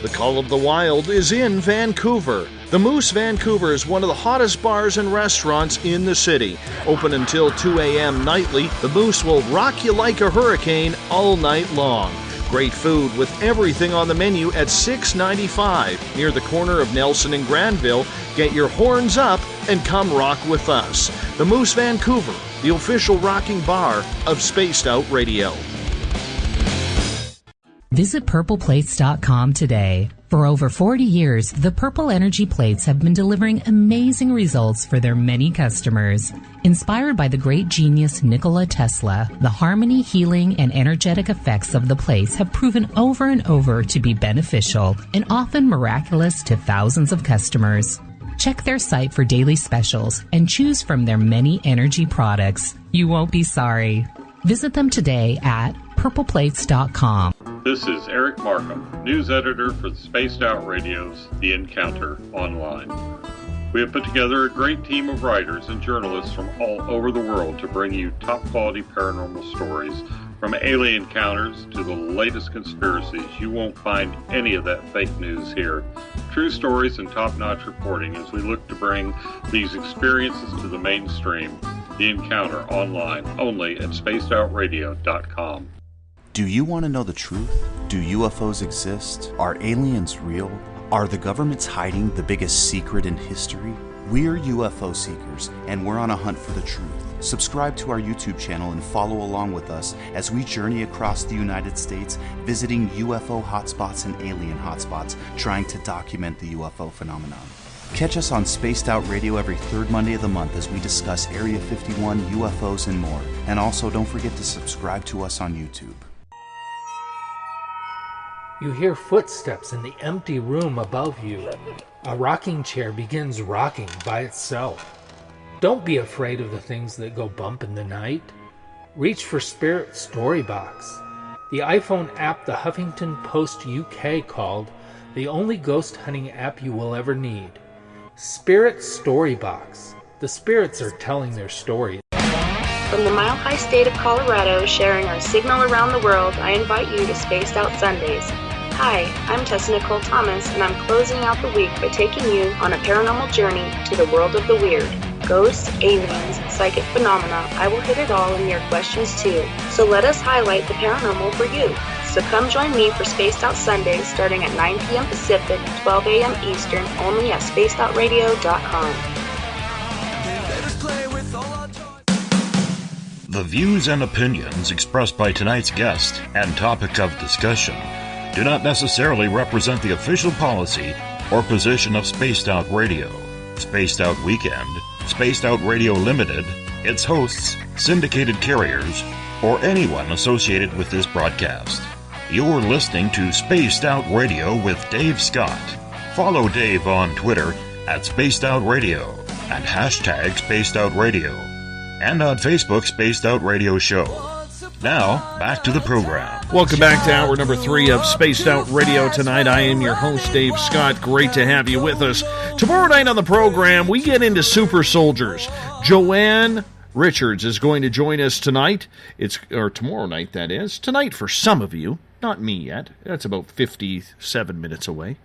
The Call of the Wild is in Vancouver. The Moose Vancouver is one of the hottest bars and restaurants in the city. Open until 2 a.m. nightly, the Moose will rock you like a hurricane all night long. Great food with everything on the menu at $6.95 near the corner of Nelson and Granville. Get your horns up and come rock with us. The Moose Vancouver, the official rocking bar of Spaced Out Radio. Visit purpleplates.com today. For over 40 years, the Purple Energy Plates have been delivering amazing results for their many customers. Inspired by the great genius Nikola Tesla, the harmony, healing, and energetic effects of the plates have proven over and over to be beneficial and often miraculous to thousands of customers. Check their site for daily specials and choose from their many energy products. You won't be sorry. Visit them today at purpleplates.com. This is Eric Markham, news editor for the Spaced Out Radio's The Encounter Online. We have put together a great team of writers and journalists from all over the world to bring you top-quality paranormal stories, from alien encounters to the latest conspiracies. You won't find any of that fake news here. True stories and top-notch reporting as we look to bring these experiences to the mainstream. The Encounter Online, only at spacedoutradio.com. Do you want to know the truth? Do UFOs exist? Are aliens real? Are the governments hiding the biggest secret in history? We're UFO seekers, and we're on a hunt for the truth. Subscribe to our YouTube channel and follow along with us as we journey across the United States, visiting UFO hotspots and alien hotspots, trying to document the UFO phenomenon. Catch us on Spaced Out Radio every third Monday of the month as we discuss Area 51, UFOs, and more. And also, don't forget to subscribe to us on YouTube. You hear footsteps in the empty room above you. A rocking chair begins rocking by itself. Don't be afraid of the things that go bump in the night. Reach for Spirit Storybox, the iPhone app the Huffington Post UK called the only ghost hunting app you will ever need. Spirit Storybox. The spirits are telling their stories. From the mile-high state of Colorado, sharing our signal around the world, I invite you to Spaced Out Sundays. Hi, I'm Tessa Nicole Thomas, and I'm closing out the week by taking you on a paranormal journey to the world of the weird. Ghosts, aliens, psychic phenomena, I will hit it all in your questions too. So let us highlight the paranormal for you. So come join me for Spaced Out Sundays starting at 9 p.m. Pacific, 12 a.m. Eastern, only at spacedoutradio.com. The views and opinions expressed by tonight's guest and topic of discussion do not necessarily represent the official policy or position of Spaced Out Radio, Spaced Out Weekend, Spaced Out Radio Limited, its hosts, syndicated carriers, or anyone associated with this broadcast. You're listening to Spaced Out Radio with Dave Scott. Follow Dave on Twitter at Spaced Out Radio and hashtag Spaced Out Radio, and on Facebook, Spaced Out Radio Show. Now, back to the program. Welcome back to hour number 3 of Spaced Out Radio tonight. I am your host, Dave Scott. Great to have you with us. Tomorrow night on the program, we get into super soldiers. Joanne Richards is going to join us tonight. Or tomorrow night, that is. Tonight for some of you. Not me yet. That's about 57 minutes away.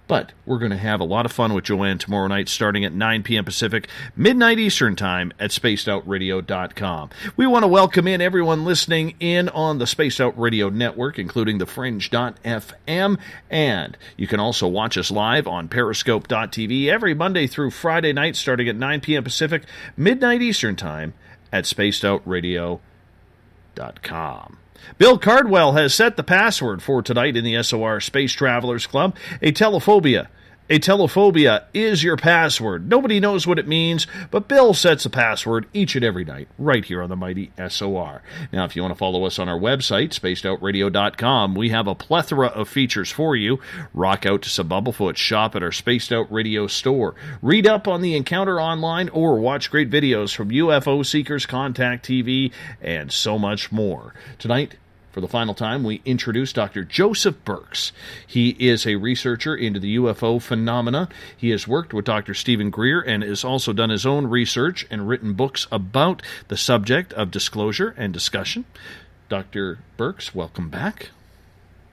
But we're going to have a lot of fun with Joanne tomorrow night starting at 9 p.m. Pacific, midnight Eastern Time at spacedoutradio.com. We want to welcome in everyone listening in on the Spaced Out Radio Network, including the Fringe.fm, and you can also watch us live on Periscope.tv every Monday through Friday night starting at 9 p.m. Pacific, midnight Eastern Time at spacedoutradio.com. Bill Cardwell has set the password for tonight in the SOR Space Travelers Club, a telephobia Atelophobia is your password. Nobody knows what it means, but Bill sets a password each and every night right here on the mighty SOR. Now, if you want to follow us on our website, spacedoutradio.com, we have a plethora of features for you. Rock out to some Bumblefoot, shop at our Spaced Out Radio store, read up on the encounter online, or watch great videos from UFO Seekers, Contact TV, and so much more. Tonight, for the final time, we introduce Dr. Joseph Burkes. He is a researcher into the UFO phenomena. He has worked with Dr. Stephen Greer and has also done his own research and written books about the subject of disclosure and discussion. Dr. Burkes, welcome back.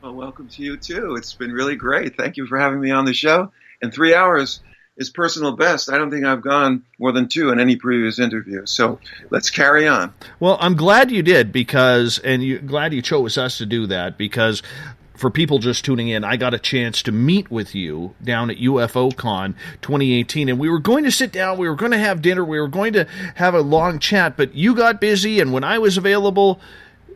Well, welcome to you, too. It's been really great. Thank you for having me on the show. And 3 hours is personal best. I don't think I've gone more than 2 in any previous interview. So let's carry on. Well, I'm glad you did glad you chose us to do that, because for people just tuning in, I got a chance to meet with you down at UFOCon 2018, and we were going to sit down, we were going to have dinner, we were going to have a long chat, but you got busy, and when I was available,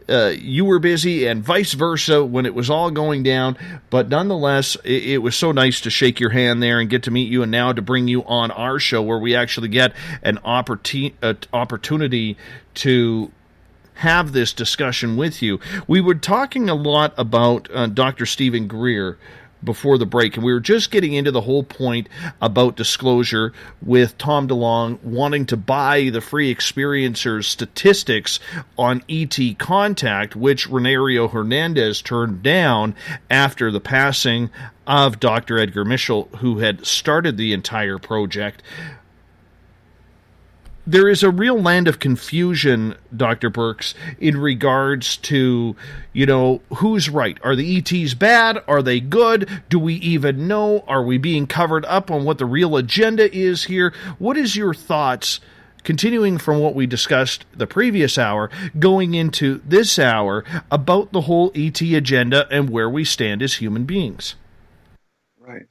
you were busy, and vice versa when it was all going down. But nonetheless, it was so nice to shake your hand there and get to meet you, and now to bring you on our show where we actually get an opportunity to have this discussion with you. We were talking a lot about Dr. Stephen Greer before the break, and we were just getting into the whole point about disclosure with Tom DeLonge wanting to buy the free experiencers statistics on ET contact, which Renario Hernandez turned down after the passing of Dr. Edgar Mitchell, who had started the entire project. There is a real land of confusion, Dr. Burkes, in regards to, who's right. Are the ETs bad? Are they good? Do we even know? Are we being covered up on what the real agenda is here? What is your thoughts, continuing from what we discussed the previous hour, going into this hour, about the whole ET agenda and where we stand as human beings? Right.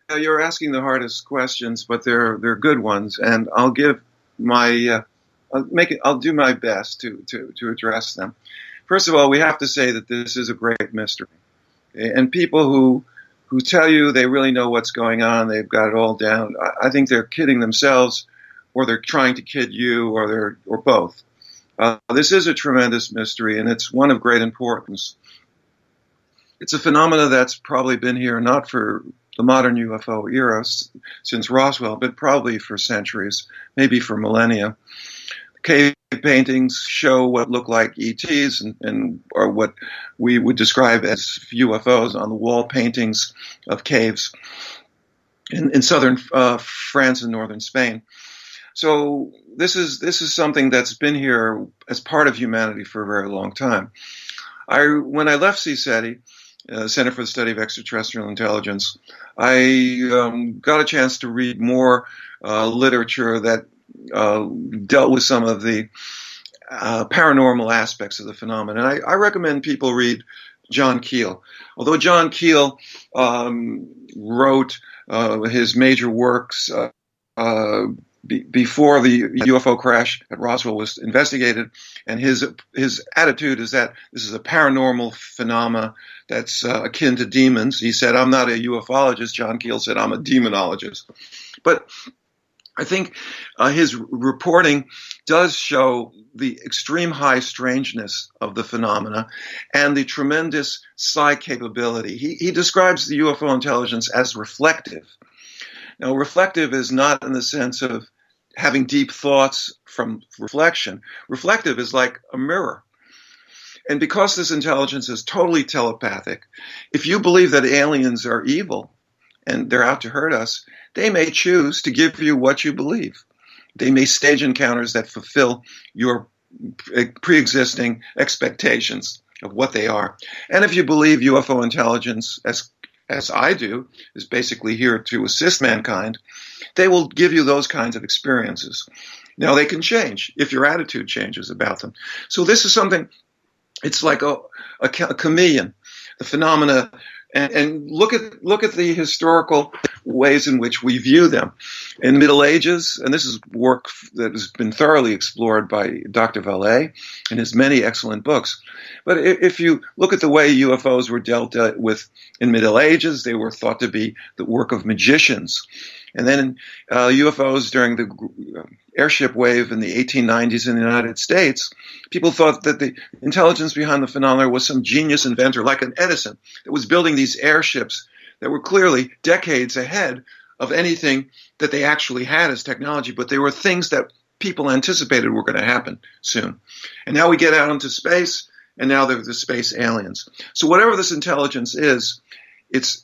Now, you're asking the hardest questions, but they're good ones, and I'll give I'll do my best to address them. First of all, we have to say that this is a great mystery, and people who tell you they really know what's going on, they've got it all down, I think they're kidding themselves, or they're trying to kid you, or both. This is a tremendous mystery, and it's one of great importance. It's a phenomena that's probably been here not for the modern UFO era since Roswell, but probably for centuries, maybe for millennia. Cave paintings show what look like ETs or what we would describe as UFOs on the wall paintings of caves in southern France and northern Spain. So this is something that's been here as part of humanity for a very long time. When I left CSETI, Center for the Study of Extraterrestrial Intelligence, I got a chance to read more literature that dealt with some of the paranormal aspects of the phenomenon. And I recommend people read John Keel. Although John Keel wrote his major works before the UFO crash at Roswell was investigated, and his attitude is that this is a paranormal phenomena that's akin to demons. He said, "I'm not a ufologist." John Keel said, "I'm a demonologist." But I think his reporting does show the extreme high strangeness of the phenomena and the tremendous psi capability. He describes the UFO intelligence as reflective. Now, reflective is not in the sense of having deep thoughts from reflection. Reflective is like a mirror. And because this intelligence is totally telepathic, if you believe that aliens are evil and they're out to hurt us, they may choose to give you what you believe. They may stage encounters that fulfill your pre-existing expectations of what they are. And if you believe UFO intelligence, as I do, is basically here to assist mankind, they will give you those kinds of experiences. Now, they can change if your attitude changes about them. So this is something, it's like a chameleon. The phenomena And look at the historical ways in which we view them. In the Middle Ages, and this is work that has been thoroughly explored by Dr. Vallée in his many excellent books. But if you look at the way UFOs were dealt with in Middle Ages, they were thought to be the work of magicians. And then UFOs during the airship wave in the 1890s in the United States, people thought that the intelligence behind the phenomena was some genius inventor like an Edison that was building these airships that were clearly decades ahead of anything that they actually had as technology, but they were things that people anticipated were going to happen soon. And now we get out into space, and now they're the space aliens. So whatever this intelligence is, it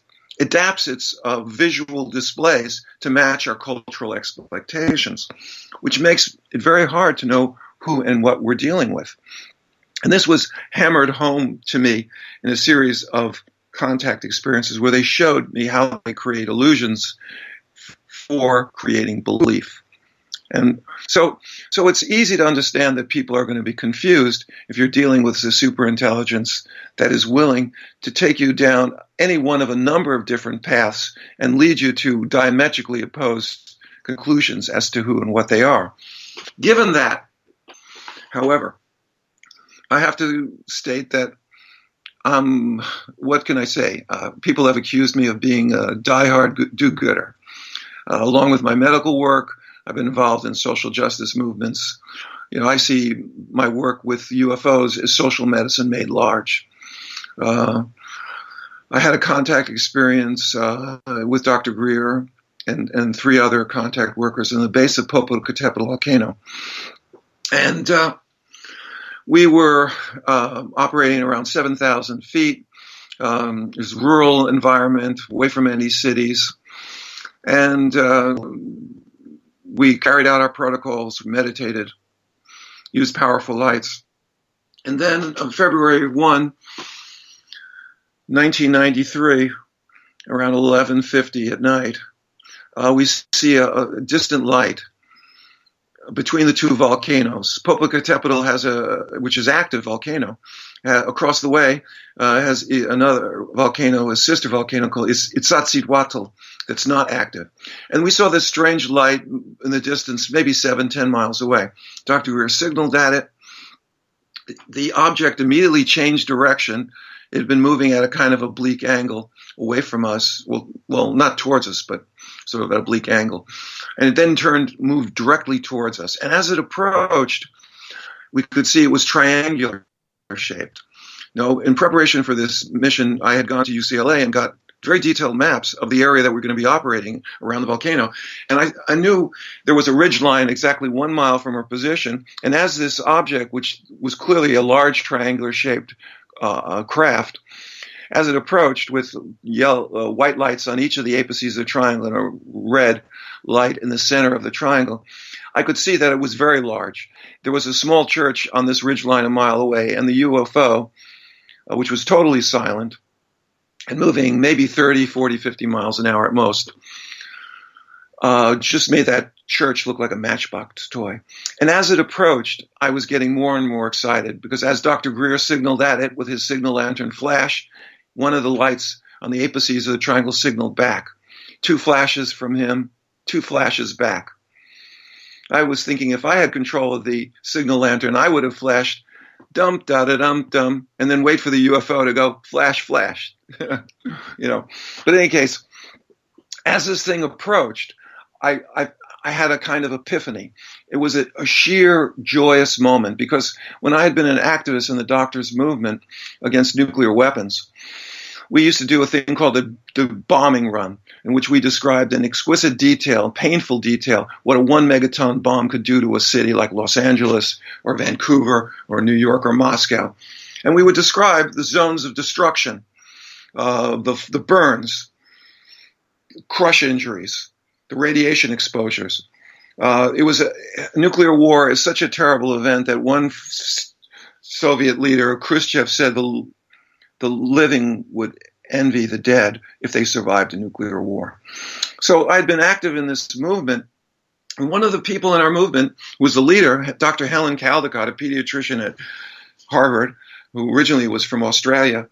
adapts its visual displays to match our cultural expectations, which makes it very hard to know who and what we're dealing with. And this was hammered home to me in a series of contact experiences where they showed me how they create illusions for creating belief. And so it's easy to understand that people are going to be confused if you're dealing with a superintelligence that is willing to take you down any one of a number of different paths and lead you to diametrically opposed conclusions as to who and what they are. Given that, however, I have to state that what can I say? People have accused me of being a diehard do-gooder. Along with my medical work, I've been involved in social justice movements. I see my work with UFOs as social medicine made large. I had a contact experience with Dr. Greer and 3 other contact workers in the base of Popocatépetl volcano. And we were operating around 7,000 feet. It was a rural environment, away from any cities. And we carried out our protocols, meditated, used powerful lights. And then on February 1, 1993, around 11:50 at night, we see a distant light between the 2 volcanoes. Popocatépetl which is active volcano, across the way has another volcano, a sister volcano called Iztaccíhuatl, that's not active. And we saw this strange light in the distance, maybe 7-10 miles away. Dr. Greer signaled at it. The object immediately changed direction. It had been moving at a kind of oblique angle away from us. Well, not towards us, but sort of at a oblique angle. And it then moved directly towards us. And as it approached, we could see it was triangular shaped. Now, in preparation for this mission, I had gone to UCLA and got very detailed maps of the area that we're going to be operating around the volcano. And I knew there was a ridge line exactly 1 mile from our position. And as this object, which was clearly a large triangular shaped craft, as it approached with white lights on each of the apices of the triangle and a red light in the center of the triangle, I could see that it was very large. There was a small church on this ridgeline a mile away, and the UFO, which was totally silent and moving maybe 30, 40, 50 miles an hour at most, just made that church look like a matchbox toy. And as it approached, I was getting more and more excited because as Dr. Greer signaled at it with his signal lantern flash, one of the lights on the apices of the triangle signaled back. 2 flashes from him, 2 flashes back. I was thinking if I had control of the signal lantern, I would have flashed dum da da dum dum, and then wait for the UFO to go flash flash. But in any case, as this thing approached, I had a kind of epiphany. It was a sheer joyous moment because when I had been an activist in the doctors' movement against nuclear weapons, we used to do a thing called the bombing run, in which we described in exquisite detail, painful detail, what a 1 megaton bomb could do to a city like Los Angeles or Vancouver or New York or Moscow. And we would describe the zones of destruction, the burns, crush injuries, the radiation exposures. Nuclear war is such a terrible event that one Soviet leader, Khrushchev, said the living would envy the dead if they survived a nuclear war. So I'd been active in this movement, and one of the people in our movement was the leader, Dr. Helen Caldecott, a pediatrician at Harvard, who originally was from Australia.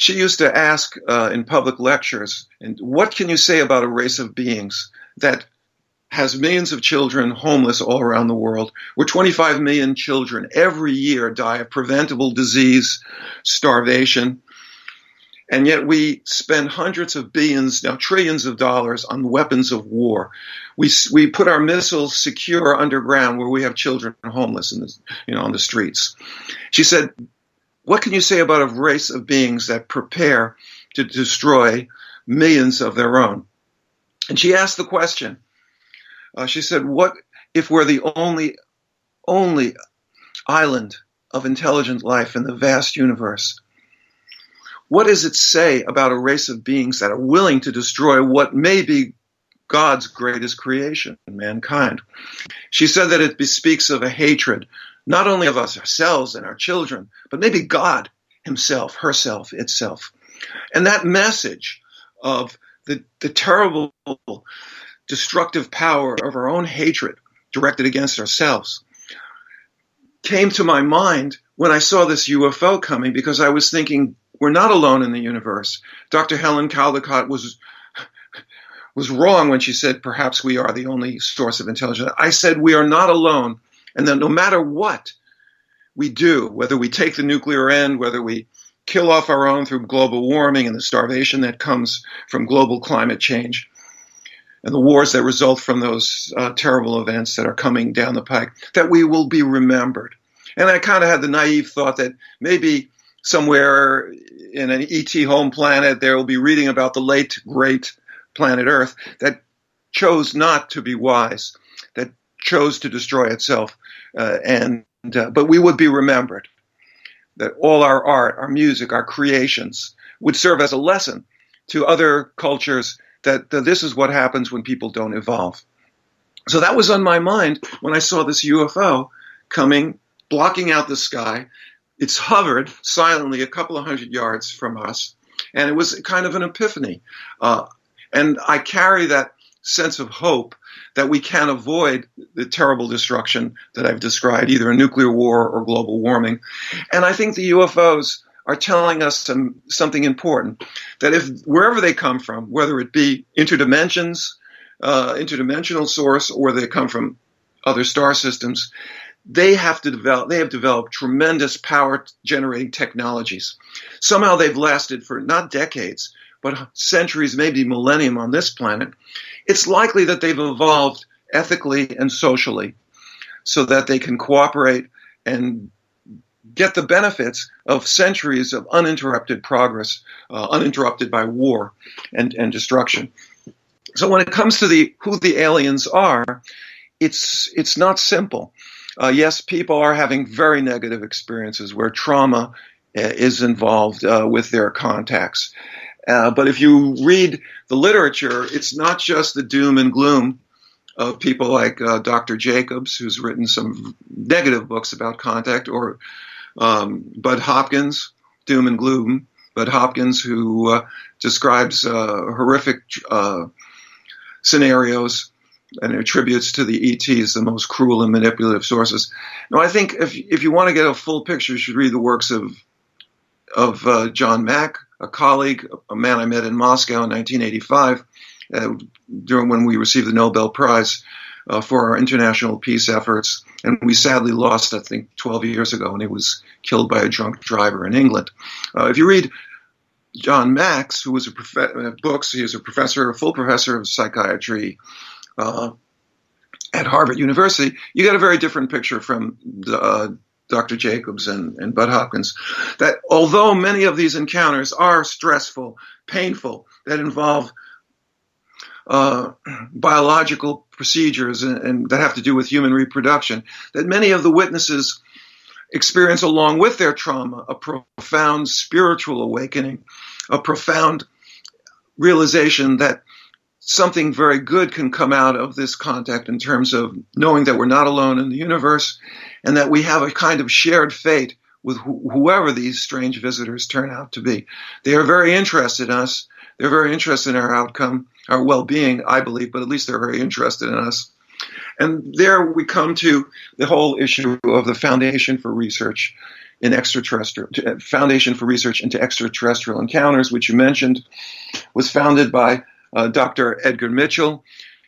She used to ask in public lectures, and what can you say about a race of beings that has millions of children homeless all around the world, where 25 million children every year die of preventable disease, starvation, and yet we spend hundreds of billions, now trillions of dollars on weapons of war. We put our missiles secure underground where we have children homeless in the, on the streets. She said, what can you say about a race of beings that prepare to destroy millions of their own? And she asked the question. She said, what if we're the only island of intelligent life in the vast universe? What does it say about a race of beings that are willing to destroy what may be God's greatest creation, mankind? She said that it bespeaks of a hatred, not only of us ourselves and our children, but maybe God himself, herself, itself. And that message of the terrible destructive power of our own hatred directed against ourselves came to my mind when I saw this UFO coming, because I was thinking, we're not alone in the universe. Dr. Helen Caldicott was wrong when she said perhaps we are the only source of intelligence. I said we are not alone, and that no matter what we do, whether we take the nuclear end, whether we kill off our own through global warming and the starvation that comes from global climate change, and the wars that result from those terrible events that are coming down the pike, that we will be remembered. And I kind of had the naive thought that maybe somewhere in an ET home planet, there will be reading about the late, great planet Earth that chose not to be wise, that chose to destroy itself. But we would be remembered, that all our art, our music, our creations would serve as a lesson to other cultures that this is what happens when people don't evolve. So that was on my mind when I saw this UFO coming, blocking out the sky. It's hovered silently a couple of hundred yards from us, and it was kind of an epiphany. And I carry that sense of hope that we can avoid the terrible destruction that I've described, either a nuclear war or global warming. And I think the UFOs are telling us something important, that if wherever they come from, whether it be interdimensional source, or they come from other star systems, they have developed tremendous power generating technologies. Somehow they've lasted for not decades, but centuries, maybe millennium on this planet. It's likely that they've evolved ethically and socially so that they can cooperate and get the benefits of centuries of uninterrupted progress, uninterrupted by war and destruction. So when it comes to who the aliens are, it's not simple. Yes, people are having very negative experiences where trauma is involved with their contacts. But if you read the literature, it's not just the doom and gloom of people like Dr. Jacobs, who's written some negative books about contact, or Bud Hopkins, Doom and Gloom, Bud Hopkins, who describes horrific scenarios and attributes to the ETs the most cruel and manipulative sources. Now, I think if you want to get a full picture, you should read the works of John Mack, a colleague, a man I met in Moscow in 1985, during when we received the Nobel Prize for our international peace efforts. And we sadly lost, I think, 12 years ago, and he was killed by a drunk driver in England. If you read John Max, who was he was a full professor of psychiatry at Harvard University, you get a very different picture from Dr. Jacobs and Bud Hopkins, that although many of these encounters are stressful, painful, that involve biological procedures and that have to do with human reproduction, that many of the witnesses experience along with their trauma a profound spiritual awakening, a profound realization that something very good can come out of this contact in terms of knowing that we're not alone in the universe and that we have a kind of shared fate with whoever these strange visitors turn out to be. They are very interested in us. They're very interested in our outcome, our well-being, I believe, but at least they're very interested in us. And there we come to the whole issue of the Foundation for Research in Foundation for Research into Extraterrestrial Encounters, which you mentioned, was founded by Dr. Edgar Mitchell.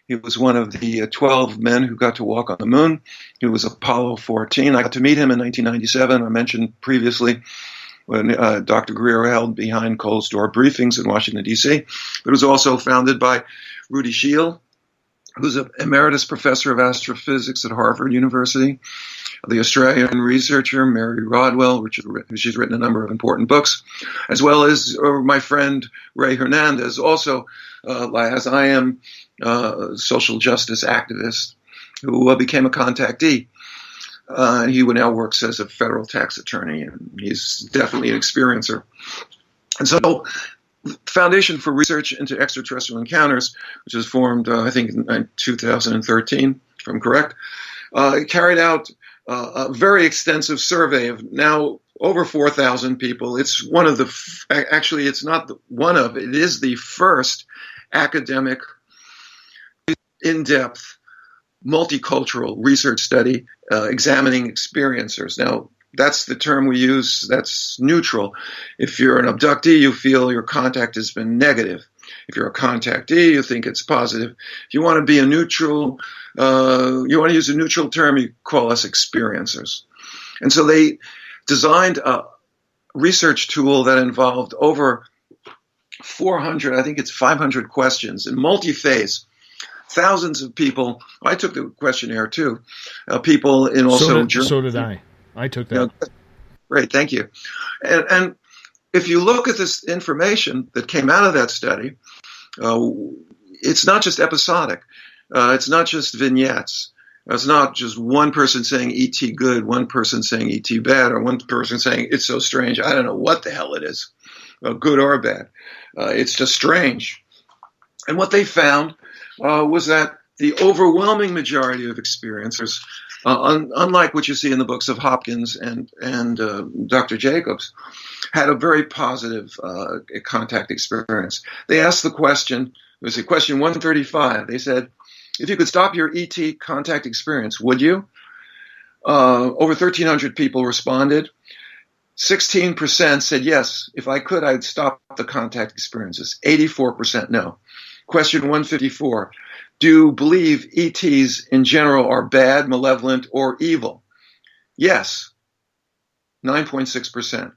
He was one of the 12 men who got to walk on the moon. He was Apollo 14. I got to meet him in 1997. I mentioned previously when Dr. Greer held behind closed door briefings in Washington, D.C. It was also founded by Rudy Scheel, who's an emeritus professor of astrophysics at Harvard University, the Australian researcher Mary Rodwell, she's written a number of important books, as well as my friend Ray Hernandez, also, as I am, a social justice activist who became a contactee. He now works as a federal tax attorney, and he's definitely an experiencer. And so Foundation for Research into Extraterrestrial Encounters, which was formed, I think, in 2013, if I'm correct, carried out a very extensive survey of now over 4,000 people. It's one of the, actually, it's not one of, it is the first academic, in-depth, multicultural research study examining experiencers. Now, that's the term we use. That's neutral. If you're an abductee, you feel your contact has been negative. If you're a contactee, you think it's positive. If you want to be a neutral, you want to use a neutral term, you call us experiencers. And so they designed a research tool that involved over 400, I think it's 500 questions in multi-phase. Thousands of people. I took the questionnaire too. People in also so did I. I took that. Great, thank you. And if you look at this information that came out of that study, it's not just episodic. It's not just vignettes. It's not just one person saying E.T. good, one person saying E.T. bad, or one person saying it's so strange. I don't know what the hell it is, good or bad. It's just strange. And what they found was that the overwhelming majority of experiencers, unlike what you see in the books of Hopkins and Dr. Jacobs, had a very positive contact experience. They asked the question, it was question 135. They said, if you could stop your ET contact experience, would you? Over 1,300 people responded. 16% said yes, if I could, I'd stop the contact experiences. 84% no. Question 154, do you believe ETs in general are bad, malevolent, or evil? Yes, 9.6%.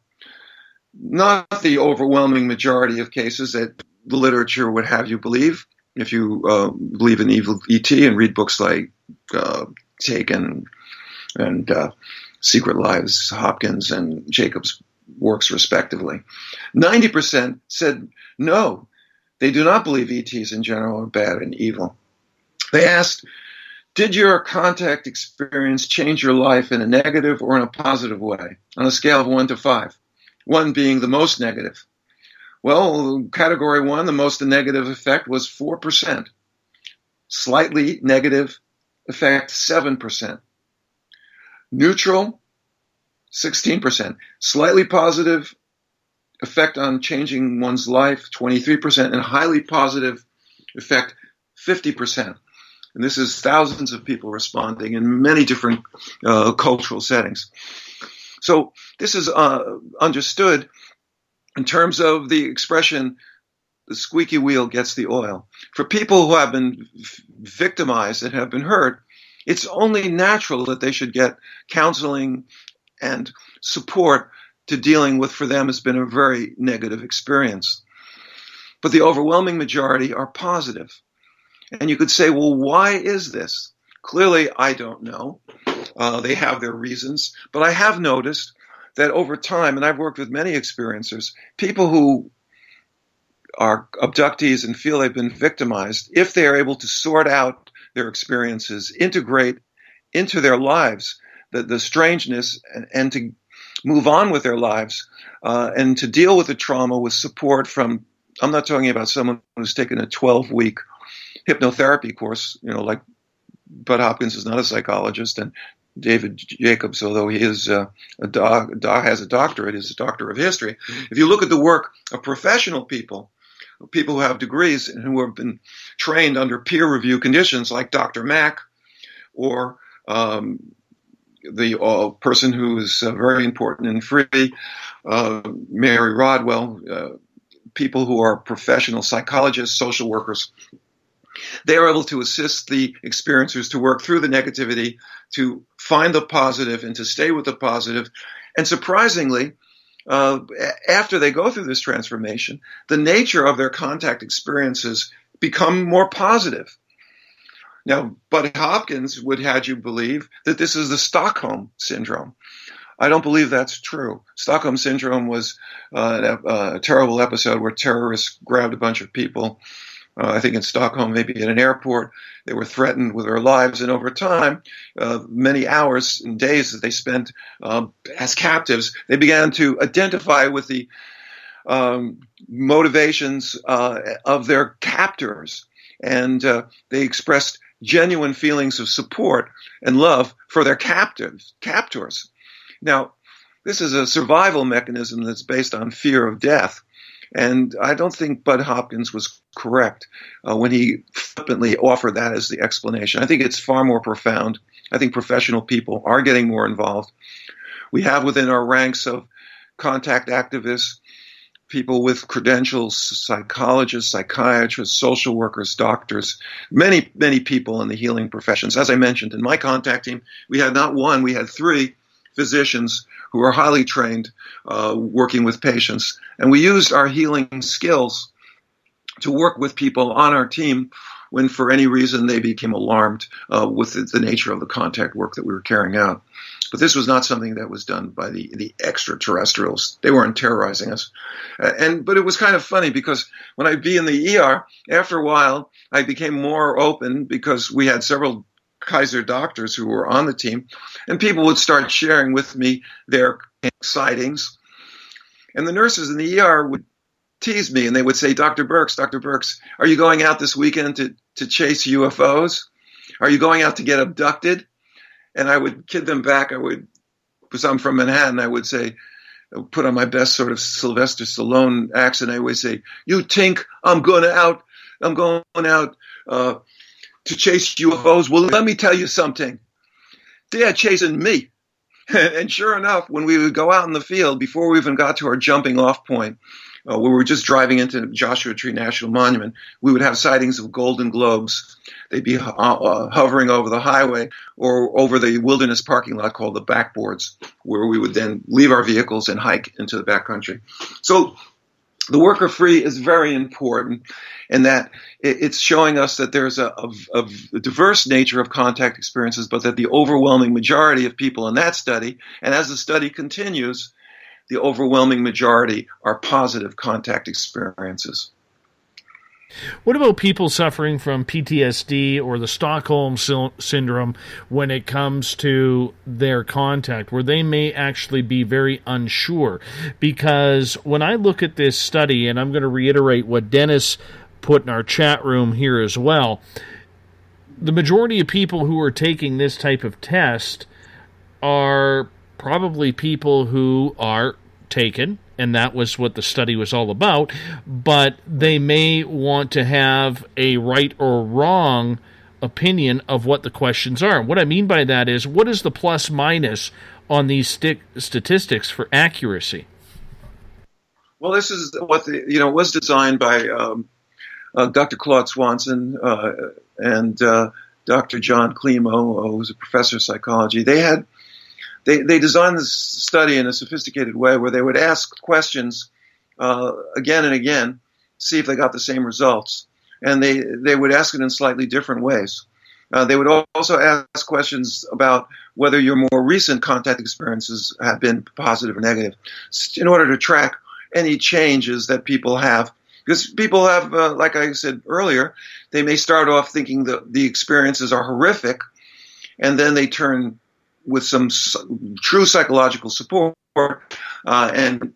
Not the overwhelming majority of cases that the literature would have you believe. If you believe in evil ET and read books like Taken and Secret Lives, Hopkins and Jacobs' works respectively. 90% said no. They do not believe ETs in general are bad and evil. They asked, did your contact experience change your life in a negative or in a positive way on a scale of 1 to 5? 1 being the most negative. Well, category 1, the most negative effect was 4%. Slightly negative effect, 7%. Neutral, 16%. Slightly positive effect on changing one's life, 23%, and highly positive effect, 50%. And this is thousands of people responding in many different cultural settings. So this is understood in terms of the expression, the squeaky wheel gets the oil. For people who have been victimized and have been hurt, it's only natural that they should get counseling and support to dealing with, for them, has been a very negative experience. But the overwhelming majority are positive. And you could say, well, why is this? Clearly, I don't know. They have their reasons. But I have noticed that over time, and I've worked with many experiencers, people who are abductees and feel they've been victimized, if they are able to sort out their experiences, integrate into their lives the strangeness, and to move on with their lives, and to deal with the trauma with support from, I'm not talking about someone who's taken a 12-week hypnotherapy course, like Bud Hopkins is not a psychologist, and David Jacobs, although he is has a doctorate, is a doctor of history. If you look at the work of professional people who have degrees and who have been trained under peer review conditions like Dr. Mack or the person who is very important and free, Mary Rodwell, people who are professional psychologists, social workers, they are able to assist the experiencers to work through the negativity, to find the positive and to stay with the positive. And surprisingly, after they go through this transformation, the nature of their contact experiences become more positive. Now, Bud Hopkins would have you believe that this is the Stockholm Syndrome. I don't believe that's true. Stockholm Syndrome was a terrible episode where terrorists grabbed a bunch of people, I think in Stockholm, maybe at an airport. They were threatened with their lives, and over time, many hours and days that they spent as captives, they began to identify with the motivations of their captors, and they expressed genuine feelings of support and love for their captors. Now, this is a survival mechanism that's based on fear of death, and I don't think Bud Hopkins was correct when he flippantly offered that as the explanation. I think it's far more profound. I think professional people are getting more involved. We have within our ranks of contact activists people with credentials, psychologists, psychiatrists, social workers, doctors, many, many people in the healing professions. As I mentioned, in my contact team, we had not one, we had 3 physicians who are highly trained working with patients. And we used our healing skills to work with people on our team when for any reason they became alarmed with the nature of the contact work that we were carrying out. But this was not something that was done by the extraterrestrials. They weren't terrorizing us. But it was kind of funny because when I'd be in the ER, after a while, I became more open because we had several Kaiser doctors who were on the team, and people would start sharing with me their sightings. And the nurses in the ER would tease me, and they would say, Dr. Burkes, are you going out this weekend to chase UFOs? Are you going out to get abducted? And I would kid them back. Because I'm from Manhattan, I would say, put on my best sort of Sylvester Stallone accent. I would say, you think I'm going out to chase UFOs? Well, let me tell you something. They're chasing me. And sure enough, when we would go out in the field, before we even got to our jumping off point, we were just driving into Joshua Tree National Monument, we would have sightings of golden globes. They'd be hovering over the highway or over the wilderness parking lot called the backboards, where we would then leave our vehicles and hike into the backcountry. So the work of free is very important in that it's showing us that there's a diverse nature of contact experiences, but that the overwhelming majority of people in that study, and as the study continues, the overwhelming majority are positive contact experiences. What about people suffering from PTSD or the Stockholm Syndrome when it comes to their contact, where they may actually be very unsure? Because when I look at this study, and I'm going to reiterate what Dennis put in our chat room here as well, the majority of people who are taking this type of test are probably people who are taken, and that was what the study was all about, but they may want to have a right or wrong opinion of what the questions are. What I mean by that is, what is the plus minus on these statistics for accuracy? Well, this is what it was designed by Dr. Claude Swanson and Dr. John Klimo, who's a professor of psychology. They designed this study in a sophisticated way where they would ask questions again and again, see if they got the same results. And they would ask it in slightly different ways. They would also ask questions about whether your more recent contact experiences have been positive or negative, in order to track any changes that people have. Because people have, like I said earlier, they may start off thinking that the experiences are horrific, and then they turn with some true psychological support, and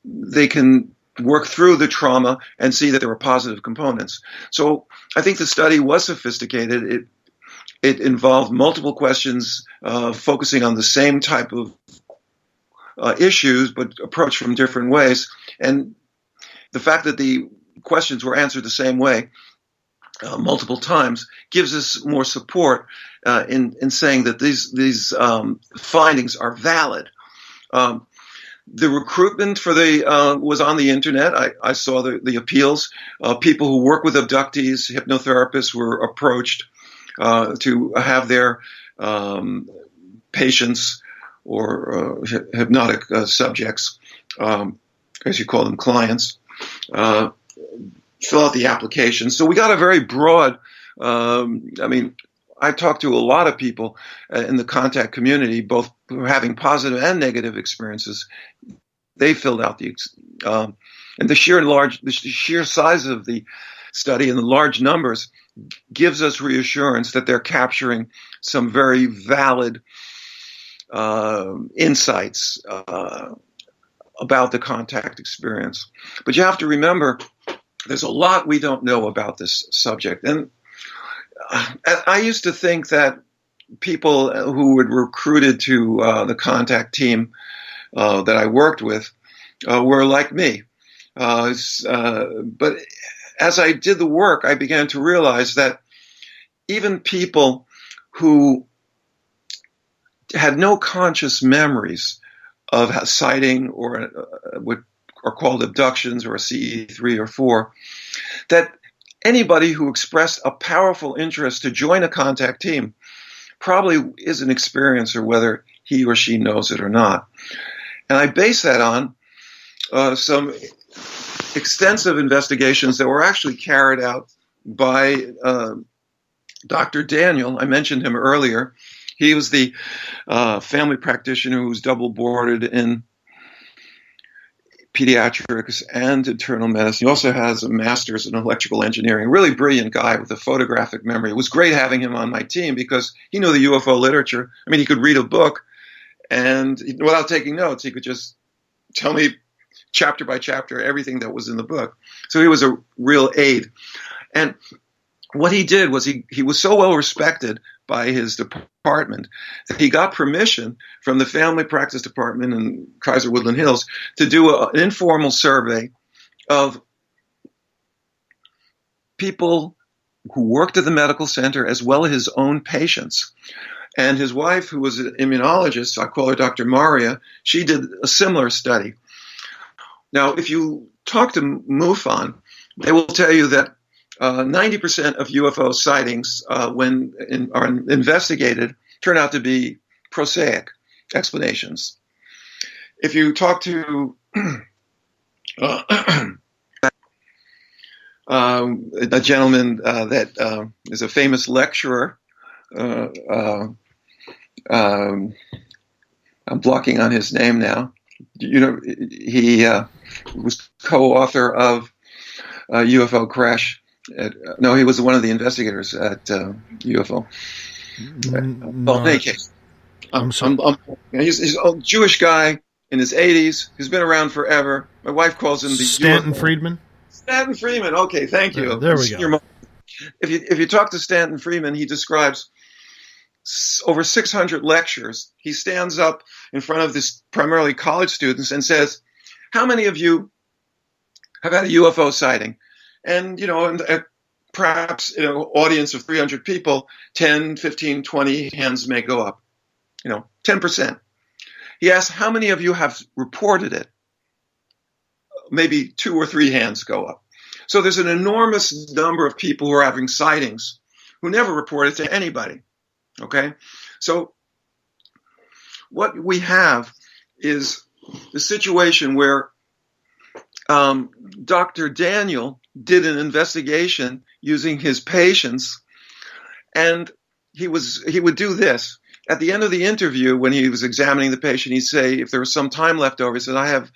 they can work through the trauma and see that there were positive components. So I think the study was sophisticated. It involved multiple questions focusing on the same type of issues, but approached from different ways. And the fact that the questions were answered the same way multiple times, gives us more support in saying that these findings are valid. The recruitment for was on the internet. I saw the appeals. People who work with abductees, hypnotherapists, were approached to have their patients or hypnotic subjects, as you call them, clients, fill out the application. So we got a very broad, I talked to a lot of people in the contact community, both who are having positive and negative experiences. They filled out and the sheer size of the study and the large numbers gives us reassurance that they're capturing some very valid insights about the contact experience. But you have to remember, there's a lot we don't know about this subject. And I used to think that people who were recruited to the contact team that I worked with were like me. But as I did the work, I began to realize that even people who had no conscious memories of a sighting or what are called abductions or a CE3 or 4, that anybody who expressed a powerful interest to join a contact team probably is an experiencer, whether he or she knows it or not. And I base that on some extensive investigations that were actually carried out by Dr. Daniel. I mentioned him earlier. He was the family practitioner who was double boarded in pediatrics and internal medicine. He also has a master's in electrical engineering. A really brilliant guy with a photographic memory. It was great having him on my team because he knew the UFO literature. I mean, he could read a book and without taking notes, he could just tell me chapter by chapter everything that was in the book. So he was a real aid. And what he did was he was so well respected by his department that he got permission from the family practice department in Kaiser Woodland Hills to do an informal survey of people who worked at the medical center as well as his own patients. And his wife, who was an immunologist, I call her Dr. Maria, she did a similar study. Now, if you talk to MUFON, they will tell you that 90% of UFO sightings, when are investigated, turn out to be prosaic explanations. If you talk to a gentleman that is a famous lecturer, I'm blocking on his name now. You know, he was co-author of UFO Crash. No, he was one of the investigators at UFO. Well, in any case, he's a Jewish guy in his 80s. He's been around forever. My wife calls him the Stanton UFO. Friedman. Stanton Friedman. Okay, thank you. There we go. If you talk to Stanton Friedman, he describes over 600 lectures. He stands up in front of this primarily college students and says, "How many of you have had a UFO sighting?" And, perhaps in an audience of 300 people, 10, 15, 20 hands may go up, 10%. He asks, how many of you have reported it? Maybe 2 or 3 hands go up. So there's an enormous number of people who are having sightings who never report it to anybody. Okay? So what we have is the situation where Dr. Daniel did an investigation using his patients, and he would do this. At the end of the interview, when he was examining the patient, he'd say, if there was some time left over, he said, I have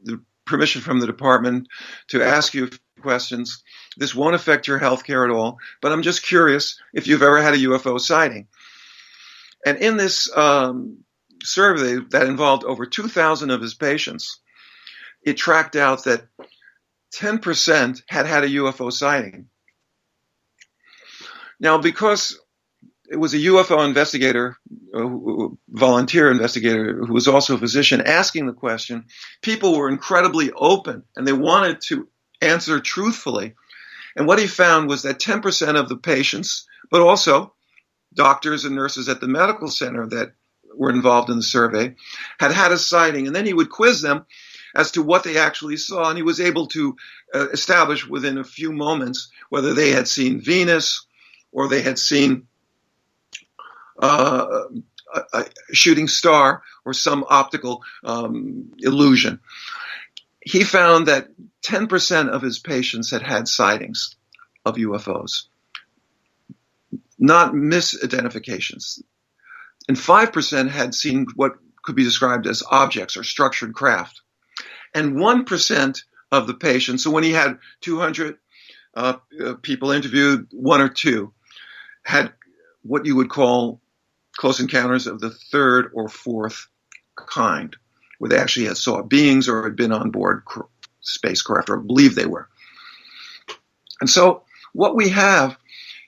the permission from the department to ask you a few questions. This won't affect your health care at all, but I'm just curious if you've ever had a UFO sighting. And in this survey that involved over 2,000 of his patients, it tracked out that 10% had had a UFO sighting. Now, because it was a UFO investigator, volunteer investigator, who was also a physician, asking the question, people were incredibly open and they wanted to answer truthfully. And what he found was that 10% of the patients, but also doctors and nurses at the medical center that were involved in the survey, had had a sighting. And then he would quiz them as to what they actually saw. And he was able to establish within a few moments whether they had seen Venus or they had seen a shooting star or some optical illusion. He found that 10% of his patients had had sightings of UFOs, not misidentifications. And 5% had seen what could be described as objects or structured craft. And 1% of the patients, so when he had 200 people interviewed, 1 or 2 had what you would call close encounters of the third or fourth kind, where they actually had saw beings or had been on board spacecraft or believed they were. And so what we have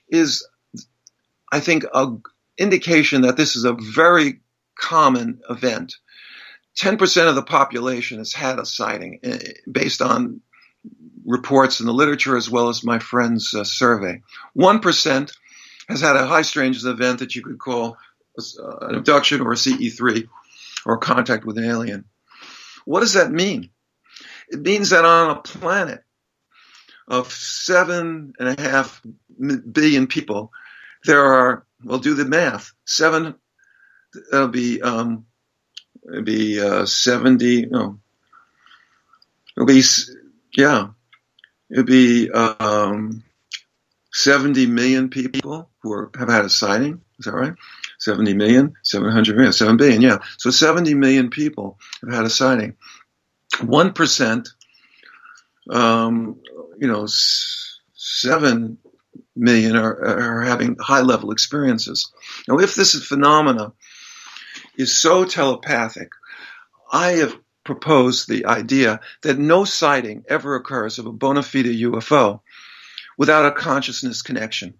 is, I think, an indication that this is a very common event. 10% of the population has had a sighting based on reports in the literature as well as my friend's survey. 1% has had a high strangeness event that you could call an abduction or a CE3 or contact with an alien. What does that mean? It means that on a planet of 7.5 billion people, there are, well, do the math, it'll be 70, no, it'll be 70 million people who have had a sighting. Is that right? 70 million, 700 million, 7 billion, yeah. So 70 million people have had a sighting. 1%, 7 million are having high-level experiences. Now, if this phenomena is so telepathic, I have proposed the idea that no sighting ever occurs of a bona fide UFO without a consciousness connection.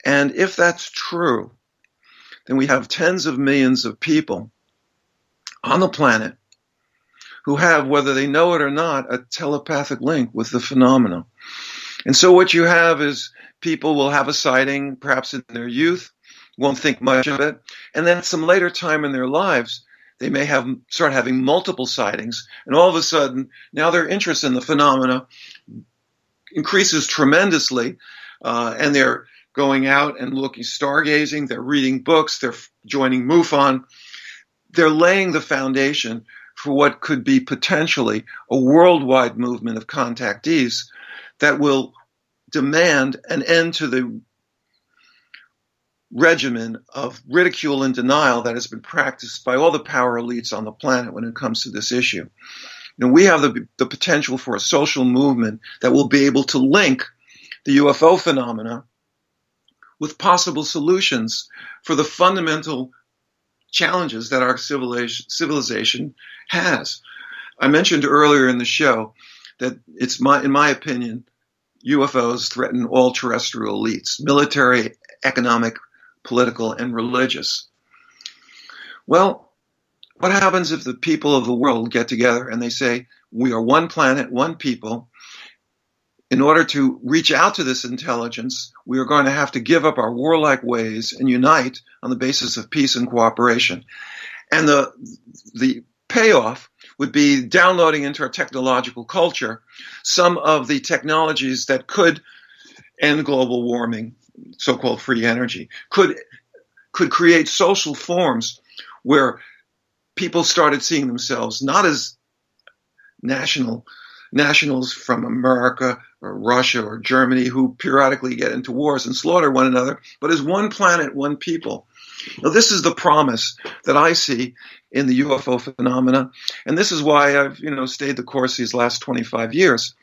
And if that's true, then we have tens of millions of people on the planet who have, whether they know it or not, a telepathic link with the phenomena. And so what you have is people will have a sighting, perhaps in their youth, won't think much of it, and then at some later time in their lives, they may start having multiple sightings, and all of a sudden, now their interest in the phenomena increases tremendously, and they're going out and looking, stargazing, they're reading books, they're joining MUFON. They're laying the foundation for what could be potentially a worldwide movement of contactees that will demand an end to the regimen of ridicule and denial that has been practiced by all the power elites on the planet when it comes to this issue. We have the potential for a social movement that will be able to link the UFO phenomena with possible solutions for the fundamental challenges that our civilization has. I mentioned earlier in the show that in my opinion, UFOs threaten all terrestrial elites, military, economic, political, and religious. Well, what happens if the people of the world get together and they say, we are one planet, one people? In order to reach out to this intelligence, we are going to have to give up our warlike ways and unite on the basis of peace and cooperation. And the payoff would be downloading into our technological culture some of the technologies that could end global warming, so-called free energy, could create social forms where people started seeing themselves not as nationals from America or Russia or Germany who periodically get into wars and slaughter one another, but as one planet, one people. Now, this is the promise that I see in the UFO phenomena, and this is why I've stayed the course these last 25 years,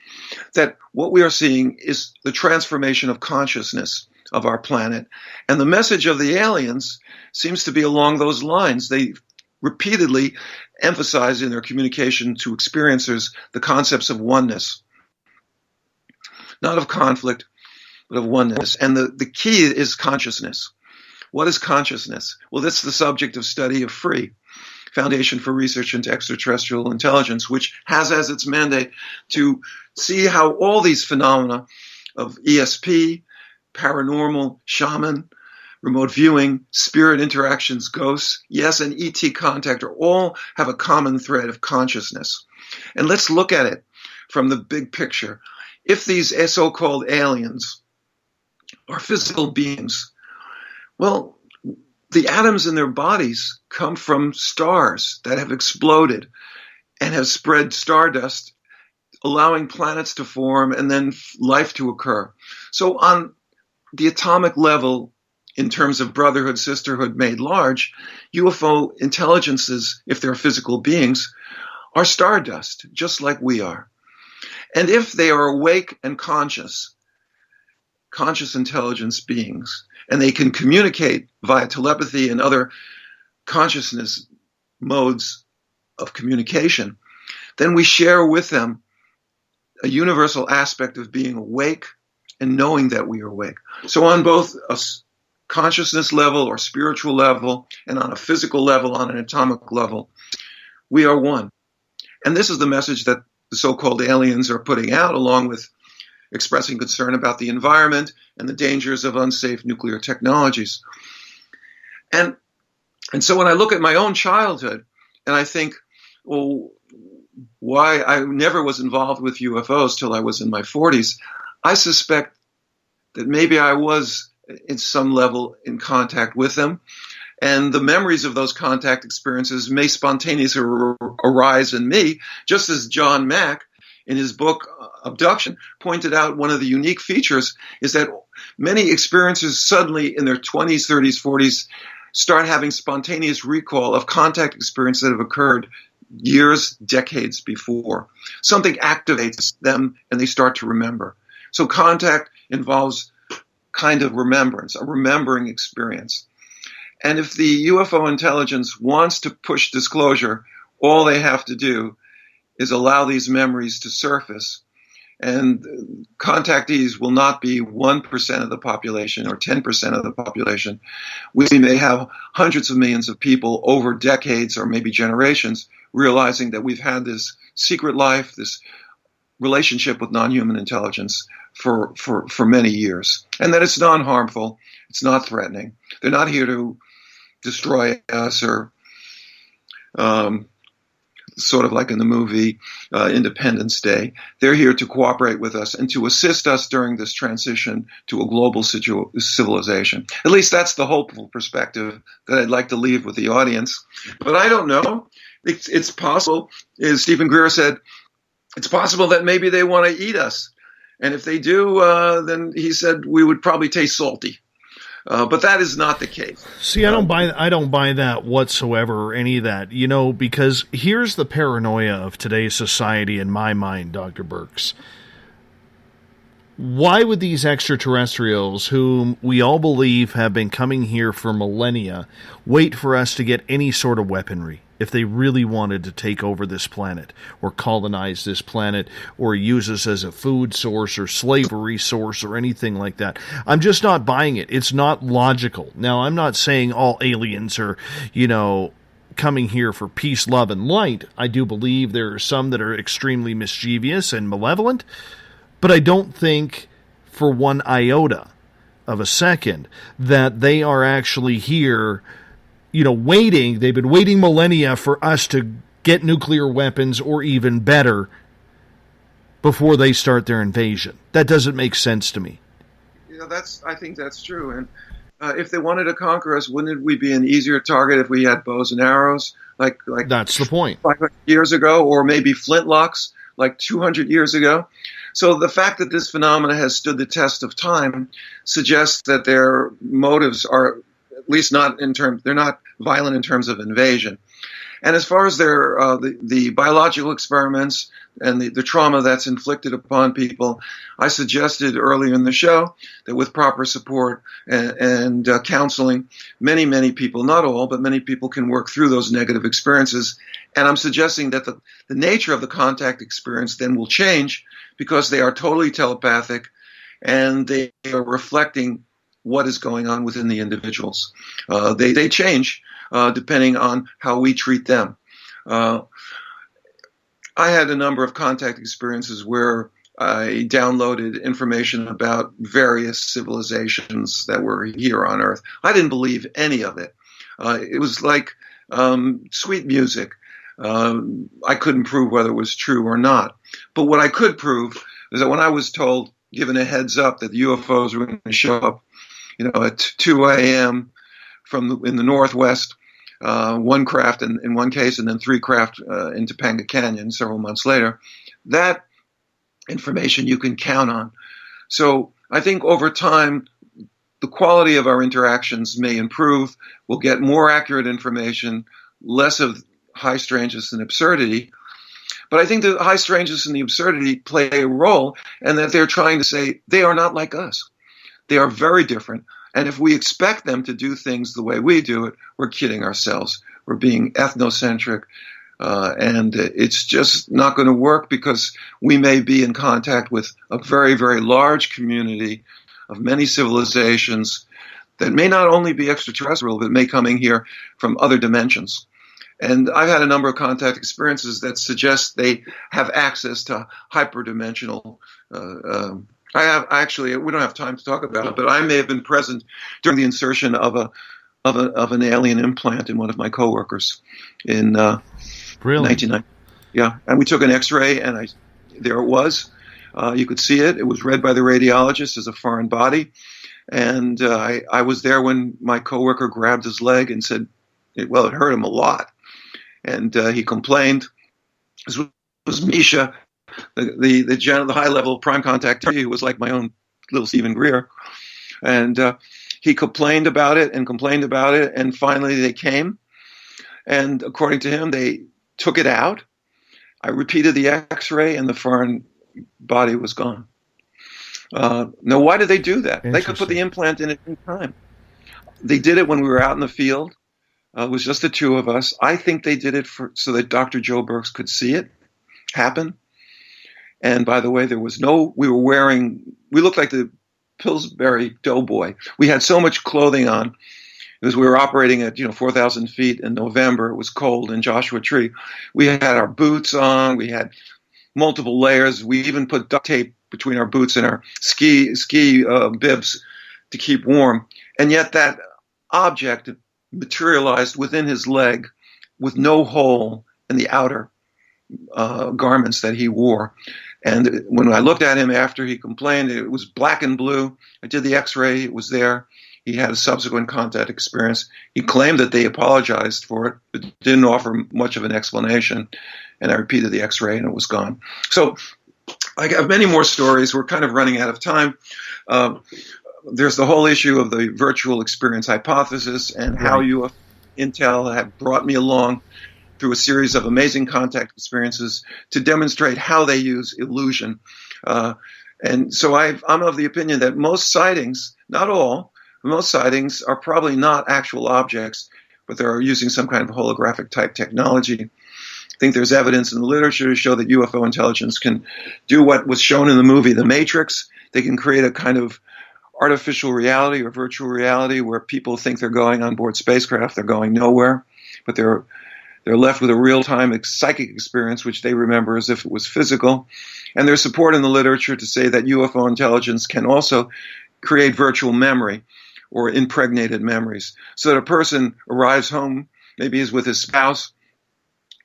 that what we are seeing is the transformation of consciousness of our planet, and the message of the aliens seems to be along those lines. They repeatedly emphasize in their communication to experiencers the concepts of oneness, not of conflict, but of oneness. And the key is consciousness. What is consciousness? Well, that's the subject of study of Free. Foundation for Research into Extraterrestrial Intelligence, which has as its mandate to see how all these phenomena of ESP, paranormal, shaman, remote viewing, spirit interactions, ghosts, yes, and ET contact are all have a common thread of consciousness. And let's look at it from the big picture. If these so-called aliens are physical beings, well, the atoms in their bodies come from stars that have exploded and have spread stardust, allowing planets to form and then life to occur. So on the atomic level, in terms of brotherhood, sisterhood made large, UFO intelligences, if they're physical beings, are stardust, just like we are. And if they are awake and conscious intelligence beings, and they can communicate via telepathy and other consciousness modes of communication, then we share with them a universal aspect of being awake and knowing that we are awake. So on both a consciousness level or spiritual level, and on a physical level, on an atomic level, we are one. And this is the message that the so-called aliens are putting out, along with expressing concern about the environment and the dangers of unsafe nuclear technologies. And so when I look at my own childhood, and I think, well, why I never was involved with UFOs till I was in my 40s, I suspect that maybe I was in some level in contact with them. And the memories of those contact experiences may spontaneously arise in me, just as John Mack, in his book Abduction, pointed out one of the unique features is that many experiencers suddenly in their 20s, 30s, 40s start having spontaneous recall of contact experiences that have occurred years, decades before. Something activates them and they start to remember. So contact involves kind of remembrance, a remembering experience. And if the UFO intelligence wants to push disclosure, all they have to do is allow these memories to surface. And contactees will not be 1% of the population or 10% of the population. We may have hundreds of millions of people over decades or maybe generations realizing that we've had this secret life, this relationship with non-human intelligence for many years. And that it's non-harmful, it's not threatening. They're not here to destroy us or sort of like in the movie Independence Day. They're here to cooperate with us and to assist us during this transition to a global civilization. At least that's the hopeful perspective that I'd like to leave with the audience. But I don't know. It's possible, as Stephen Greer said, it's possible that maybe they want to eat us. And if they do, then he said we would probably taste salty. But that is not the case. See, I don't buy that whatsoever, or any of that, because here's the paranoia of today's society in my mind, Dr. Burkes. Why would these extraterrestrials, whom we all believe have been coming here for millennia, wait for us to get any sort of weaponry if they really wanted to take over this planet or colonize this planet or use us as a food source or slavery source or anything like that? I'm just not buying it. It's not logical. Now, I'm not saying all aliens are, coming here for peace, love, and light. I do believe there are some that are extremely mischievous and malevolent, but I don't think for one iota of a second that they are actually here, waiting. They've been waiting millennia for us to get nuclear weapons or even better before they start their invasion. That doesn't make sense to me. I think that's true. And if they wanted to conquer us, wouldn't we be an easier target if we had bows and arrows? Like that's the point. 500 years ago, or maybe flintlocks like 200 years ago. So the fact that this phenomena has stood the test of time suggests that their motives are at least they're not violent in terms of invasion. And as far as their the biological experiments and the trauma that's inflicted upon people, I suggested earlier in the show that with proper support and counseling, many people, not all, but many people can work through those negative experiences. And I'm suggesting that the nature of the contact experience then will change because they are totally telepathic and they are reflecting what is going on within the individuals. They change. depending on how we treat them. I had a number of contact experiences where I downloaded information about various civilizations that were here on Earth. I didn't believe any of it. It was like sweet music. I couldn't prove whether it was true or not. But what I could prove is that when I was told, given a heads up that the UFOs were going to show up, at 2 a.m. in the Northwest, one craft in one case, and then 3 craft in Topanga Canyon several months later, that information you can count on. So I think over time, the quality of our interactions may improve. We'll get more accurate information, less of high strangeness and absurdity. But I think the high strangeness and the absurdity play a role, and that they're trying to say they are not like us. They are very different. And if we expect them to do things the way we do it, we're kidding ourselves. We're being ethnocentric. And it's just not going to work, because we may be in contact with a very, very large community of many civilizations that may not only be extraterrestrial, but may coming here from other dimensions. And I've had a number of contact experiences that suggest they have access to hyperdimensional. We don't have time to talk about it, but I may have been present during the insertion of an alien implant in one of my coworkers in. Really? 1990. Yeah, and we took an X-ray, and there it was. You could see it. It was read by the radiologist as a foreign body, and I was there when my coworker grabbed his leg and said, it hurt him a lot, and he complained. This was Misha, the high level prime contact who was like my own little Stephen Greer, and he complained about it, and finally they came, and according to him, they took it out. I repeated the X-ray, and the foreign body was gone. Now, why did they do that? They could put the implant in at any time. They did it when we were out in the field. It was just the two of us. I think they did it so that Dr. Joe Burkes could see it happen. And by the way, we looked like the Pillsbury Doughboy. We had so much clothing on. Because we were operating at 4,000 feet in November. It was cold in Joshua Tree. We had our boots on. We had multiple layers. We even put duct tape between our boots and our ski bibs to keep warm. And yet that object materialized within his leg with no hole in the outer garments that he wore. And when I looked at him after he complained, it was black and blue. I did the X-ray. It was there. He had a subsequent contact experience. He claimed that they apologized for it, but didn't offer much of an explanation. And I repeated the X-ray, and it was gone. So I have many more stories. We're kind of running out of time. There's the whole issue of the virtual experience hypothesis, and how Intel had brought me along through a series of amazing contact experiences to demonstrate how they use illusion. And so I'm of the opinion that most sightings, not all, most sightings are probably not actual objects, but they're using some kind of holographic type technology. I think there's evidence in the literature to show that UFO intelligence can do what was shown in the movie The Matrix. They can create a kind of artificial reality or virtual reality where people think they're going on board spacecraft. They're going nowhere, but they're left with a real-time psychic experience, which they remember as if it was physical. And there's support in the literature to say that UFO intelligence can also create virtual memory or impregnated memories, so that a person arrives home, maybe he's with his spouse,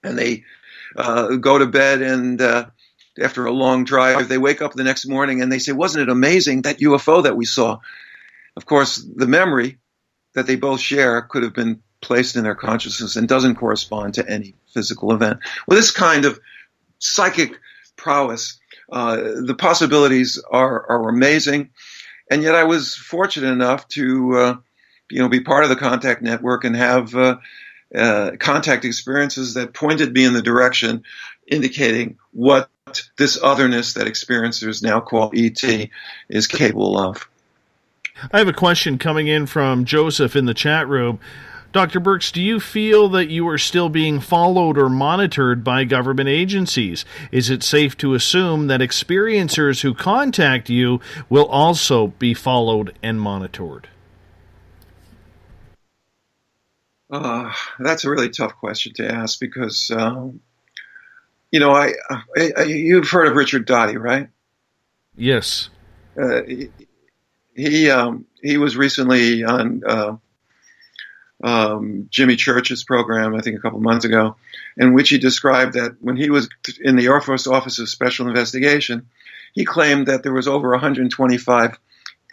and they go to bed, and after a long drive, they wake up the next morning and they say, wasn't it amazing, that UFO that we saw? Of course, the memory that they both share could have been placed in their consciousness and doesn't correspond to any physical event. With this kind of psychic prowess, the possibilities are amazing. And yet I was fortunate enough to be part of the contact network and have contact experiences that pointed me in the direction indicating what this otherness that experiencers now call ET is capable of. I have a question coming in from Joseph in the chat room. Dr. Burkes, do you feel that you are still being followed or monitored by government agencies? Is it safe to assume that experiencers who contact you will also be followed and monitored? That's a really tough question to ask because, you've heard of Richard Doty, right? Yes. He was recently on Jimmy Church's program, I think a couple months ago, in which he described that when he was in the Air Force Office of Special Investigation, he claimed that there was over 125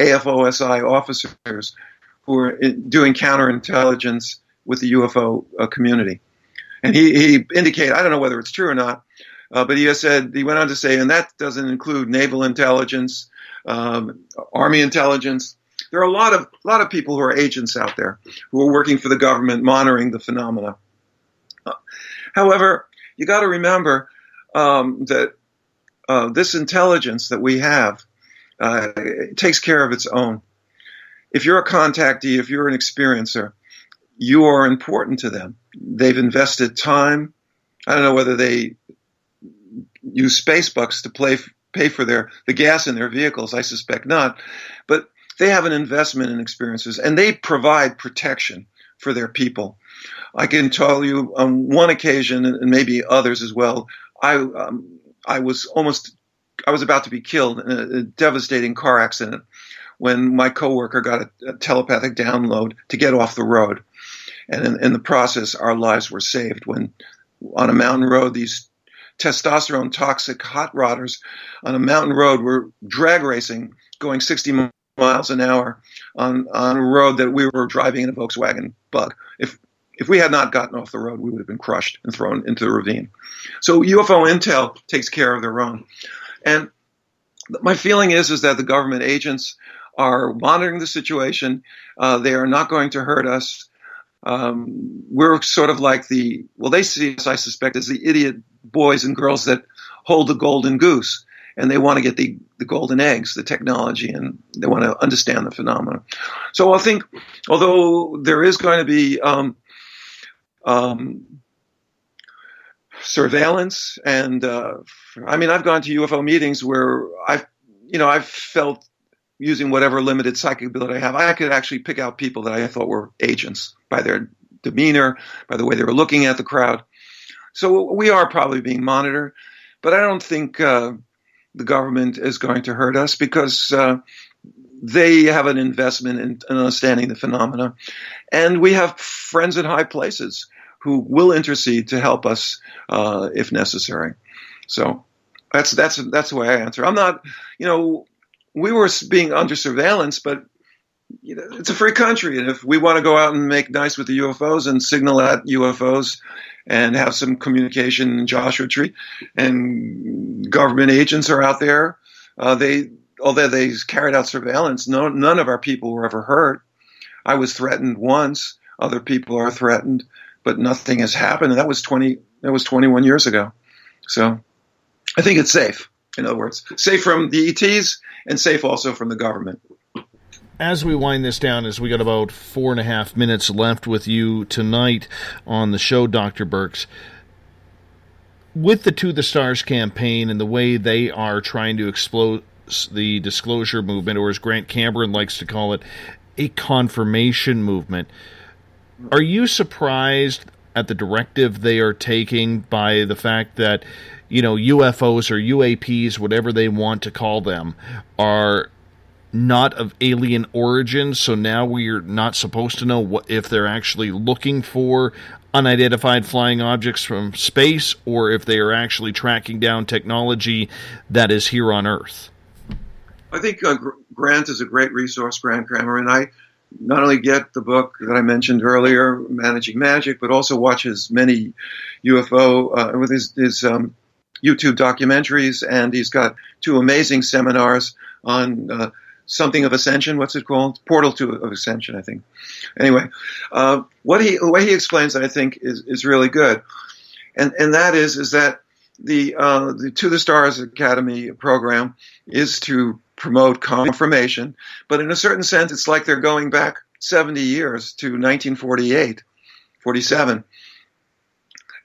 AFOSI officers who were doing counterintelligence with the UFO community. And he indicated, I don't know whether it's true or not, but he went on to say, and that doesn't include naval intelligence, army intelligence. There are a lot of people who are agents out there who are working for the government, monitoring the phenomena. However, you got to remember that this intelligence that we have takes care of its own. If you're a contactee, if you're an experiencer, you are important to them. They've invested time. I don't know whether they use space bucks to pay for the gas in their vehicles. I suspect not. But they have an investment in experiences, and they provide protection for their people. I can tell you on one occasion, and maybe others as well, I was about to be killed in a devastating car accident when my coworker got a telepathic download to get off the road. And in the process, our lives were saved when on a mountain road, these testosterone toxic hot rodders on a mountain road were drag racing, going 60 miles an hour on a road that we were driving in a Volkswagen Bug. If we had not gotten off the road, we would have been crushed and thrown into the ravine. So UFO intel takes care of their own. And my feeling is that the government agents are monitoring the situation. They are not going to hurt us. We're sort of like they see us, I suspect, as the idiot boys and girls that hold the golden goose, and they want to get the golden eggs, the technology, and they want to understand the phenomena. So I think, although there is going to be surveillance, and I've gone to UFO meetings where I've felt, using whatever limited psychic ability I have, I could actually pick out people that I thought were agents by their demeanor, by the way they were looking at the crowd. So we are probably being monitored, but I don't think the government is going to hurt us because they have an investment in understanding the phenomena. And we have friends in high places who will intercede to help us if necessary. So that's the way I answer. I'm not, we were being under surveillance, but it's a free country. And if we want to go out and make nice with the UFOs and signal at UFOs and have some communication in Joshua Tree, and government agents are out there, although they carried out surveillance, none of our people were ever hurt. I was threatened once. Other people are threatened, but nothing has happened. And that was 21 years ago. So I think it's safe. In other words, safe from the ETs and safe also from the government. As we wind this down, as we got about 4.5 minutes left with you tonight on the show, Dr. Burkes, with the To the Stars campaign and the way they are trying to explode the disclosure movement, or as Grant Cameron likes to call it, a confirmation movement, are you surprised at the directive they are taking by the fact that, UFOs or UAPs, whatever they want to call them, are not of alien origin, so now we're not supposed to know if they're actually looking for unidentified flying objects from space or if they are actually tracking down technology that is here on Earth? I think Grant is a great resource, Grant Kramer, and I not only get the book that I mentioned earlier, Managing Magic, but also watch his many UFO, with his YouTube documentaries, and he's got 2 amazing seminars on something of Ascension. What's it called? Portal of Ascension, I think. Anyway, the way he explains it, I think, is really good, and that is that the To the Stars Academy program is to promote confirmation, but in a certain sense, it's like they're going back 70 years to 1948, 47.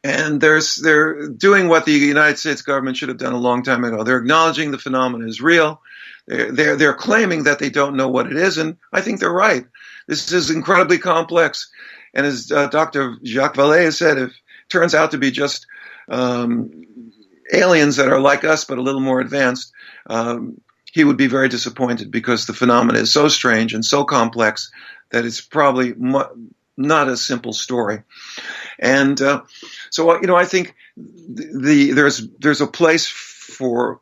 And they're doing what the United States government should have done a long time ago. They're acknowledging the phenomenon is real. They're claiming that they don't know what it is, and I think they're right. This is incredibly complex, And as Dr. Jacques Vallée has said, if it turns out to be just aliens that are like us but a little more advanced, he would be very disappointed because the phenomena is so strange and so complex that it's probably not a simple story. And so, I think there's a place for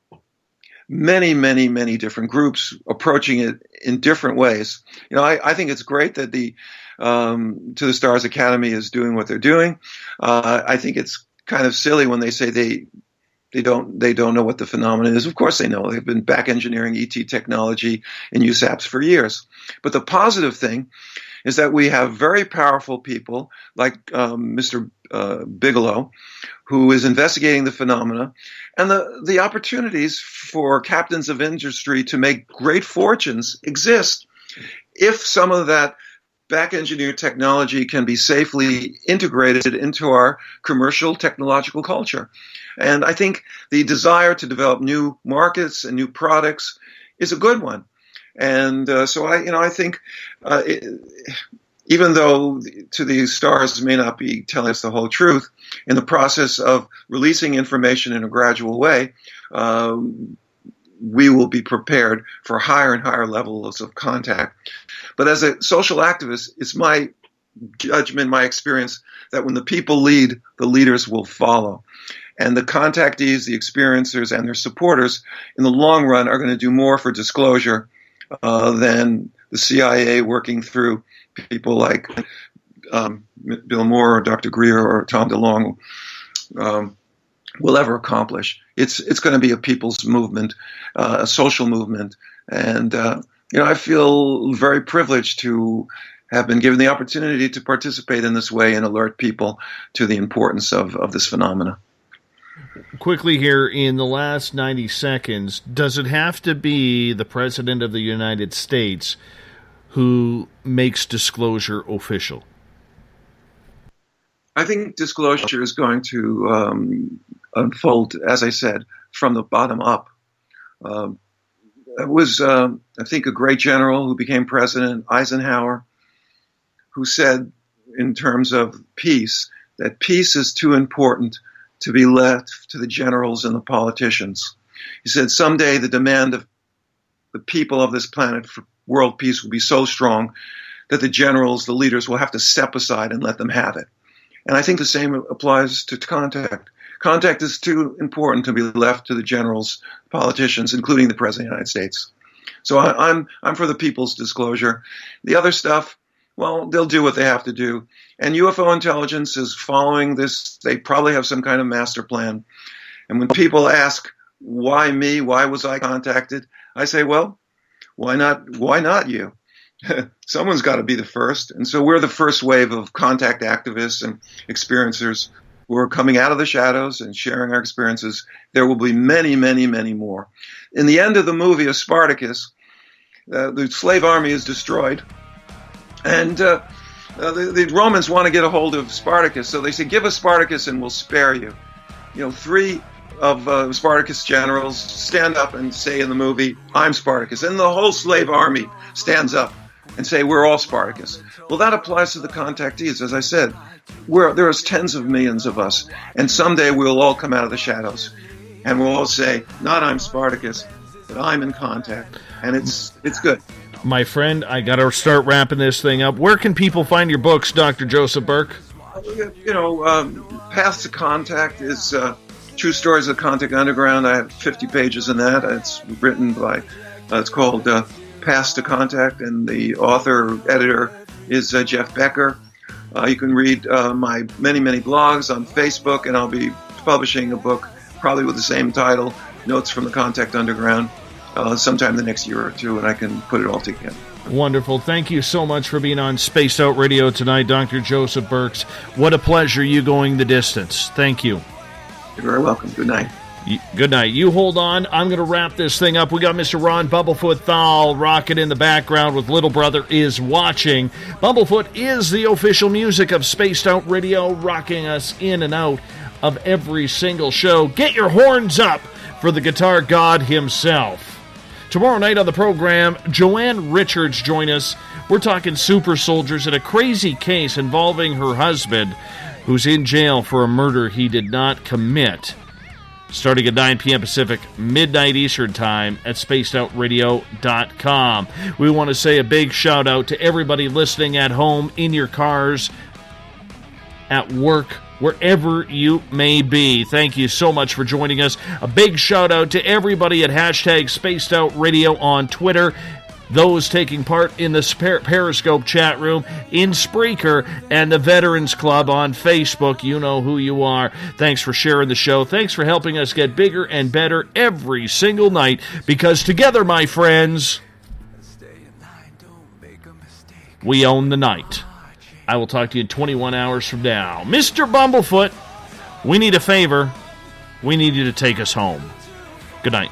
many, many, many different groups approaching it in different ways. I think it's great that the To the Stars Academy is doing what they're doing. I think it's kind of silly when they say they don't know what the phenomenon is. Of course they know. They've been back engineering ET technology in USAPs for years. But the positive thing is that we have very powerful people like Mr. Bigelow, who is investigating the phenomena, and the opportunities for captains of industry to make great fortunes exist if some of that back-engineered technology can be safely integrated into our commercial technological culture. And I think the desire to develop new markets and new products is a good one. And so I think even though To the Stars may not be telling us the whole truth, in the process of releasing information in a gradual way, we will be prepared for higher and higher levels of contact. But as a social activist, it's my judgment, my experience, that when the people lead, the leaders will follow. And the contactees, the experiencers, and their supporters, in the long run, are going to do more for disclosure than the CIA working through people like Bill Moore or Dr. Greer or Tom DeLonge will ever accomplish. It's going to be a people's movement, a social movement. And, I feel very privileged to have been given the opportunity to participate in this way and alert people to the importance of this phenomena. Quickly here, in the last 90 seconds, does it have to be the President of the United States who makes disclosure official? I think disclosure is going to unfold, as I said, from the bottom up. It was, I think, a great general who became president, Eisenhower, who said, in terms of peace, that peace is too important to be left to the generals and the politicians. He said, someday the demand of the people of this planet for world peace will be so strong that the generals, the leaders, will have to step aside and let them have it. And I think the same applies to contact. Contact is too important to be left to the generals, politicians, including the President of the United States. So I'm for the people's disclosure. The other stuff, well, they'll do what they have to do. And UFO intelligence is following this. They probably have some kind of master plan. And when people ask, why me? Why was I contacted? I say, well, why not you? Someone's got to be the first. And so we're the first wave of contact activists and experiencers who are coming out of the shadows and sharing our experiences. There will be many, many, many more. In the end of the movie of Spartacus, the slave army is destroyed. And the Romans want to get a hold of Spartacus. So they say, give us Spartacus and we'll spare you. Three of Spartacus generals stand up and say in the movie, I'm Spartacus. And the whole slave army stands up and say, we're all Spartacus. Well, that applies to the contactees. As I said, there's tens of millions of us. And someday we'll all come out of the shadows. And we'll all say, not I'm Spartacus, but I'm in contact. And it's good. My friend, I got to start wrapping this thing up. Where can people find your books, Dr. Joseph Burke? Paths to Contact is True Stories of Contact Underground. I have 50 pages in that. It's written by, it's called Paths to Contact, and the author, editor is Jeff Becker. You can read my many, many blogs on Facebook, and I'll be publishing a book probably with the same title, Notes from the Contact Underground, sometime the next year or two, and I can put it all together. Wonderful. Thank you so much for being on Spaced Out Radio tonight, Dr. Joseph Burkes. What a pleasure you going the distance. Thank you. You're very welcome. Good night. Good night. You hold on. I'm going to wrap this thing up. We got Mr. Ron Bumblefoot Thal rocking in the background with Little Brother Is Watching. Bumblefoot is the official music of Spaced Out Radio, rocking us in and out of every single show. Get your horns up for the guitar god himself. Tomorrow night on the program, Joanne Richards join us. We're talking super soldiers and a crazy case involving her husband, who's in jail for a murder he did not commit. Starting at 9 p.m. Pacific, midnight Eastern Time at spacedoutradio.com. We want to say a big shout out to everybody listening at home, in your cars, at work, wherever you may be. Thank you so much for joining us. A big shout out to everybody at hashtag Spaced Out Radio on Twitter, those taking part in the Periscope chat room, in Spreaker, and the Veterans Club on Facebook. You know who you are. Thanks for sharing the show. Thanks for helping us get bigger and better every single night, because together, my friends, we own the night. I will talk to you in 21 hours from now. Mr. Bumblefoot, we need a favor. We need you to take us home. Good night.